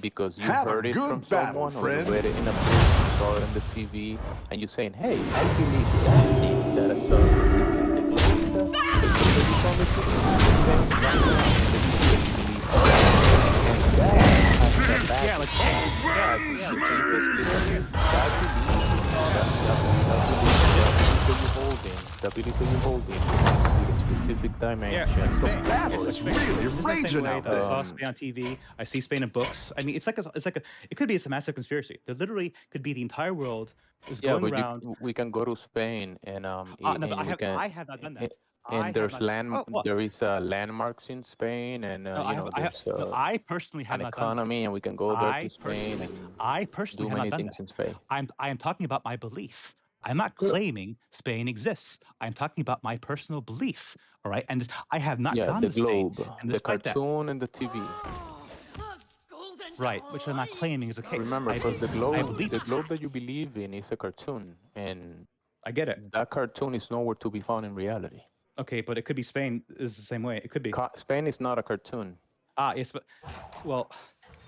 because you heard it from someone or you read it in a book, you saw it on the TV, and you're saying, "Hey, I believe that thing that I saw on the TV." The globe is the Yeah, like the belief that you hold in with a specific dimension. battle is really it's the same raging way out that I saw there. Spain on TV. I see Spain in books. I mean, it could be a massive conspiracy. There literally could be the entire world is Yeah, going but around. we can go to Spain and No, but and we can I have not done a- that. I have not. Oh, well, there is landmarks in Spain and no, there's no, I personally have an not done that. economy and we can go there to Spain and I personally do have not many done things that. in Spain. I am talking about my belief. I'm not Good. claiming Spain exists. I'm talking about my personal belief. All right, and I have not Yeah, gone the to Spain, globe, and the despite that, cartoon and the TV. right, which I'm not claiming is the case. Remember, because I believe the it. globe that you believe in is a cartoon, and I get it. that cartoon is nowhere to be found in reality. Okay, but it could be Spain is the same way. It could be. Spain is not a cartoon. Yes, but well,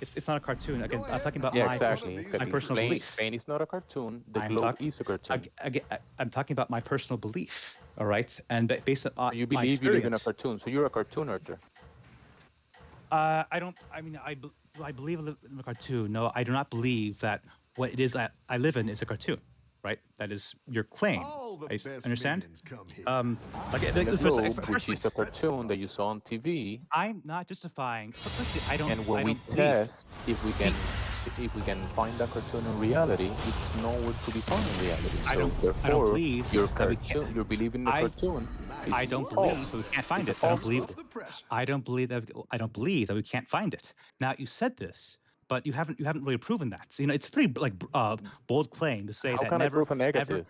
it's not a cartoon. Again, I'm talking about Yeah, my exactly. personal belief. Spain is not a cartoon. The I'm globe is a cartoon. I'm talking about my personal belief. All right, and based on You my believe you live in a experience. cartoon, so you're a cartoon actor. I don't. I mean, I believe in a cartoon. No, I do not believe that what it is that I live in is a cartoon. Right? That is your claim. I understand. Like The globe, which is a cartoon that you saw on TV. I'm not justifying. Firstly, I don't. And when we test if we can find that cartoon in reality, it's nowhere to be found in reality. So I don't therefore, believe your that we cartoon, you believe in the cartoon. I don't believe, so we can't find it. I don't believe that we can't find it. Now you said this, but you haven't really proven that. So, it's a pretty bold claim to say How that can I never prove a negative?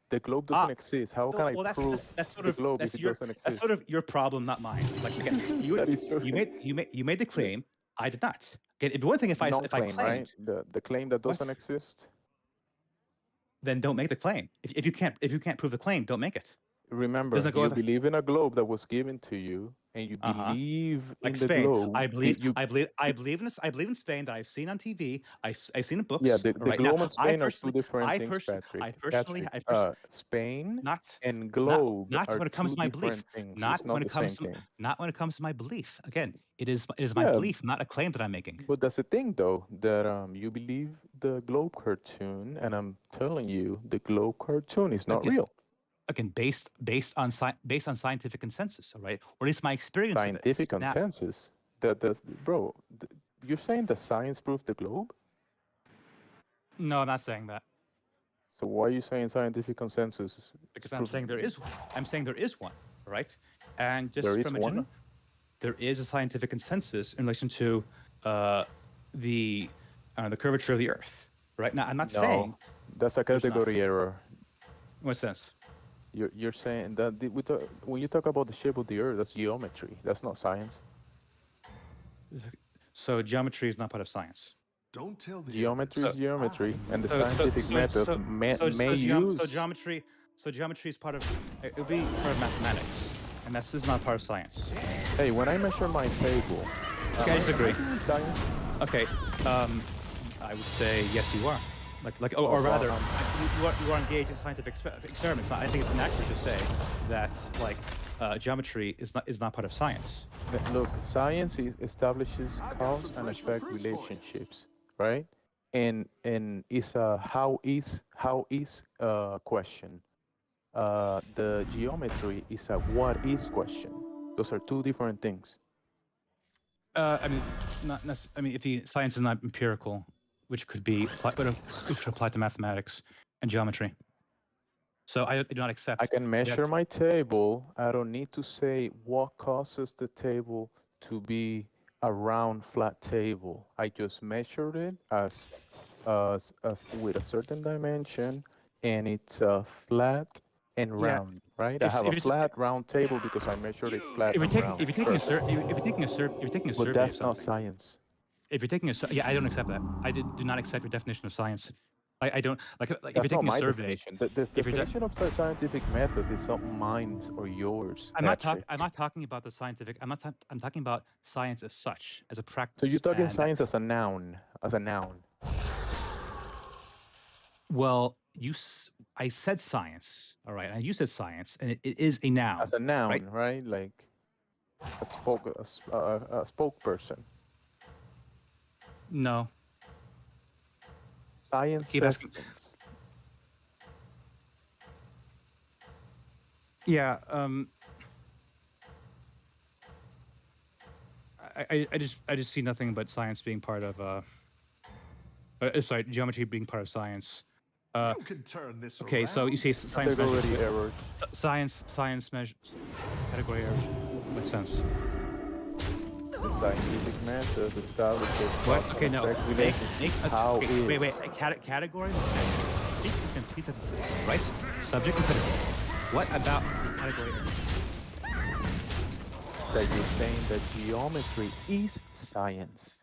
The globe doesn't exist. How can I prove the globe if it doesn't exist? That's sort of your problem, not mine. Like again, That is true. you made the claim. I did not. Okay, it'd be one thing if I Non-claim, claimed, right? The claim that doesn't exist. then don't make the claim. If you can't prove the claim, don't make it. Remember, Doesn't go you with believe in a globe that was given to you, and you believe like in the Spain. globe. I believe in Spain that I've seen on TV. I've seen in books. Yeah, the right globe now, and Spain are two different things, Patrick. Spain and globe not are when it comes two to my belief. different things. Not It's not when the it comes same to thing. not when it comes to my belief. Again, it is my Yeah, belief, not a claim that I'm making. but that's the thing, though, that you believe the globe cartoon, and I'm telling you, the globe cartoon is not real. Again, based on scientific consensus, all right, or at least my experience Scientific of it. consensus. Bro, you're saying that science proves the globe? No, I'm not saying that. So why are you saying scientific consensus? Because I'm saying there is one, all right? And just there is from a one? general, there is a scientific consensus in relation to the curvature of the Earth. Right now, I'm not saying that's a category error. In what sense? You're saying that when you talk about the shape of the Earth, that's geometry. That's not science. So geometry is not part of science. Don't tell the geometry is geometry, and the so scientific method may use. So geometry is part of. It would be part of mathematics, and this is not part of science. Hey, when I measure my table, okay, I disagree. Science. Okay, I would say yes, you are. Or rather, you are engaged in scientific experiments. I think it's inaccurate to say that geometry is not part of science. Look, science establishes cause and effect relationships, right? And it's a how is question. The geometry is a what is question. Those are two different things. I mean, not necessarily. I mean, if the science is not empirical, which could be, but it should apply to mathematics and geometry. So I do not accept. I can measure my table. I don't need to say what causes the table to be a round, flat table. I just measured it as with a certain dimension, and it's flat and round, right? I have a flat, round table because I measured it flat and round. If you're taking a survey, but that's not science. If you're taking I don't accept that. I do not accept your definition of science. I don't like. If That's you're taking not my a survey, definition. The definition of the scientific method is not mine or yours. I'm not talking about the scientific. I'm talking about science as such, as a practice. So you're talking science as a noun, Well, I said science, all right, and you said science, and it is a noun. As a noun, right? Like a spokesperson. No. Science Keep asking. systems. Yeah. I just see nothing but science being part of sorry, geometry being part of science. You can turn this Okay, so you around. say science measures Category errors. science measures category errors. Makes sense. The scientific method establishes What? cause Okay, and no. effect Make relationship. How okay, is wait. A category. Okay. Speak in complete sentences. Right? Subject and predicate. What about the category error? that you're saying that geometry is science?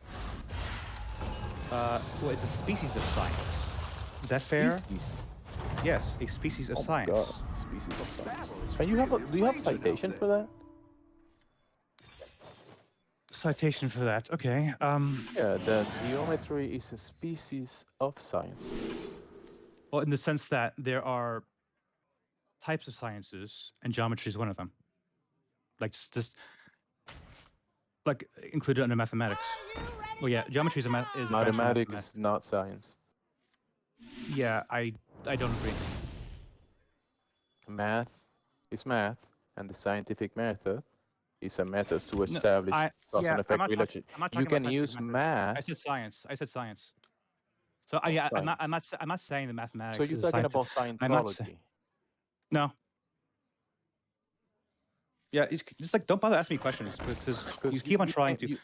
Well, it's a species of science. Is that fair? Species. Yes, a species of Oh my science. god, species of science. And you have a, do you have citation for that? Citation for that. Okay. Yeah, that geometry is a species of science. Well, in the sense that there are types of sciences, and geometry is one of them. Like just like included under mathematics. Well, yeah, geometry is a branch of Mathematics mathematics. is not science. Yeah, I don't agree. Math is math, and the scientific method is a method to establish cause and effect relationship. I'm not You talking about can scientific use method. math. I said science. I said science. So Oh, yeah, science. I'm not saying that So mathematics you're is talking scientific. about I'm not saying. Scientology. No. Yeah, it's just like don't bother asking me questions because you keep on trying to.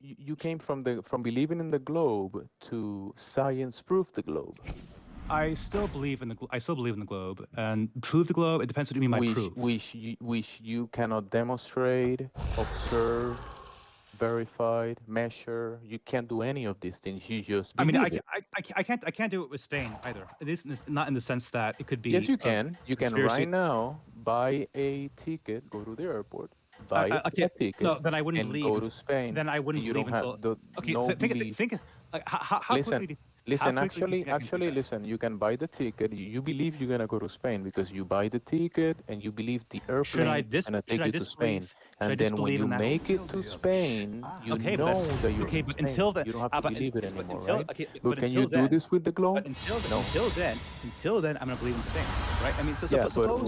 You came from believing in the globe to science proof the globe. I still believe in the globe and prove the globe. It depends what you mean by proof. Which you cannot demonstrate, observe, verified, measure. You can't do any of these things. You just believe it. I can't do it with Spain either. It is not in the sense that it could be. Yes, you can. You can conspiracy. right now buy a ticket, go to the airport, buy a ticket, no, then I wouldn't and believe go to Spain. Then I wouldn't you believe don't have until. Okay, no think like, how listen, quickly. Listen, how quickly actually, listen. You can buy the ticket. You believe you're gonna go to Spain because you buy the ticket and you believe the airplane is gonna take you to Spain. And then when you make it to Spain, you know that you're in but Spain. until then, You don't have to believe it anymore, right? Okay, but can you do this with the globe? But until then, I'm gonna believe in Spain, right? I mean, so yeah, suppose.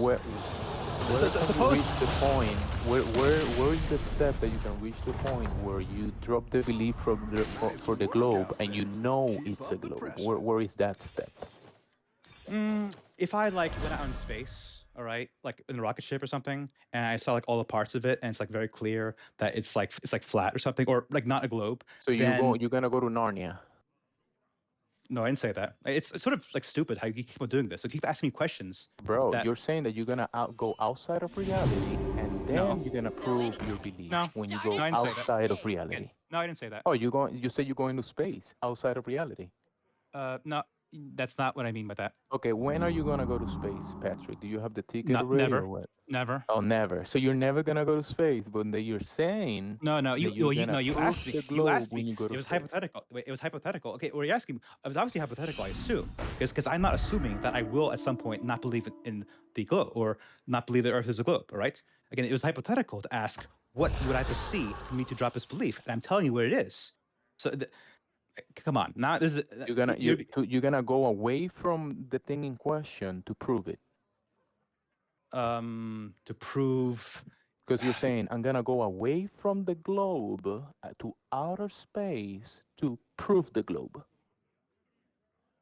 But where can you reach the point? Where is the step that you can reach the point where you drop the belief for the globe and you know it's a globe? Where is that step? If I like went out in space, all right, like in a rocket ship or something, and I saw like all the parts of it, and it's like very clear that it's like flat or something, or like not a globe. So you're gonna go to Narnia. No, I didn't say that. It's sort of like stupid how you keep on doing this. So keep asking me questions. Bro, you're saying that you're gonna go outside of reality and then you're gonna prove your belief when you go outside of reality. No, I didn't say that. Oh, you say you're going to space outside of reality. No, that's not what I mean by that. Okay, when are you gonna go to space, Patrick? Do you have the ticket already never, or what? Never. Oh, never. So you're never gonna go to space, but you're saying no. You asked me. You asked me. When you go to it was space. hypothetical. Wait, it was hypothetical. Okay, what are you asking? It was obviously hypothetical. I assume because I'm not assuming that I will at some point not believe in the globe or not believe the Earth is a globe. All right. Again, it was hypothetical to ask what you would have to see for me to drop this belief, and I'm telling you what it is. So. Come on, now this is you're gonna go away from the thing in question to prove it. To prove, because you're saying I'm gonna go away from the globe to outer space to prove the globe.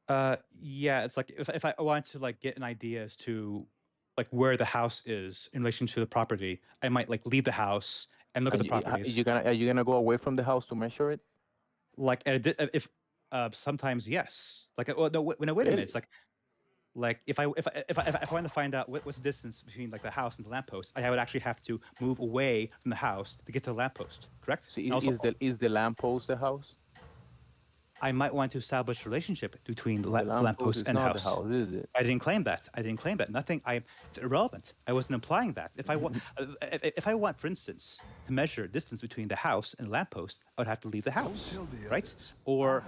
Yeah, it's like if I want to like get an idea as to like where the house is in relation to the property, I might like leave the house and look at the properties. Are you gonna go away from the house to measure it? Like if sometimes yes. Like no, wait a minute. It's like if I want to find out what's the distance between like the house and the lamppost, I would actually have to move away from the house to get to the lamppost. Correct? So is the lamppost the house? I might want to establish a relationship between the lamppost and the house. Is it? I didn't claim that. Nothing. It's irrelevant. I wasn't implying that. If I want, for instance, to measure distance between the house and the lamppost, I would have to leave the house, right? Or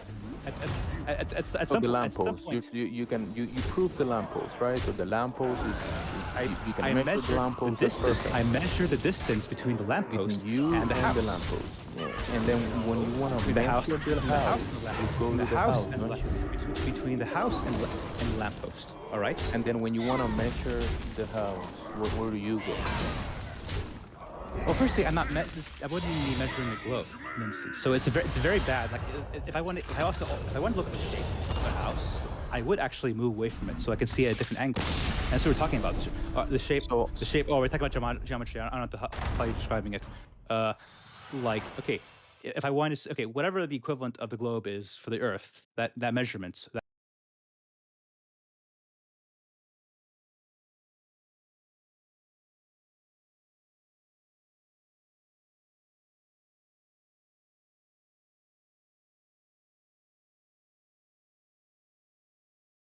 at So some the point, at some lamppost, point, you prove the lamppost, right? So the lamppost is you can I measure the measure the lamppost. That's distance. perfect. I measure the distance between the lamppost Between you and the house. the lamppost. Yeah. And then when you want to Between the house, measure the between the house house, and the you lamppost. go Between to the the house house, and the don't you? between the house and the lamppost. All right. And then when you want to measure the house, where do you go? Well, firstly, I'm not I wouldn't even be measuring the globe. So it's very bad. Like if I want to look at the shape of the house, I would actually move away from it so I can see it at different angles. That's what we're talking about. The shape. The shape. Oh, we're talking about geometry. I don't know how you're describing it. Like okay, if I wanted to, okay, whatever the equivalent of the globe is for the Earth, that measurements.